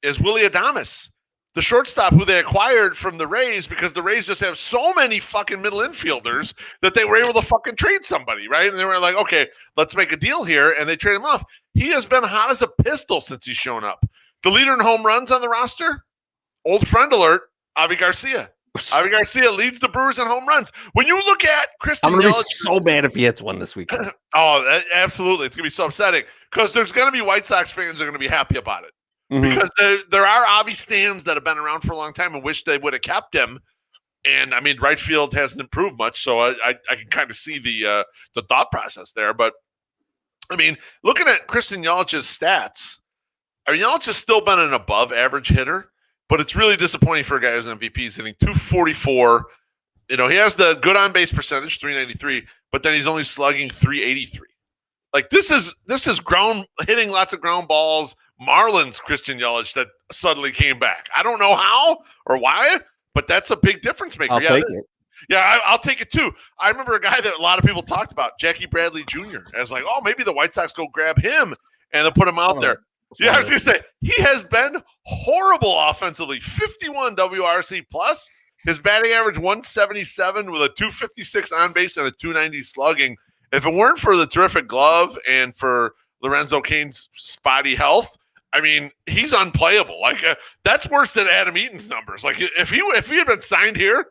S3: is Willy Adames, the shortstop who they acquired from the Rays, because the Rays just have so many fucking middle infielders that they were able to fucking trade somebody, right? And they were like, okay, let's make a deal here, and they trade him off. He has been hot as a pistol since he's shown up. The leader in home runs on the roster, old friend alert, Avi Garcia. Avi Garcia leads the Brewers in home runs. When you look at Christian
S2: I'm going to be so mad if he hits one this weekend.
S3: Absolutely. It's going to be so upsetting, because there's going to be White Sox fans that are going to be happy about it. Because there are Avi stands that have been around for a long time and wish they would have kept him. And, I mean, right field hasn't improved much, so I can kind of see the thought process there. But, I mean, looking at Christian Yelich's stats, I mean, Yelich has still been an above-average hitter, but it's really disappointing for a guy who's MVP. He's hitting 244. He has the good on-base percentage, 393, but then he's only slugging 383. Like, this is ground hitting lots of ground balls. Marlins Christian Yelich that suddenly came back. I don't know how or why, but that's a big difference maker.
S2: I'll take it.
S3: Yeah, I'll take it too. I remember a guy that a lot of people talked about, Jackie Bradley Jr., as like, oh, maybe the White Sox go grab him and they'll put him out there. Yeah, I was going to say, he has been horrible offensively. 51 WRC plus. His batting average 177 with a 256 on base and a 290 slugging. If it weren't for the terrific glove and for Lorenzo Cain's spotty health, I mean, he's unplayable. Like, that's worse than Adam Eaton's numbers. Like, if he had been signed here,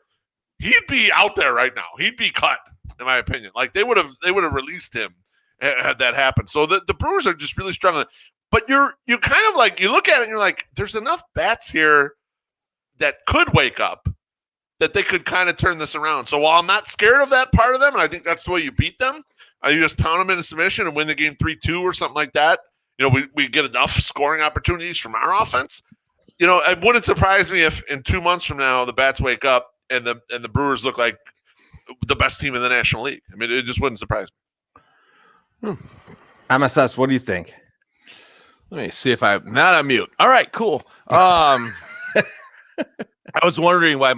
S3: he'd be out there right now. He'd be cut, in my opinion. Like, they would have released him had that happened. So the Brewers are just really struggling. But you kind of like, you look at it and you're like, there's enough bats here that could wake up, that they could kind of turn this around. So while I'm not scared of that part of them, and I think that's the way you beat them, you just pound them into submission and win the game 3-2 or something like that. We get enough scoring opportunities from our offense. It wouldn't surprise me if in 2 months from now the bats wake up and the Brewers look like the best team in the National League. I mean, it just wouldn't surprise me.
S2: MSS, what do you think?
S4: Let me see if I'm not on mute. All right, cool. I was wondering why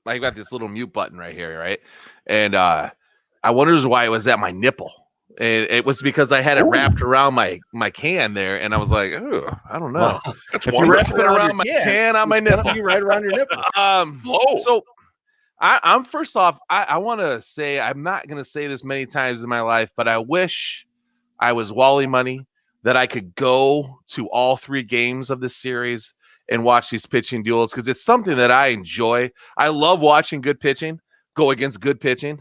S4: I got this little mute button right here, right? And I wondered why it was at my nipple. And it was because I had it wrapped around my can there, and I was like, "Ooh, I don't know."
S2: Well,
S3: That's
S2: if you wrap
S3: wonderful.
S2: it around
S4: my
S2: your
S4: can on my
S2: it's gonna
S4: nipple.
S2: be right around your nipple.
S3: Whoa.
S4: So I'm first off, I want to say, I'm not going to say this many times in my life, but I wish I was Wally Money, that I could go to all 3 games of this series and watch these pitching duels, because it's something that I enjoy. I love watching good pitching go against good pitching.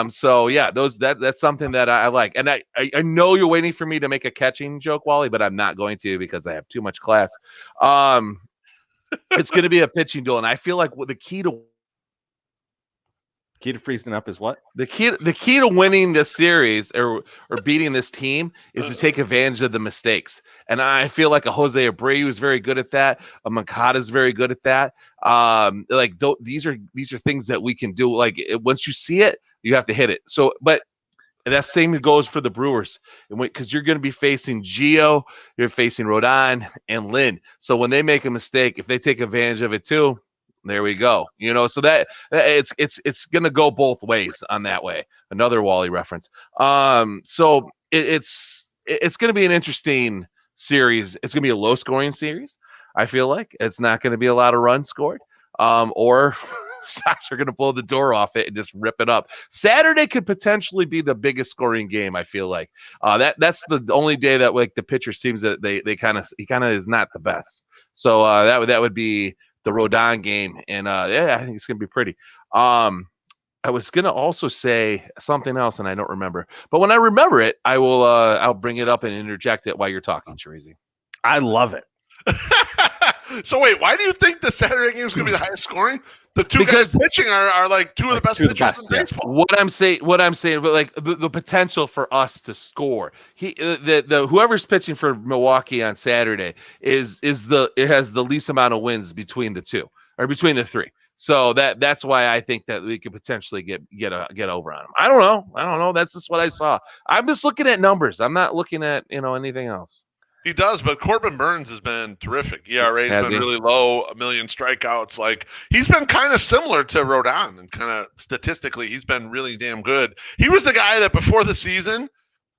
S4: So yeah, that's something that I like. And I know you're waiting for me to make a catching joke, Wally, but I'm not going to, because I have too much class. It's going to be a pitching duel, and I feel like the key to
S2: freezing up is what?
S4: The key to winning this series or beating this team is to take advantage of the mistakes. And I feel like a Jose Abreu is very good at that. A Moncada is very good at that. These are things that we can do. Like, once you see it, you have to hit it. So, but that same goes for the Brewers, because you're going to be facing Gio, you're facing Rodon and Lynn. So when they make a mistake, if they take advantage of it too, there we go. So that it's gonna go both ways on that way. Another Wally reference. So it's gonna be an interesting series. It's gonna be a low scoring series. I feel like it's not gonna be a lot of runs scored. Or Sox are gonna blow the door off it and just rip it up. Saturday could potentially be the biggest scoring game. I feel like that's the only day that, like, the pitcher seems that he kind of is not the best. So that would be the Rodon game, and I think it's gonna be pretty. I was gonna also say something else, and I don't remember. But when I remember it, I'll bring it up and interject it while you're talking, Chirizi.
S2: I love it.
S3: So wait, why do you think the Saturday game is going to be the highest scoring? The two guys pitching are like two of the best pitchers in baseball.
S4: What I'm saying, but like the potential for us to score. The whoever's pitching for Milwaukee on Saturday it has the least amount of wins between the two, or between the 3. So that's why I think that we could potentially get over on them. I don't know. That's just what I saw. I'm just looking at numbers. I'm not looking at anything else.
S3: He does, but Corbin Burns has been terrific. ERA has been really low, 1 million strikeouts. Like, he's been kind of similar to Rodon, and kind of statistically, he's been really damn good. He was the guy that before the season,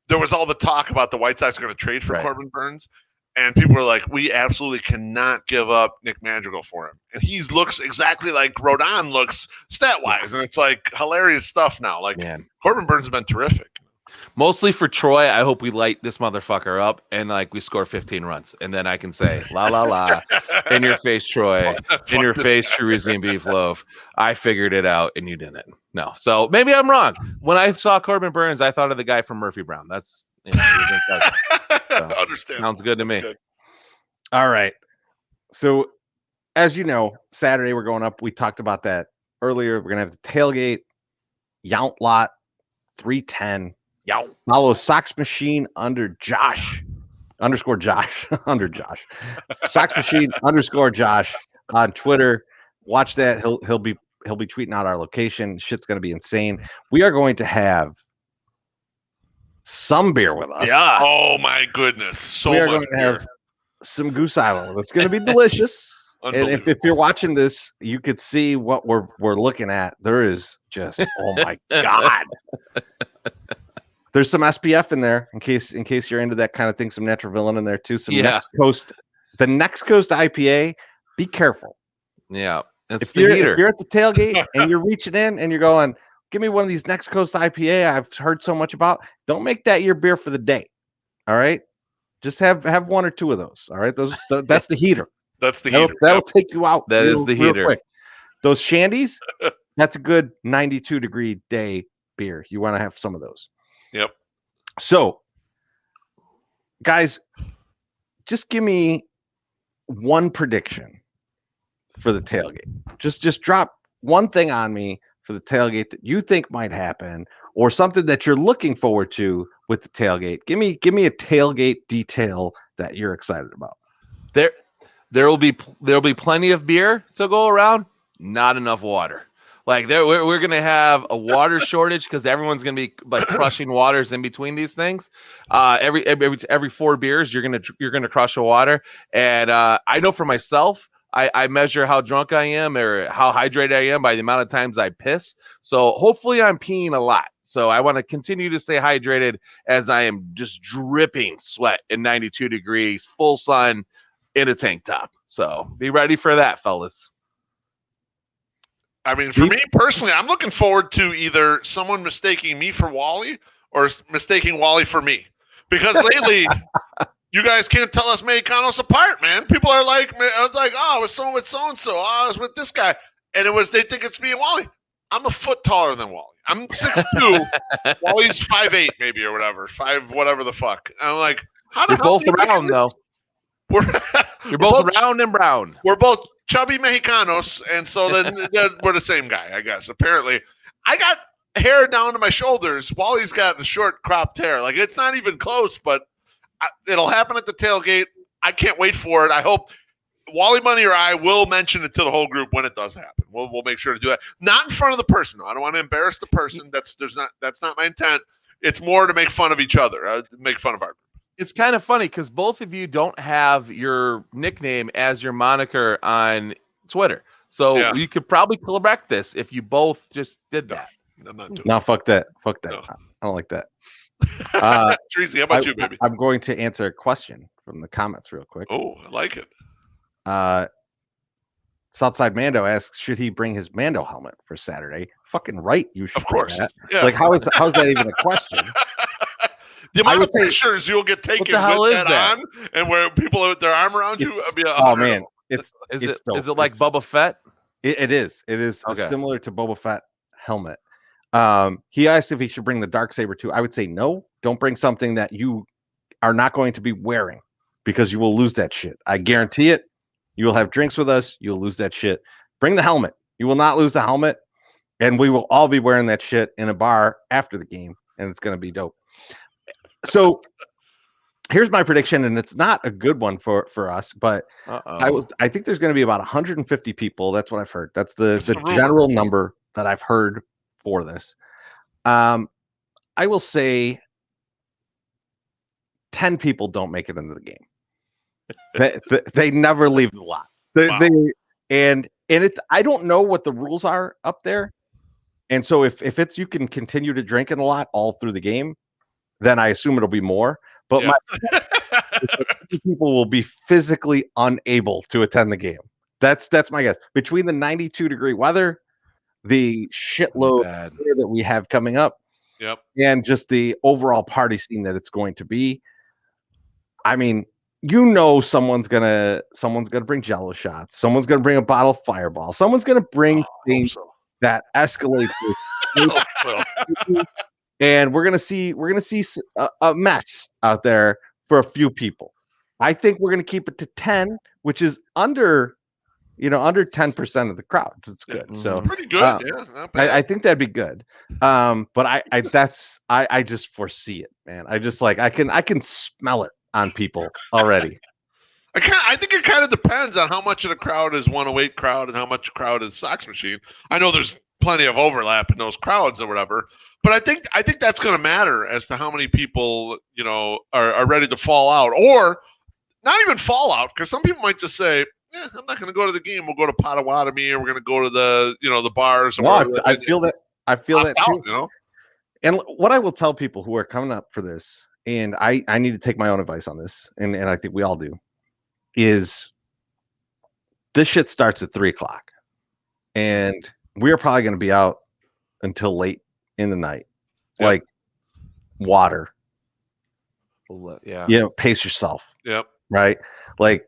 S3: there was all the talk about the White Sox going to trade for Corbin Burns, and people were like, we absolutely cannot give up Nick Madrigal for him. And he looks exactly like Rodon looks stat-wise, and it's like hilarious stuff now. Like, Corbin Burns has been terrific.
S4: Mostly for Troy, I hope we light this motherfucker up and we score 15 runs, and then I can say la la la in your face, Troy, in your face, Chirizi and BeefLoaf. I figured it out and you didn't. No, so maybe I'm wrong. When I saw Corbin Burns, I thought of the guy from Murphy Brown. That's
S3: understand.
S4: Sounds good to me.
S3: Good.
S2: All right. So, as you know, Saturday we're going up. We talked about that earlier. We're gonna have the tailgate, Yount Lot, 310. Follow Sox Machine under Josh under Josh. Sox Machine _Josh on Twitter. Watch that. He'll be tweeting out our location. Shit's gonna be insane. We are going to have some beer with us.
S3: Yeah. Oh my goodness.
S2: We are going to have some Goose Island. It's going to be delicious. And if you're watching this, you could see what we're looking at. There is just, oh my God. There's some SPF in there in case you're into that kind of thing. Some natural villain in there too. Some Next Coast IPA. Be careful.
S4: Yeah.
S2: If you're at the tailgate and you're reaching in and you're going, give me one of these Next Coast IPA I've heard so much about. Don't make that your beer for the day. All right. Just have 1 or 2 of those. All right. That's the heater.
S3: That's the heater.
S2: That'll take you out.
S4: That is the heater.
S2: Quick. Those shandies, that's a good 92-degree day beer. You want to have some of those.
S3: Yep.
S2: So, guys, just give me one prediction for the tailgate. Just drop one thing on me for the tailgate that you think might happen, or something that you're looking forward to with the tailgate. Give me a tailgate detail that you're excited about.
S4: There'll be plenty of beer to go around. Not enough water. Like we're gonna have a water shortage because everyone's gonna be like crushing waters in between these things. Every 4 beers, you're gonna crush a water. And I know for myself, I measure how drunk I am or how hydrated I am by the amount of times I piss. So hopefully I'm peeing a lot. So I want to continue to stay hydrated as I am just dripping sweat in 92 degrees, full sun in a tank top. So be ready for that, fellas.
S3: I mean, for me personally, I'm looking forward to either someone mistaking me for Wally or mistaking Wally for me. Because lately, you guys can't tell us Mexicanos apart, man. People are like, I was like, oh, I was with so-and-so. Oh, I was with this guy. And they think it's me and Wally. I'm a foot taller than Wally. I'm 6'2". Wally's 5'8", maybe, or whatever. 5, whatever the fuck. And I'm like, how the hell?
S4: You're both round, though. You're both round and brown.
S3: We're both chubby Mexicanos, and so then we're the same guy, I guess. Apparently, I got hair down to my shoulders. Wally's got the short cropped hair. Like, it's not even close, but it'll happen at the tailgate. I can't wait for it. I hope Wally Money or I will mention it to the whole group when it does happen. We'll make sure to do that. Not in front of the person, though. I don't want to embarrass the person. That's not my intent. It's more to make fun of each other, make fun of our group.
S4: It's kind of funny because both of you don't have your nickname as your moniker on Twitter. So you could probably correct this if you both just did that.
S3: I'm not doing
S2: No, fuck that. Fuck that. No. I don't like that.
S3: Tracy, how about you, baby?
S2: I'm going to answer a question from the comments real quick.
S3: Oh, I like it.
S2: Southside Mando asks, should he bring his Mando helmet for Saturday? Fucking right, you should.
S3: Of course.
S2: That.
S3: Yeah.
S2: Like, how's that even a question?
S3: The amount of pictures you'll get taken with that on, and where people with their arm around you.
S2: Oh man,
S4: is it like Boba Fett?
S2: It is. It is similar to Boba Fett helmet. He asked if he should bring the Darksaber too. I would say no. Don't bring something that you are not going to be wearing because you will lose that shit. I guarantee it. You will have drinks with us. You'll lose that shit. Bring the helmet. You will not lose the helmet, and we will all be wearing that shit in a bar after the game, and it's going to be dope. So here's my prediction, and it's not a good one for us, but I think there's going to be about 150 people. That's what I've heard. That's the general number that I've heard for this. I will say 10 people don't make it into the game. They never leave the lot. And it's, I don't know what the rules are up there. And so if it's you can continue to drink in the lot all through the game, then I assume it'll be more. But people will be physically unable to attend the game. That's my guess. Between the 92-degree weather, the shitload that we have coming up, and just the overall party scene that it's going to be. I mean, someone's gonna bring Jello shots. Someone's gonna bring a bottle of Fireball. Someone's gonna bring things that escalate. And we're gonna see a mess out there for a few people. I think we're gonna keep it to 10, which is under 10% of the crowd. It's good. So
S3: pretty good.
S2: I think that'd be good. But I just foresee it, man. I just I can smell it on people already.
S3: I think it kind of depends on how much of the crowd is 108 crowd and how much crowd is Sox Machine. I know there's plenty of overlap in those crowds or whatever, but I think that's going to matter as to how many people are ready to fall out, or not even fall out, because some people might just say, "Yeah, I'm not going to go to the game. We'll go to Potawatomi, or we're going to go to the bars."
S2: No, I feel that. I feel that too.
S3: Out.
S2: And what I will tell people who are coming up for this, and I need to take my own advice on this, and I think we all do, is this shit starts at 3:00, and we are probably going to be out until late in the night. Like water.
S4: Yeah.
S2: Pace yourself.
S3: Yep.
S2: Right. Like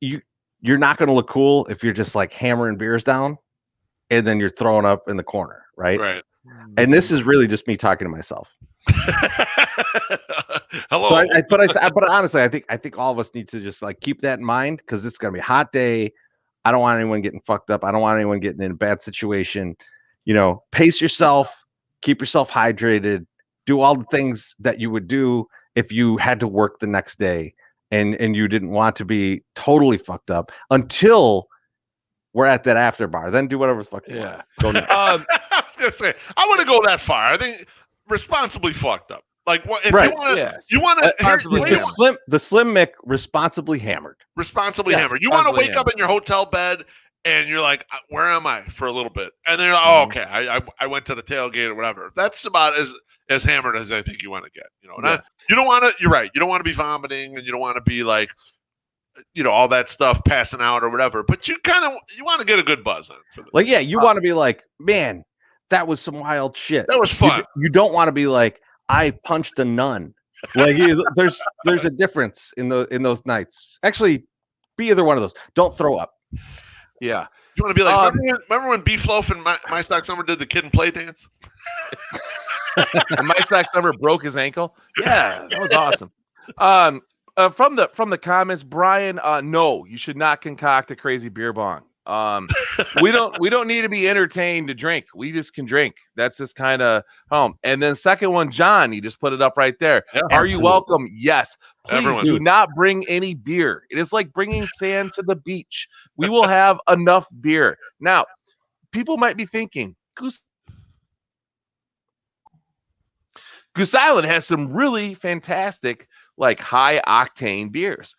S2: you're not going to look cool if you're just like hammering beers down and then you're throwing up in the corner. Right.
S3: Right.
S2: And this is really just me talking to myself.
S3: Hello.
S2: So but honestly, I think all of us need to just keep that in mind, because it's going to be a hot day. I don't want anyone getting fucked up. I don't want anyone getting in a bad situation. Pace yourself, keep yourself hydrated, do all the things that you would do if you had to work the next day and you didn't want to be totally fucked up until we're at that after bar. Then do whatever the fuck you want.
S3: I was going to say, I want to go that far. I think responsibly fucked up. Like what? If
S2: Right.
S3: you want to,
S4: Yes.
S3: you want to
S2: The Slim Mick responsibly hammered.
S3: Responsibly
S4: Yes,
S3: hammered. You want to
S4: responsibly
S3: wake up in your hotel bed and you're like, where am I for a little bit? And then you're like, oh, okay, I went to the tailgate or whatever. That's about as hammered as I think you want to get. You know, and you don't want to. You're right. You don't want to be vomiting and you don't want to be like, you know, all that stuff passing out or whatever. But you want to get a good buzz on it. For
S2: Like, yeah, you want to be like, man, that was some wild shit.
S3: That was fun.
S2: You don't want to be like, I punched a nun. Like, there's a difference in those nights. Actually, be either one of those. Don't throw up.
S4: Yeah.
S3: You want to be like, remember when BeefLoaf and my Stock Summer did the kid and play dance?
S4: And my Stock Summer broke his ankle. Yeah, that was awesome. From the comments, Brian, no, you should not concoct a crazy beer bong. We don't need to be entertained to drink. We just can drink. That's just kind of home. And then second one, John, you just put it up right there.
S2: Yeah,
S4: Are you welcome? Yes. Please do not bring any beer. It is like bringing sand to the beach. We will have enough beer. Now, people might be thinking, Goose Island has some really fantastic, like high octane beers.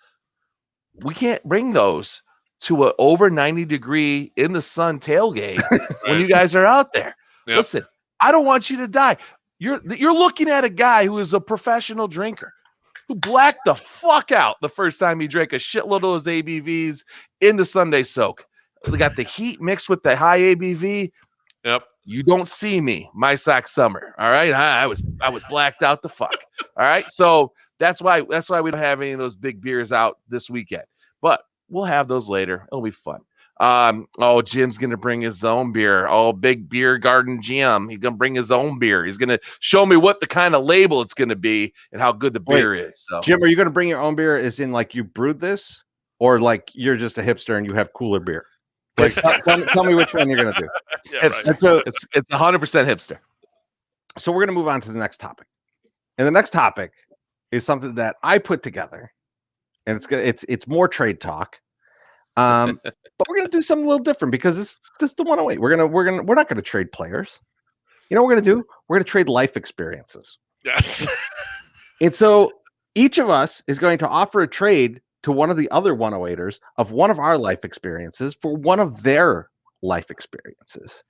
S4: We can't bring those to a over 90 degree in the sun tailgate when you guys are out there. Yep. Listen, I don't want you to die. You're looking at a guy who is a professional drinker who blacked the fuck out the first time he drank a shitload of those ABVs in the Sunday soak. They got the heat mixed with the high ABV.
S3: Yep.
S4: You don't see me, my Sox Summer. All right. I was blacked out the fuck. All right. So that's why we don't have any of those big beers out this weekend. But we'll have those later. It'll be fun. Jim's gonna bring his own beer. Oh, big beer garden Jim. He's gonna bring his own beer. He's gonna show me what the kind of label it's gonna be and how good the beer is. So,
S2: Jim, are you gonna bring your own beer? Is in like you brewed this, or like you're just a hipster and you have cooler beer? Like, tell me which one you're gonna do.
S4: Yeah, right. It's 100% hipster.
S2: So we're gonna move on to the next topic, and the next topic is something that I put together, and it's more trade talk. But we're gonna do something a little different because this is the 108. We're not gonna trade players. You know what we're gonna do? We're gonna trade life experiences.
S3: Yes.
S2: And so each of us is going to offer a trade to one of the other 108ers of one of our life experiences for one of their life experiences.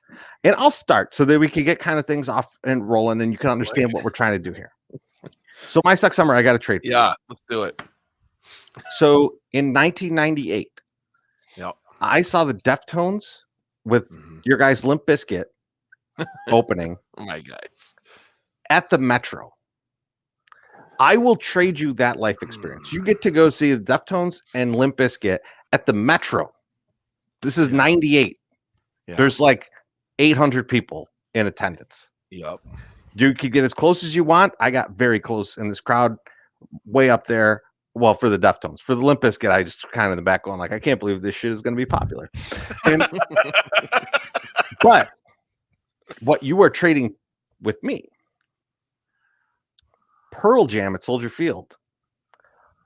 S2: And I'll start so that we can get kind of things off and rolling, and you can understand what we're trying to do here. So my Sox Summer, I got a trade.
S4: Yeah, let's do it.
S2: So in 1998.
S4: Yep.
S2: I saw the Deftones with your guys' Limp Bizkit opening.
S4: Oh my guys.
S2: At the Metro. I will trade you that life experience. You get to go see the Deftones and Limp Bizkit at the Metro. This is 98. Yeah. There's like 800 people in attendance.
S4: Yep.
S2: You could get as close as you want. I got very close in this crowd, way up there. Well, for the Deftones. For the Limp Bizkit, I just kind of in the back going like, I can't believe this shit is going to be popular. And, but what you are trading with me, Pearl Jam at Soldier Field,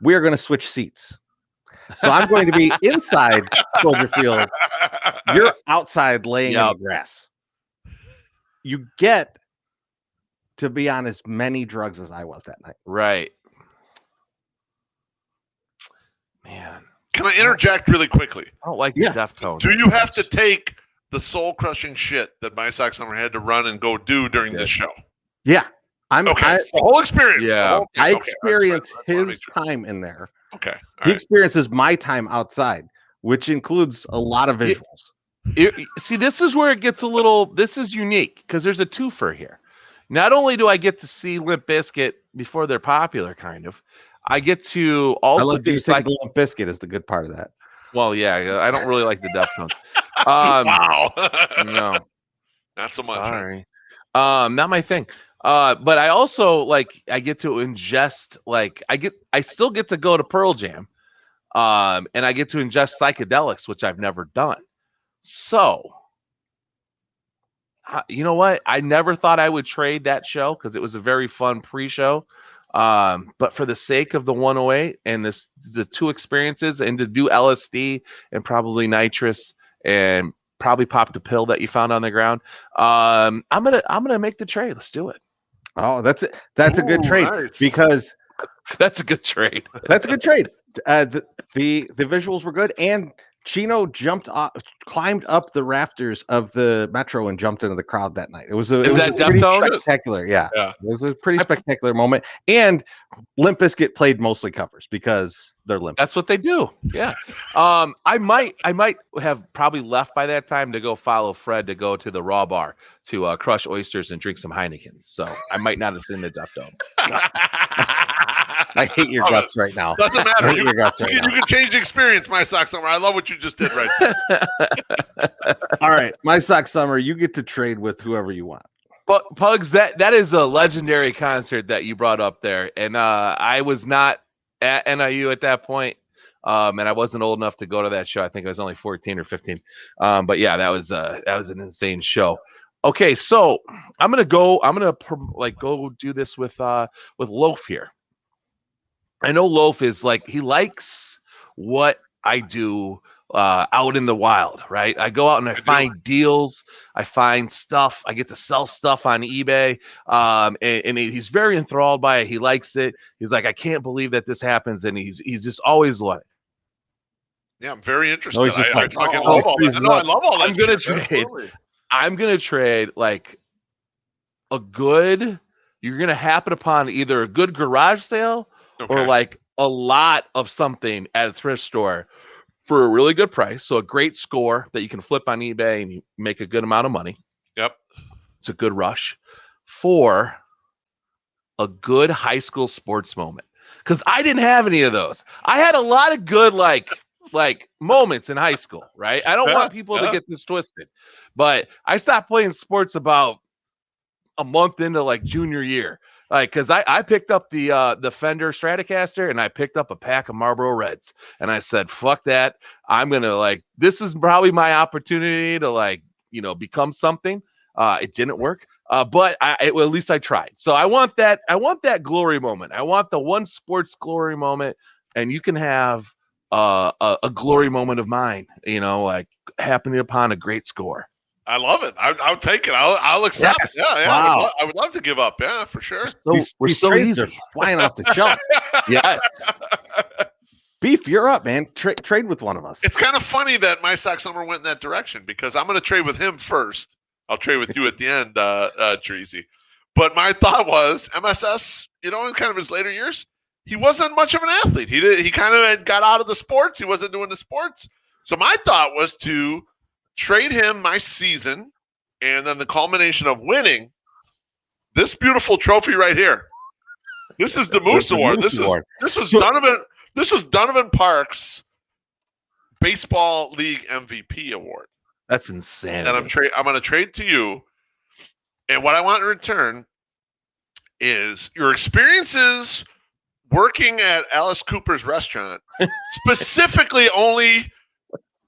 S2: we are going to switch seats. So I'm going to be inside Soldier Field. You're outside laying in the grass. You get to be on as many drugs as I was that night.
S4: Right. Man,
S3: can I interject really quickly?
S4: I don't like the Deftones.
S3: Do you have to take the soul-crushing shit that my Sox Summer had to run and go do during this show?
S2: Yeah,
S3: the whole experience.
S2: Yeah, I experienced his time in there.
S3: Okay,
S2: he experiences my time outside, which includes a lot of visuals.
S4: See, this is where it gets a little. This is unique because there's a twofer here. Not only do I get to see Limp Bizkit before they're popular, kind of. I get to also do
S2: Limp Bizkit is the good part of that.
S4: Well, yeah, I don't really like the Deftones.
S3: Wow.
S4: No,
S3: not so much.
S4: Sorry. Not my thing. But I also I get to ingest I still get to go to Pearl Jam, and I get to ingest psychedelics, which I've never done. So, you know what? I never thought I would trade that show because it was a very fun pre-show. But for the sake of the 108 and the two experiences, and to do LSD and probably nitrous and probably popped a pill that you found on the ground, I'm gonna make the trade. Let's do it.
S2: Oh, that's it. That's a good trade
S3: nice.
S2: because
S4: That's a good trade.
S2: that's a good trade. The visuals were good, and Chino climbed up the rafters of the Metro and jumped into the crowd that night. It was a pretty
S4: Deftones?
S2: spectacular. Yeah,
S3: Yeah.
S2: it was a pretty spectacular moment. And Limp Bizkit played mostly covers because they're Limp.
S4: That's what they do. Yeah. I might have probably left by that time to go follow Fred to go to the Raw Bar to crush oysters and drink some Heinekens. So I might not have seen the Deftones.
S2: I hate your guts right now.
S3: Doesn't matter.
S2: I hate your guts right
S3: You
S2: now.
S3: can change the experience, my Sox Summer. I love what you just did right there.
S2: All right, my Sox Summer, you get to trade with whoever you want.
S4: But Pugs, that is a legendary concert that you brought up there, and I was not at NIU at that point, and I wasn't old enough to go to that show. I think I was only 14 or 15. But yeah, that was an insane show. Okay, so I'm gonna go do this with Loaf here. I know Loaf is he likes what I do out in the wild, right? I go out and I find deals, I find stuff, I get to sell stuff on eBay, and he's very enthralled by it. He likes it. He's like, I can't believe that this happens, and he's just always like,
S3: yeah, I'm very interested.
S2: he's just
S3: I
S2: like,
S3: fucking love all that. No, I love all that.
S4: I'm gonna trade like you're gonna happen upon either a good garage sale or like a lot of something at a thrift store for a really good price. So a great score that you can flip on eBay and you make a good amount of money.
S3: Yep.
S4: It's a good rush for a good high school sports moment. Because I didn't have any of those. I had a lot of good like moments in high school, right? I don't want people to get this twisted. But I stopped playing sports about a month into like junior year. Because I picked up the Fender Stratocaster and I picked up a pack of Marlboro Reds and I said, fuck that. I'm gonna this is probably my opportunity to become something. It didn't work, but at least I tried. So I want that glory moment. I want the one sports glory moment, and you can have a glory moment of mine. Happening upon a great score.
S3: I love it. I'll take it. I'll accept.
S4: Yes.
S3: Yeah.
S2: Wow.
S3: I would love to give up. Yeah, for sure.
S4: We're
S2: These
S4: so
S2: trades
S4: easy.
S2: are flying off the shelf.
S4: Yes.
S2: Beef, you're up, man. Trade with one of us.
S3: It's kind of funny that my Sox Summer went in that direction because I'm going to trade with him first. I'll trade with you at the end, Treasy. But my thought was MSS, in kind of his later years, he wasn't much of an athlete. He kind of got out of the sports. He wasn't doing the sports. So my thought was to trade him my season, and then the culmination of winning this beautiful trophy right here. This is the Moose Award. This was Donovan Parks' Baseball League MVP award.
S4: That's insane.
S3: And I'm going to trade to you, and what I want in return is your experiences working at Alice Cooper's restaurant, specifically only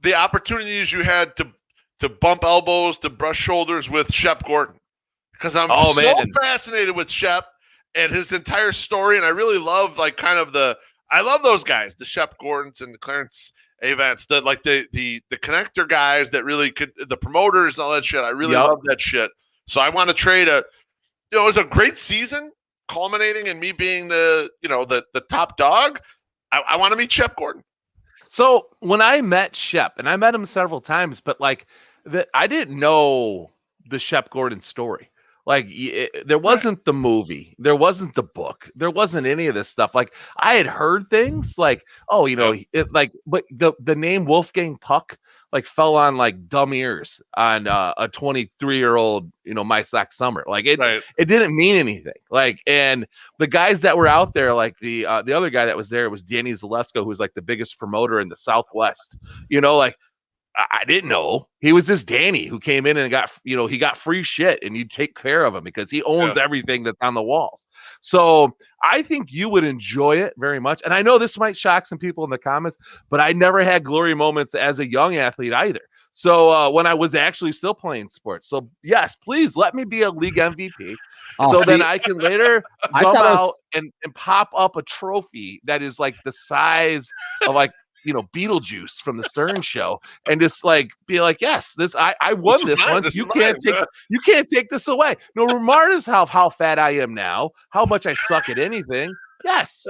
S3: the opportunities you had to bump elbows, to brush shoulders with Shep Gordon. Because I'm fascinated with Shep and his entire story. And I really love I love those guys, the Shep Gordons and the Clarence Avants, the connector guys that really the promoters and all that shit. I really love that shit. So I want to trade it was a great season culminating in me being the top dog. I want to meet Shep Gordon.
S4: So when I met Shep, and I met him several times, but I didn't know the Shep Gordon story. There wasn't the movie, there wasn't the book, there wasn't any of this stuff. I had heard things but the name Wolfgang Puck fell on dumb ears on a 23-year-old, my Sox Summer. It didn't mean anything. And the guys that were out there, the other guy that was there was Danny Zalesko, who's the biggest promoter in the Southwest. I didn't know. He was just Danny who came in and he got free shit, and you take care of him because he owns everything that's on the walls. So I think you would enjoy it very much. And I know this might shock some people in the comments, but I never had glory moments as a young athlete either. So when I was actually still playing sports. So yes, please let me be a league MVP. Then I can later come out and pop up a trophy that is the size of Beetlejuice from the Stern Show, and just like be like, yes, I won this one. You can't take this away. No, regardless how fat I am now, how much I suck at anything. Yes,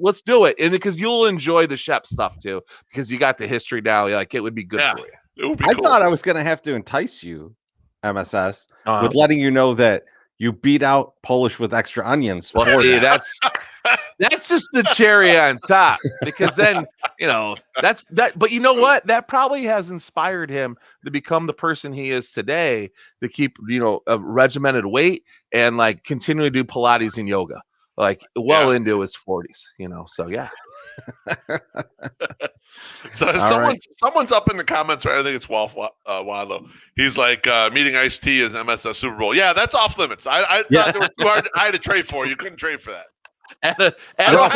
S4: let's do it, and because you'll enjoy the Shep stuff too, because you got the history now. Like it would be good for you.
S3: It would be
S2: I
S3: cool.
S2: thought I was going to have to entice you, MSS, with letting you know that you beat out Polish with extra onions.
S4: Well, see, that's just the cherry on top, because then that's that. But you know what? That probably has inspired him to become the person he is today, to keep a regimented weight and like continue to do Pilates and yoga, like into his 40s. So yeah.
S3: So someone's up in the comments, right? I think it's Wando. He's like, meeting Ice T is MSS Super Bowl. Yeah, that's off limits. I thought there was too hard. I had to trade for. You couldn't trade for that. I don't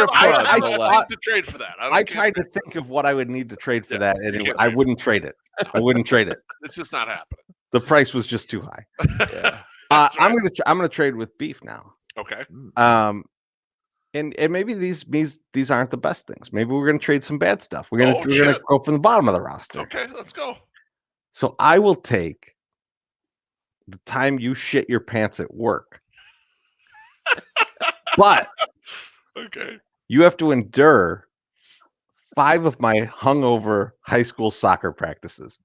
S3: to trade for that.
S2: I tried to think of what I would need to trade for that, and I wouldn't trade it. I wouldn't trade it.
S3: It's just not happening.
S2: The price was just too high.
S3: Yeah.
S2: I'm gonna trade with Beef now.
S3: Okay.
S2: And maybe these aren't the best things. Maybe we're gonna trade some bad stuff. We're gonna go from the bottom of the roster.
S3: Okay, let's go.
S2: So I will take the time you shit your pants at work. But
S3: okay,
S2: you have to endure 5 of my hungover high school soccer practices.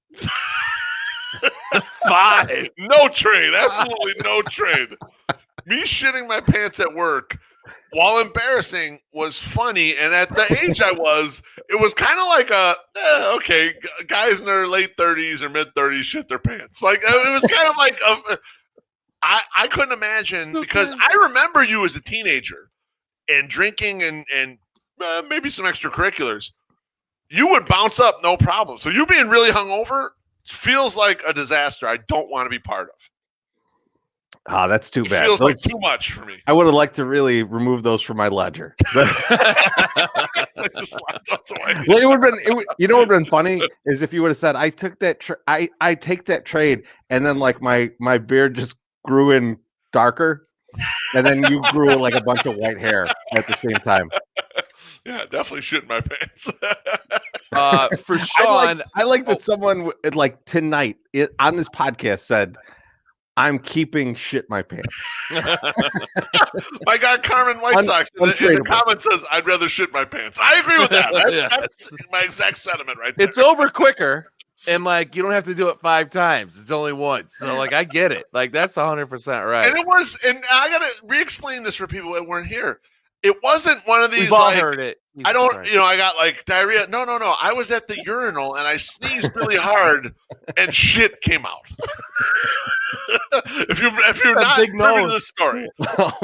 S3: 5. No trade. Absolutely no trade. Me shitting my pants at work, while embarrassing, was funny. And at the age I was, it was kind of like okay, guys in their late 30s or mid 30s shit their pants. Like it was kind of like I couldn't imagine, because I remember you as a teenager and drinking and maybe some extracurriculars. You would bounce up no problem. So you being really hungover feels like a disaster I don't want to be part of.
S2: Oh, that's too bad.
S3: Feels like too much for me.
S2: I would have liked to really remove those from my ledger. Well, it would have been. What would have been funny is if you would have said, "I took that. I take that trade," and then like my beard just grew in darker, and then you grew like a bunch of white hair at the same time.
S3: Yeah, definitely shitting my pants.
S4: For Sean,
S2: I like that someone like tonight on this podcast said, I'm keeping shit my pants.
S3: My guy Carmen White Sox in the comment says, I'd rather shit my pants. I agree with that. That's my exact sentiment right there.
S4: It's over quicker, and like you don't have to do it 5 times. It's only once. So like I get it. Like that's 100% right.
S3: And I gotta re-explain this for people that weren't here. It wasn't one of these.
S4: We've all heard it.
S3: I don't, I got like diarrhea. No. I was at the urinal and I sneezed really hard and shit came out. if you're not privy to the story,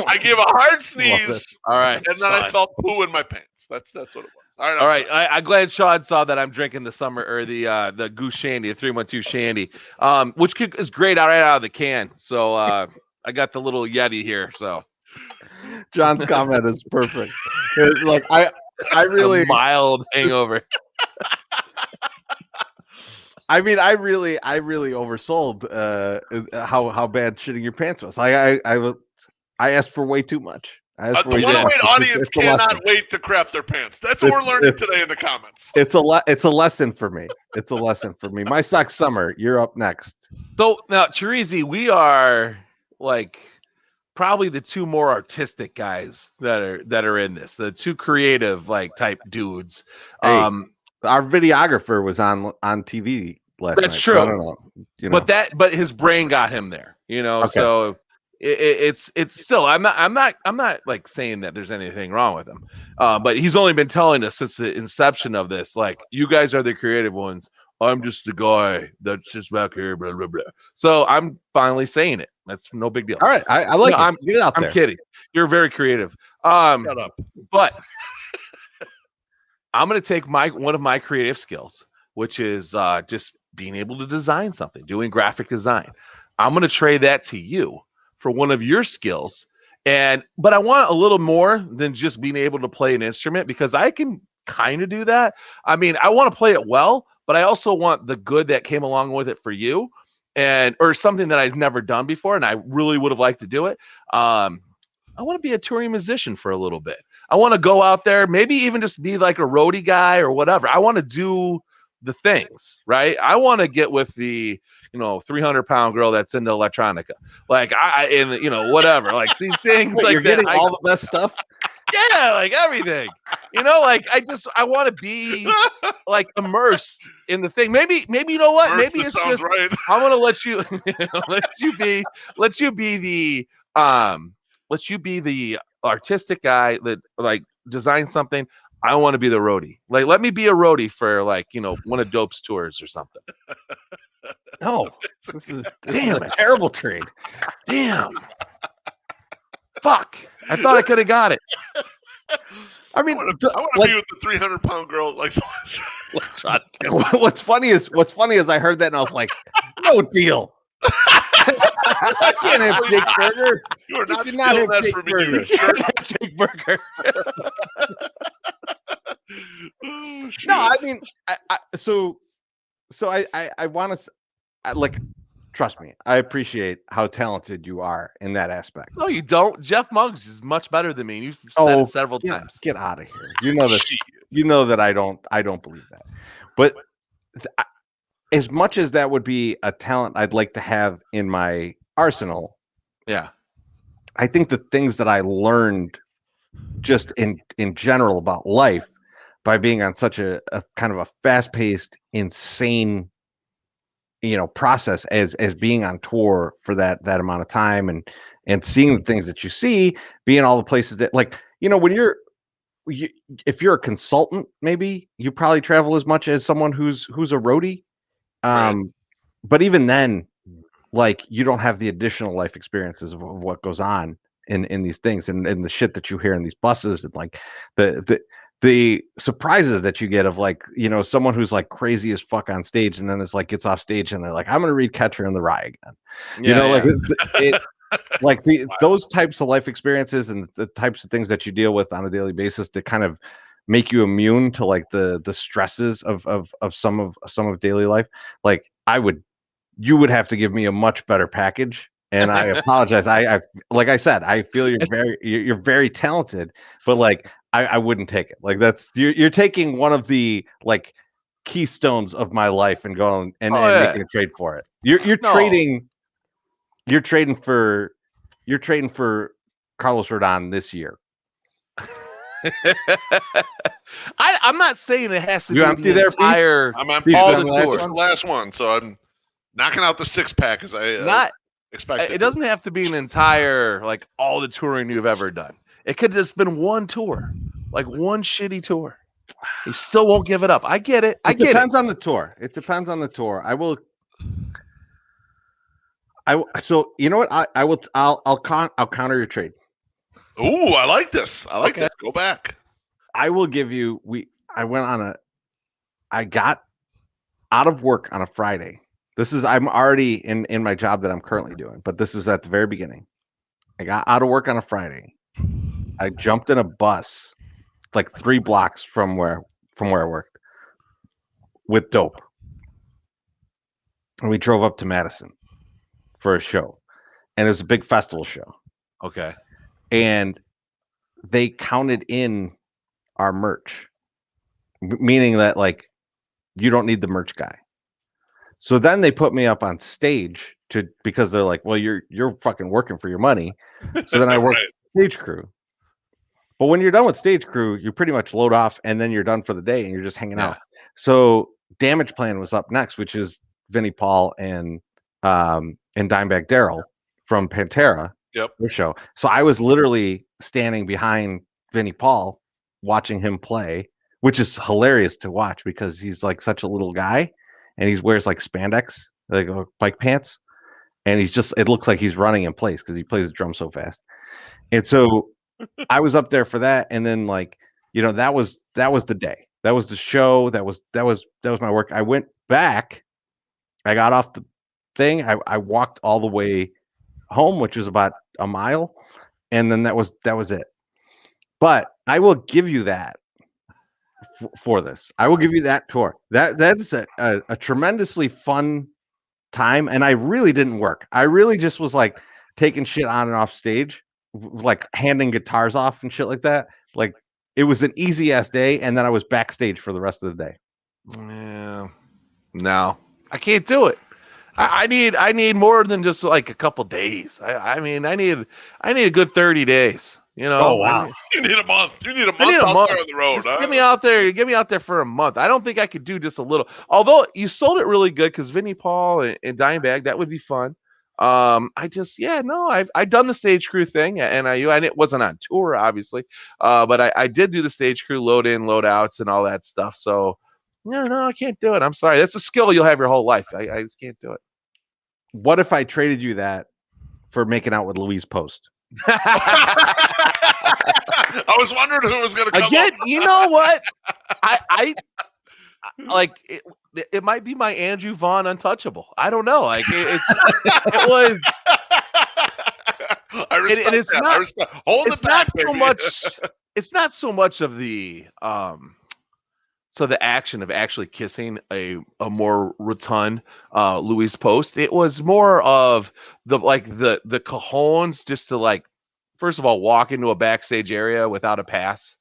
S3: I gave a hard sneeze.
S4: All right.
S3: And then I felt poo in my pants. That's what it was. All right.
S4: I'm glad Sean saw that I'm drinking the summer or the Goose Shandy, the 312 Shandy, which is great right out of the can. So I got the little Yeti here. So
S2: John's comment is perfect. It's like I really
S4: a mild hangover.
S2: I mean, I really oversold how bad shitting your pants was. I asked for way too much.
S3: The 108 audience cannot wait to crap their pants. That's what we're learning today in the comments.
S2: It's a lesson for me. It's a lesson for me. My Sox Summer, you're up next.
S4: So now, Chirizi, we are like probably the 2 more artistic guys that are in this. The 2 creative like type dudes.
S2: Hey, our videographer was on TV last night.
S4: That's true.
S2: So I don't know,
S4: But his brain got him there. Okay. So it's still I'm not like saying that there's anything wrong with him. But he's only been telling us since the inception of this, like, you guys are the creative ones. I'm just the guy that's just back here, blah blah blah. So I'm finally saying it. That's no big deal.
S2: All right, I like it. Get it out there.
S4: I'm kidding. You're very creative. Shut up. But I'm gonna take one of my creative skills, which is just being able to design something, doing graphic design. I'm gonna trade that to you for one of your skills, but I want a little more than just being able to play an instrument, because I can kind of do that. I mean, I want to play it well, but I also want the good that came along with it for you, or something that I've never done before, and I really would have liked to do it. I want to be a touring musician for a little bit. I want to go out there, maybe even just be like a roadie guy or whatever. I want to do the things, right? I want to get with the 300-pound girl that's into electronica, like whatever, like these things.
S2: Wait,
S4: like
S2: you're
S4: that.
S2: getting all the best stuff.
S4: Yeah, like everything. Like I want to be like immersed in the thing. Maybe you know what?
S3: Immersed,
S4: Maybe it's
S3: sounds
S4: just
S3: right.
S4: I'm gonna let you let you be the artistic guy that like design something. I want to be the roadie. Like, let me be a roadie for one of Dope's tours or something.
S2: No, this is
S4: Damn
S2: a
S4: it.
S2: terrible trade.
S4: Damn. Fuck. I thought I could have got it.
S2: I mean,
S3: I want to be with the 300-pound girl. Like,
S2: what's funny is I heard that and I was like, no deal. I can't have Jake Burger.
S3: You are not
S2: You
S3: stealing
S2: cannot have
S3: that
S2: Jake
S3: from me,
S2: Burger.
S3: you jerk.
S4: Jake Burger.
S3: Oh, shit.
S2: No, I mean, I want to like. Trust me, I appreciate how talented you are in that aspect.
S4: No, you don't. Jeff Muggs is much better than me. You've said it several times.
S2: Get out of here. You know that I don't believe that. But as much as that would be a talent I'd like to have in my arsenal,
S4: yeah,
S2: I think the things that I learned just in general about life by being on such a kind of a fast-paced, insane process as being on tour for that amount of time and seeing the things that you see, being all the places that, like, when if you're a consultant, maybe you probably travel as much as someone who's a roadie.
S3: Right.
S2: But even then, like, you don't have the additional life experiences of what goes on in these things and the shit that you hear in these buses and like the surprises that you get of, like, someone who's like crazy as fuck on stage and then it's like gets off stage and they're like, I'm gonna read Catcher in the Rye again. Like those types of life experiences and the types of things that you deal with on a daily basis that kind of make you immune to like the stresses of some of daily life. Like, you would have to give me a much better package. And I apologize. I like I said, I feel you're very talented, but like I wouldn't take it. Like, that's you're taking one of the like keystones of my life and going and making a trade for it. You're trading for Carlos Rodon this year.
S4: I'm not saying it has to
S2: You
S4: be
S2: empty
S4: the
S2: there,
S4: entire
S3: I'm empty.
S4: all
S3: This
S4: the
S3: is
S4: tours.
S3: the last one, so I'm knocking out the 6-pack as I expected.
S4: It doesn't have to be an entire, like, all the touring you've ever done. It could have just been one tour, like one shitty tour. You still won't give it up. I get it.
S2: It depends on the tour. It depends on the tour. So you know what? I'll counter your trade.
S3: Ooh, I like this. I like this. Go back.
S2: I will give you. I got out of work on a Friday. I'm already in my job that I'm currently doing, but this is at the very beginning. I got out of work on a Friday. I jumped in a bus, like 3 blocks from where I worked, with Dope, and we drove up to Madison for a show, and it was a big festival show.
S4: Okay.
S2: And they counted in our merch, meaning that, like, you don't need the merch guy. So then they put me up on stage because they're like, well, you're fucking working for your money. So then I work stage crew. But when you're done with stage crew, you pretty much load off and then you're done for the day and you're just hanging out. So Damage Plan was up next, which is Vinnie Paul and Dimebag Darrell from Pantera.
S3: Yep.
S2: Their show. So I was literally standing behind Vinnie Paul watching him play, which is hilarious to watch because he's like such a little guy and he wears like spandex, like bike pants. And it looks like he's running in place because he plays the drum so fast. And so I was up there for that. And then, like, that was the day. That was the show. That was my work. I went back. I got off the thing. I walked all the way home, which was about a mile. And then that was it. But I will give you that for this. I will give you that tour. That's a tremendously fun time. And I really didn't work. I really just was like taking shit on and off stage like handing guitars off and shit like that. Like it was an easy ass day, and then I was backstage for the rest of the day.
S4: Yeah, no, I can't do it. I need more than just like a couple days. I mean, I need a good 30 days. You know?
S2: Oh wow.
S3: You need a month. You need a month
S4: I need a
S3: out
S4: month.
S3: there on the road.
S4: Just get me out there. Get me out there for a month. I don't think I could do just a little. Although you sold it really good because Vinnie Paul and Dimebag, that would be fun. I've done the stage crew thing at NIU, and it wasn't on tour, obviously. But I did do the stage crew load in, load outs, and all that stuff. So no, I can't do it. I'm sorry. That's a skill you'll have your whole life. I just can't do it.
S2: What if I traded you that for making out with Louise Post?
S3: I was wondering who was going to come
S4: Again,
S3: up.
S4: you know what? I like it. It might be my Andrew Vaughn untouchable. I don't know. Like it was.
S3: I respect
S4: it's
S3: that.
S4: not.
S3: I respect. Hold
S4: It's
S3: it back,
S4: not so
S3: baby.
S4: much. It's not so much of the So the action of actually kissing a more rotund Louise Post, it was more of the cajones just to like, first of all, walk into a backstage area without a pass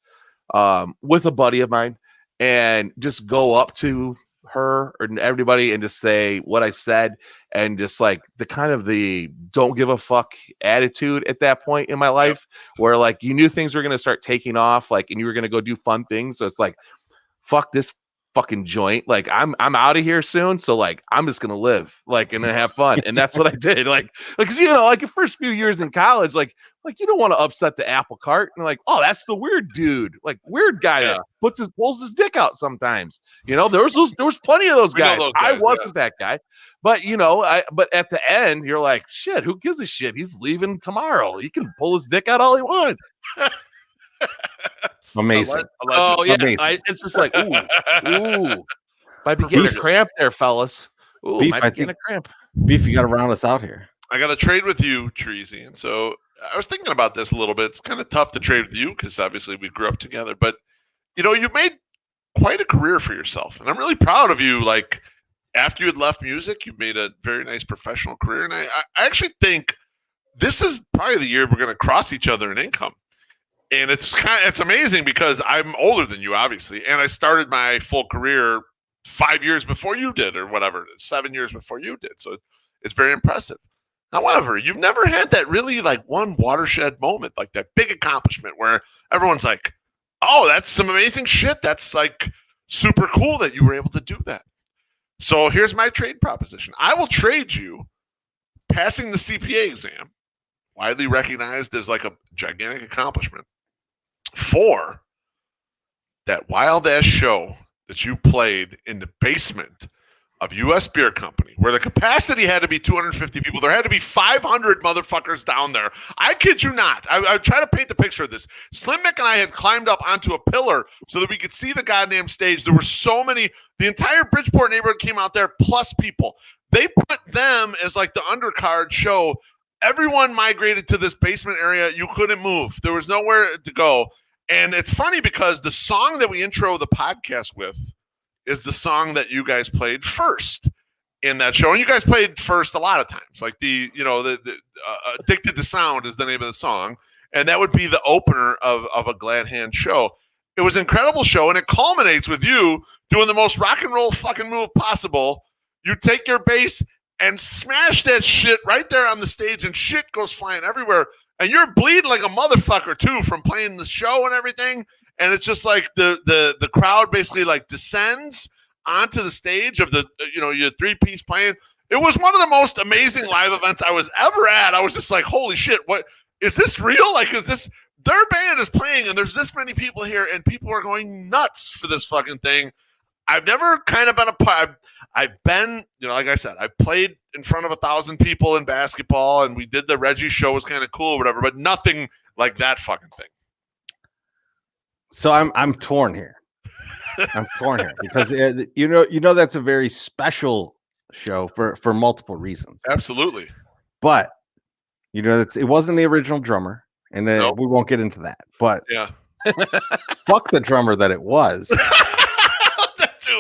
S4: with a buddy of mine and just go up to her and everybody and just say what I said, and just like the kind of the don't give a fuck attitude at that point in my life where like you knew things were going to start taking off, like, and you were going to go do fun things. So it's like, fuck this fucking joint. Like I'm out of here soon. So like, I'm just going to live like, and have fun. And that's what I did. Like, you know, like the first few years in college, like you don't want to upset the apple cart. And like, oh, that's the weird dude, like weird guy that pulls his dick out sometimes. You know, there was plenty of those guys. I wasn't that guy, but you know, but at the end you're like, shit, who gives a shit? He's leaving tomorrow. He can pull his dick out all he wants.
S2: Amazing.
S4: Oh yeah,
S2: Amazing.
S4: it's just like ooh. Might be getting a cramp there, fellas. Ooh,
S2: Beef,
S4: might be getting a cramp.
S2: Beef, you got to round us out here.
S3: I got to trade with you, Treasy. And so I was thinking about this a little bit. It's kind of tough to trade with you because obviously we grew up together. But, you know, you made quite a career for yourself. And I'm really proud of you. Like, after you had left music, you made a very nice professional career. And I actually think this is probably the year we're going to cross each other in income. And it's amazing because I'm older than you, obviously. And I started my full career 5 years before you did, or whatever, 7 years before you did. So it's very impressive. However, you've never had that really like one watershed moment, like that big accomplishment where everyone's like, oh, that's some amazing shit. That's like super cool that you were able to do that. So here's my trade proposition. I will trade you passing the CPA exam, widely recognized as like a gigantic accomplishment, for that wild ass show that you played in the basement of U.S. Beer Company, where the capacity had to be 250 people. There had to be 500 motherfuckers down there. I kid you not. I try to paint the picture of this. Slim Mick and I had climbed up onto a pillar so that we could see the goddamn stage. There were so many. The entire Bridgeport neighborhood came out there, plus people. They put them as like the undercard show. Everyone migrated to this basement area. You couldn't move. There was nowhere to go. And it's funny because the song that we intro the podcast with is the song that you guys played first in that show. And you guys played first a lot of times. Like the Addicted to Sound is the name of the song. And that would be the opener of a Glad Hand show. It was an incredible show. And it culminates with you doing the most rock and roll fucking move possible. You take your bass and smash that shit right there on the stage, and shit goes flying everywhere. And you're bleeding like a motherfucker too from playing the show and everything. And it's just like the crowd basically like descends onto the stage of the, your three-piece playing. It was one of the most amazing live events I was ever at. I was just like, holy shit, what is this real? Like, is this, their band is playing and there's this many people here and people are going nuts for this fucking thing. I've never kind of been a part. I've been, like I said, I've played in front of 1,000 people in basketball, and we did the Reggie show, was kind of cool or whatever, but nothing like that fucking thing.
S2: So I'm torn here. I'm torn here because that's a very special show for multiple reasons.
S3: Absolutely.
S2: But it wasn't the original drummer, and nope. We won't get into that. But
S3: yeah,
S2: fuck the drummer that it was.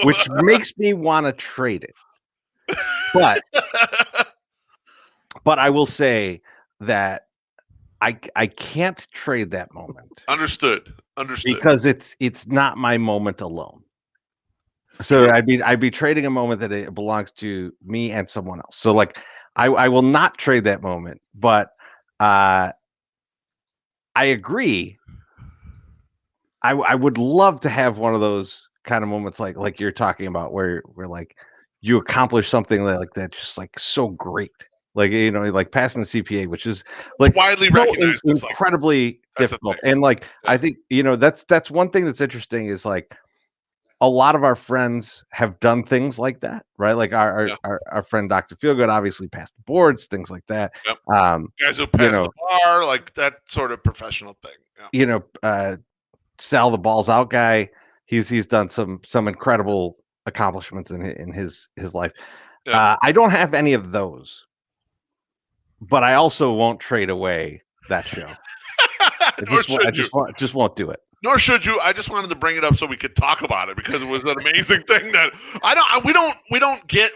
S2: Which makes me want to trade it. But I will say that I can't trade that moment.
S3: Understood.
S2: Because it's not my moment alone. So I'd be trading a moment that it belongs to me and someone else. So like I will not trade that moment, but I agree. I would love to have one of those kind of moments like you're talking about where like you accomplish something like that just like so great. Like like passing the CPA, which is like
S3: widely
S2: so
S3: recognized,
S2: incredibly difficult. And like I think that's one thing that's interesting is like a lot of our friends have done things like that, right? Like our friend Dr. Feelgood obviously passed the boards, things like that.
S3: Yep. Guys who pass the bar, like that sort of professional thing.
S2: Yeah. Sal the balls out guy, he's done some incredible accomplishments in his life. Yeah. I don't have any of those, but I also won't trade away that show. I just won't do it.
S3: Nor should you. I just wanted to bring it up so we could talk about it because it was an amazing thing that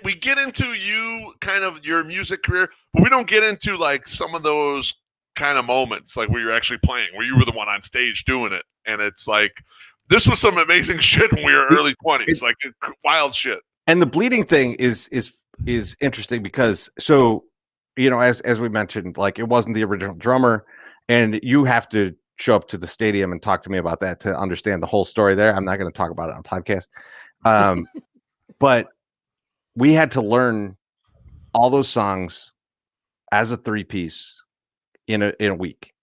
S3: we get into you kind of your music career, but we don't get into like some of those kind of moments like where you're actually playing, where you were the one on stage doing it. And it's like, this was some amazing shit when we were early 20s, like wild shit.
S2: And the bleeding thing is interesting because so, as we mentioned, like it wasn't the original drummer and you have to show up to the stadium and talk to me about that to understand the whole story there. I'm not going to talk about it on podcast. But we had to learn all those songs as a 3-piece in a week.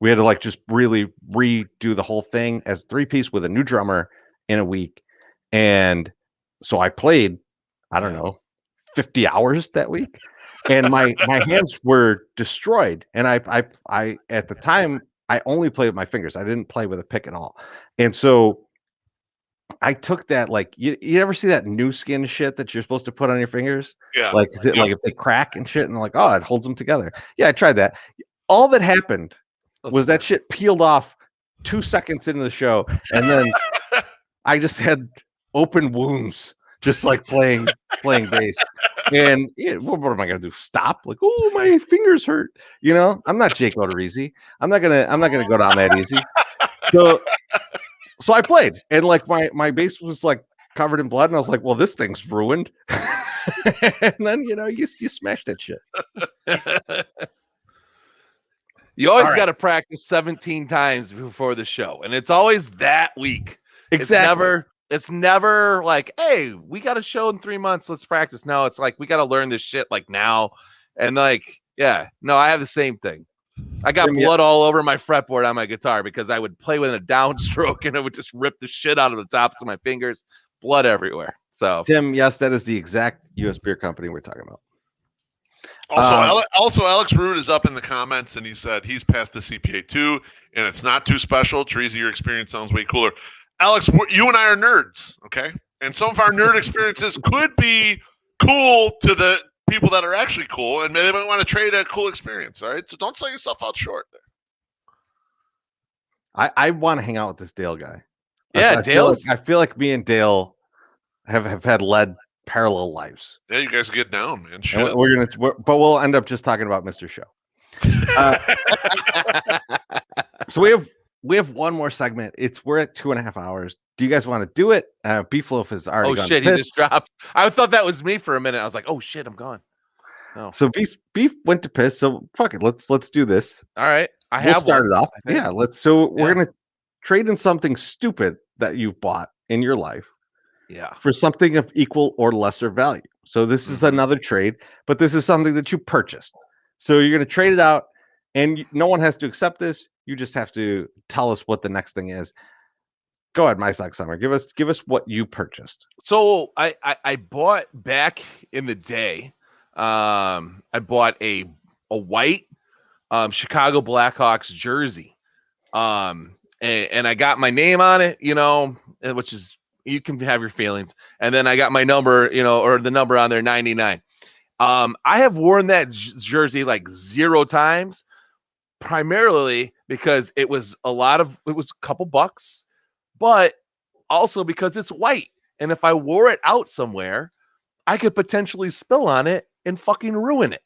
S2: We had to like just really redo the whole thing as a 3-piece with a new drummer in a week. And so I played, I don't know, 50 hours that week. And my hands were destroyed. And I at the time I only played with my fingers. I didn't play with a pick at all. And so I took that, like, you ever see that new skin shit that you're supposed to put on your fingers?
S3: Yeah.
S2: Like, like if they crack and shit and like, oh, it holds them together. Yeah, I tried that. All that happened was that shit peeled off 2 seconds into the show. And then I just had open wounds, just like playing bass. And what am I gonna do? Stop? Like, oh, my fingers hurt. I'm not Jake Odorizzi. I'm not gonna go down that easy. So I played, and like my bass was like covered in blood, and I was like, well, this thing's ruined. And then you smash that shit.
S4: You always got to practice 17 times before the show, and it's always that week.
S2: Exactly.
S4: It's never like, hey, we got a show in 3 months, let's practice. No, it's like we got to learn this shit like now. And like, yeah, no, I have the same thing. I got blood all over my fretboard on my guitar because I would play with a downstroke and it would just rip the shit out of the tops of my fingers, blood everywhere. So
S2: Tim, yes, that is the exact U.S. beer company we're talking about.
S3: Also, Alex Root is up in the comments and he said he's passed the CPA too, and it's not too special. Teresa, your experience sounds way cooler. Alex, you and I are nerds, okay? And some of our nerd experiences could be cool to the people that are actually cool, and they might want to trade a cool experience, all right? So don't sell yourself out short there.
S2: I want to hang out with this Dale guy.
S4: Yeah,
S2: I feel like me and Dale have led parallel lives.
S3: Yeah, you guys get down, man. Shit.
S2: But we'll end up just talking about Mr. Show. So we have one more segment. We're at 2.5 hours. Do you guys want to do it? BeefLoaf has already gone. Oh shit,
S4: he just dropped. I thought that was me for a minute. I was like, oh shit, I'm gone.
S2: Oh. So Beef went to piss. So fuck it. Let's do this.
S4: All right.
S2: We'll start it off. Yeah. We're gonna trade in something stupid that you've bought in your life.
S4: Yeah.
S2: For something of equal or lesser value. So this is another trade, but this is something that you purchased. So you're gonna trade it out, and no one has to accept this. You just have to tell us what the next thing is. Go ahead, my Sox Summer. Give us what you purchased.
S4: So I bought back in the day. I bought a white Chicago Blackhawks jersey. And I got my name on it, which is, you can have your feelings. And then I got my number, or the number on there, 99. I have worn that jersey like 0 times, primarily because it was a couple bucks, but also because it's white. And if I wore it out somewhere, I could potentially spill on it and fucking ruin it.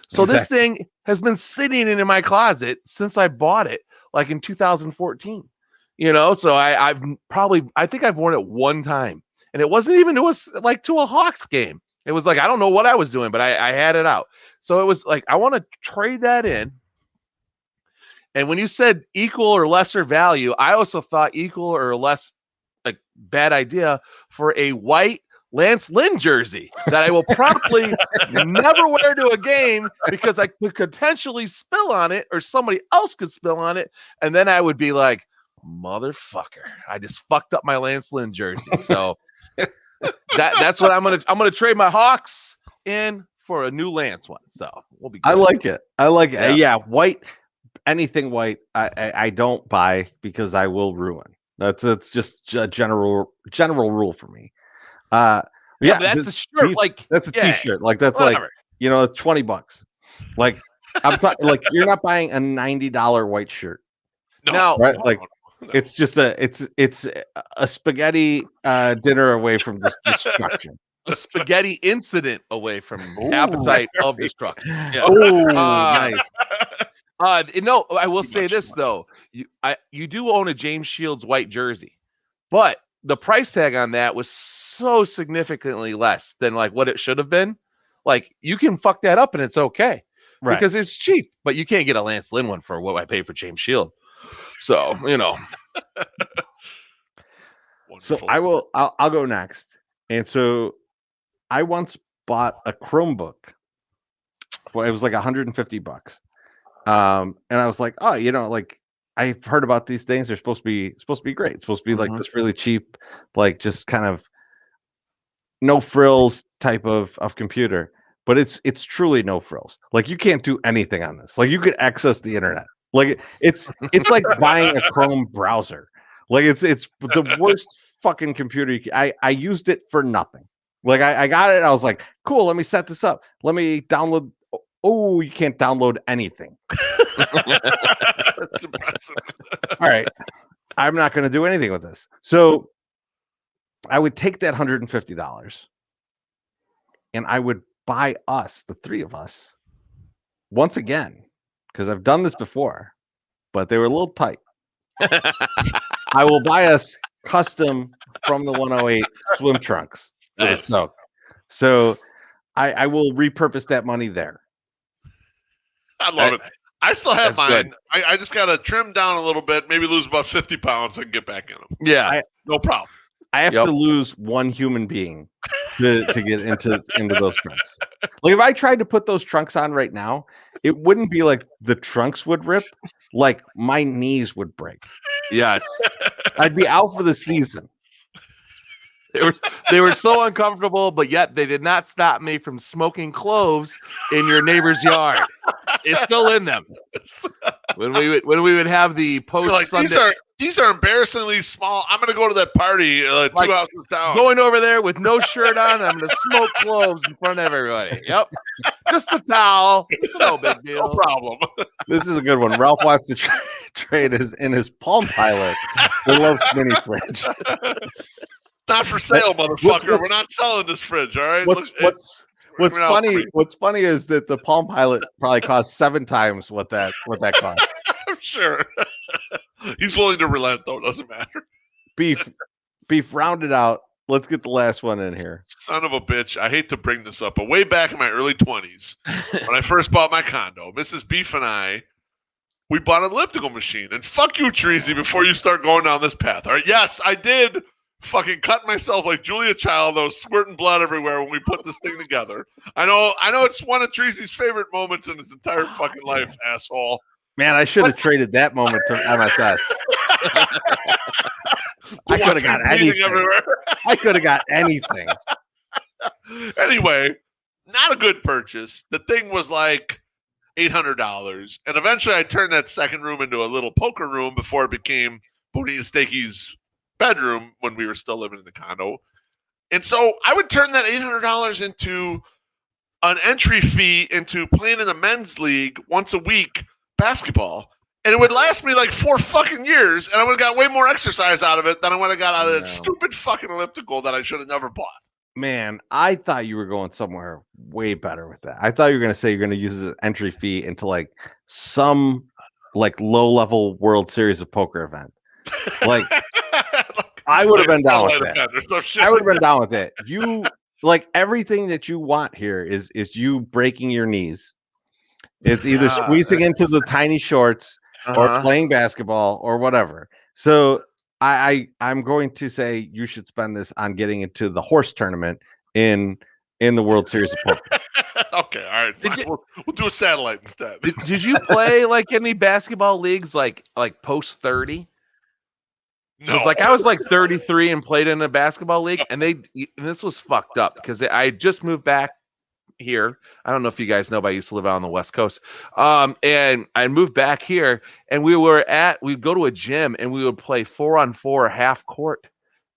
S4: So This thing has been sitting in my closet since I bought it, like in 2014. So I think I've worn it one time, and it wasn't even to a Hawks game. It was like, I don't know what I was doing, but I had it out. So it was like, I want to trade that in. And when you said equal or lesser value, I also thought equal or less a bad idea for a white Lance Lynn jersey that I will probably never wear to a game because I could potentially spill on it, or somebody else could spill on it. And then I would be like, motherfucker, I just fucked up my Lance Lynn jersey. So that's what I'm gonna trade my Hawks in for a new Lance one. So we'll be good.
S2: I like it. Yeah, white, anything white, I don't buy because I will ruin. That's just a general rule for me.
S4: But that's a shirt.
S2: That's a t-shirt. Like that's whatever. Like, it's $20. Like I'm talking, like you're not buying a $90 white shirt.
S3: No,
S2: right? Like it's just it's a spaghetti dinner away from this destruction.
S4: A spaghetti incident away from appetite of destruction. Yeah.
S2: Oh, nice.
S4: No, I will say this though. You do own a James Shields white jersey, but the price tag on that was so significantly less than like what it should have been. Like you can fuck that up and it's okay. Right. Because it's cheap, but you can't get a Lance Lynn one for what I paid for James Shield. So,
S2: So I'll go next. And so I once bought a Chromebook. Well, it was like $150. And I was like, oh, like I've heard about these things. They're supposed to be great. It's supposed to be like this really cheap, like just kind of no frills type of computer. But it's truly no frills. Like you can't do anything on this. Like you could access the internet. Like it's like buying a Chrome browser. Like it's the worst fucking computer. I used it for nothing. Like I got it. I was like, cool. Let me set this up. Let me download. Oh, you can't download anything.
S3: That's impressive.
S2: All right. I'm not going to do anything with this. So I would take that $150 and I would buy us, the three of us, once again, because I've done this before, but they were a little tight. I will buy us custom from the 108 swim trunks for the snow. So I will repurpose that money there.
S3: I love it. I still have mine. I just got to trim down a little bit, maybe lose about 50 pounds and get back in them.
S4: Yeah.
S3: No problem.
S2: I have to lose one human being to get into those trunks. Like if I tried to put those trunks on right now, it wouldn't be like the trunks would rip, like my knees would break.
S4: Yes.
S2: I'd be out for the season.
S4: They were so uncomfortable, but yet they did not stop me from smoking cloves in your neighbor's yard. It's still in them. When we would have the post Sunday,
S3: these are embarrassingly small. I'm gonna go to that party 2 houses down.
S4: Going over there with no shirt on, I'm gonna smoke cloves in front of everybody. Yep, just a towel. No big deal.
S3: No problem.
S2: This is a good one. Ralph wants to trade his Palm Pilot the Loaf's mini fridge.
S3: Not for sale, motherfucker. We're not selling this fridge, all right?
S2: What's funny is that the Palm Pilot probably cost 7 times what that cost.
S3: I'm sure. He's willing to relent, though. Doesn't matter.
S2: Beef, round it out. Let's get the last one in here.
S3: Son of a bitch. I hate to bring this up, but way back in my early 20s, when I first bought my condo, Mrs. Beef and I, we bought an elliptical machine. And fuck you, Treasy, before you start going down this path. All right? Yes, I did fucking cut myself like Julia Child. I was squirting blood everywhere when we put this thing together. I know it's one of Treasy's favorite moments in his entire fucking life, asshole.
S2: Man, I should have traded that moment to MSS. I could have got anything. I could have got anything.
S3: Anyway, not a good purchase. The thing was like $800. And eventually I turned that second room into a little poker room before it became Booty and Stakey's bedroom when we were still living in the condo. And so I would turn that $800 into an entry fee into playing in the men's league once a week basketball. And it would last me like 4 fucking years. And I would have got way more exercise out of it than I would have got out of that stupid fucking elliptical that I should have never bought.
S2: Man, I thought you were going somewhere way better with that. I thought you were going to say you're going to use an entry fee into like some like low-level World Series of Poker event. Like I would have been down with that. I would have been down with it. You like everything that you want here is you breaking your knees. It's either squeezing into the tiny shorts or playing basketball or whatever. So I'm going to say you should spend this on getting into the horse tournament in the World Series of Poker.
S3: Okay, all right. We'll do a satellite instead.
S4: Did you play like any basketball leagues like post 30?
S3: No.
S4: Like I was like 33 and played in a basketball league, and this was fucked up because I just moved back here. I don't know if you guys know, but I used to live out on the West Coast. And I moved back here, and we'd go to a gym and we would play 4-on-4 half court.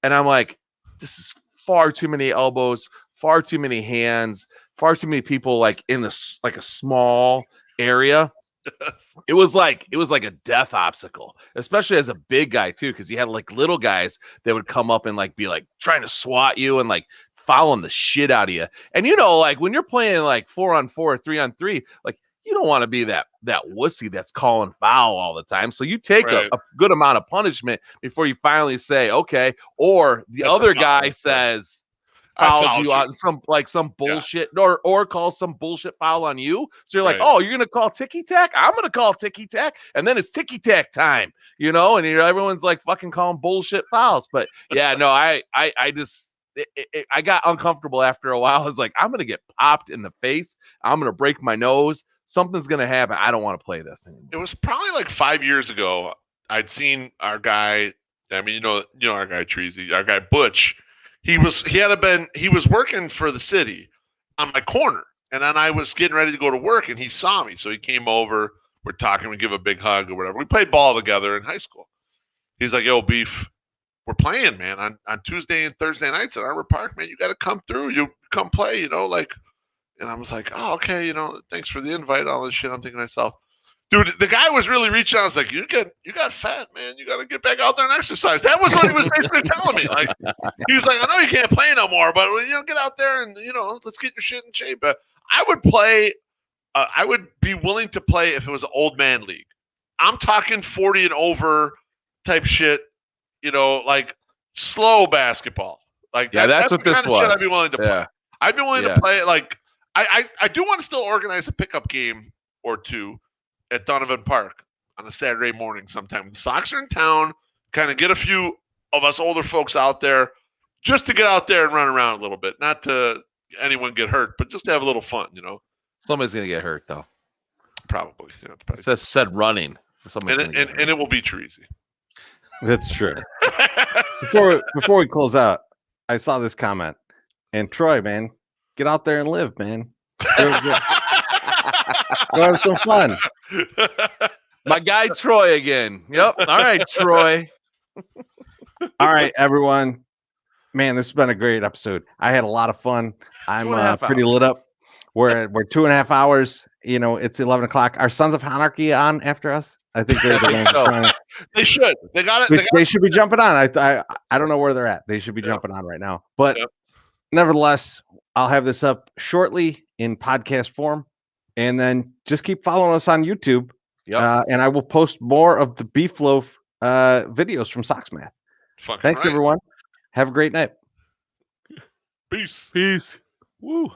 S4: And I'm like, this is far too many elbows, far too many hands, far too many people like in this like a small area. It was like a death obstacle, especially as a big guy too, because you had like little guys that would come up and like be like trying to swat you and like following the shit out of you. And like when you're playing like 4-on-4, 3-on-3, like you don't want to be that wussy that's calling foul all the time. So you take a good amount of punishment before you finally say okay, or the other guy says fouls you on some bullshit or calls some bullshit foul on you. So you're like, oh, you're gonna call ticky tack? I'm gonna call ticky tack, and then it's ticky tack time, and everyone's like fucking calling bullshit fouls. But yeah, no, I just I got uncomfortable after a while. I was like, I'm gonna get popped in the face. I'm gonna break my nose. Something's gonna happen. I don't want to play this anymore.
S3: It was probably like 5 years ago. I'd seen our guy. I mean, you know our guy Treasy, our guy Butch. He was working for the city on my corner, and then I was getting ready to go to work, and he saw me, so he came over. We're talking. We give a big hug or whatever. We played ball together in high school. He's like, "Yo, Beef, we're playing, man, on Tuesday and Thursday nights at Arbor Park, man. You got to come through. You come play, like." And I was like, "Oh, okay, thanks for the invite." All this shit. I'm thinking to myself, dude, the guy was really reaching out. I was like, you got fat, man. You got to get back out there and exercise. That was what he was basically telling me. Like, he was like, I know you can't play no more, but get out there and let's get your shit in shape. But I would play. I would be willing to play if it was an old man league. I'm talking 40 and over type shit. Like slow basketball. Like
S4: that's what
S3: the
S4: this
S3: kind
S4: was.
S3: Of shit I'd be willing to play. I'd be willing to play like I do want to still organize a pickup game or two at Donovan Park on a Saturday morning sometime. The Sox are in town, kind of get a few of us older folks out there just to get out there and run around a little bit. Not to anyone get hurt, but just to have a little fun,
S4: Somebody's going to get hurt, though.
S3: Probably.
S4: Said running.
S3: And it will be Treasy.
S2: That's true. Before we close out, I saw this comment. And Troy, man, get out there and live, man. Go have some fun.
S4: My guy Troy again. Yep. All right, Troy.
S2: All right, everyone. Man, this has been a great episode. I had a lot of fun. I'm pretty lit up. We're 2.5 hours. It's 11 o'clock. Are Sons of Anarchy on after us? I think they're going to.
S3: They should. They got it.
S2: They should be jumping on. I don't know where they're at. They should be jumping on right now. But nevertheless, I'll have this up shortly in podcast form, and then just keep following us on YouTube. And I will post more of the BeefLoaf videos from Sox Math. Thanks, everyone. Have a great night.
S3: Peace.
S4: Woo.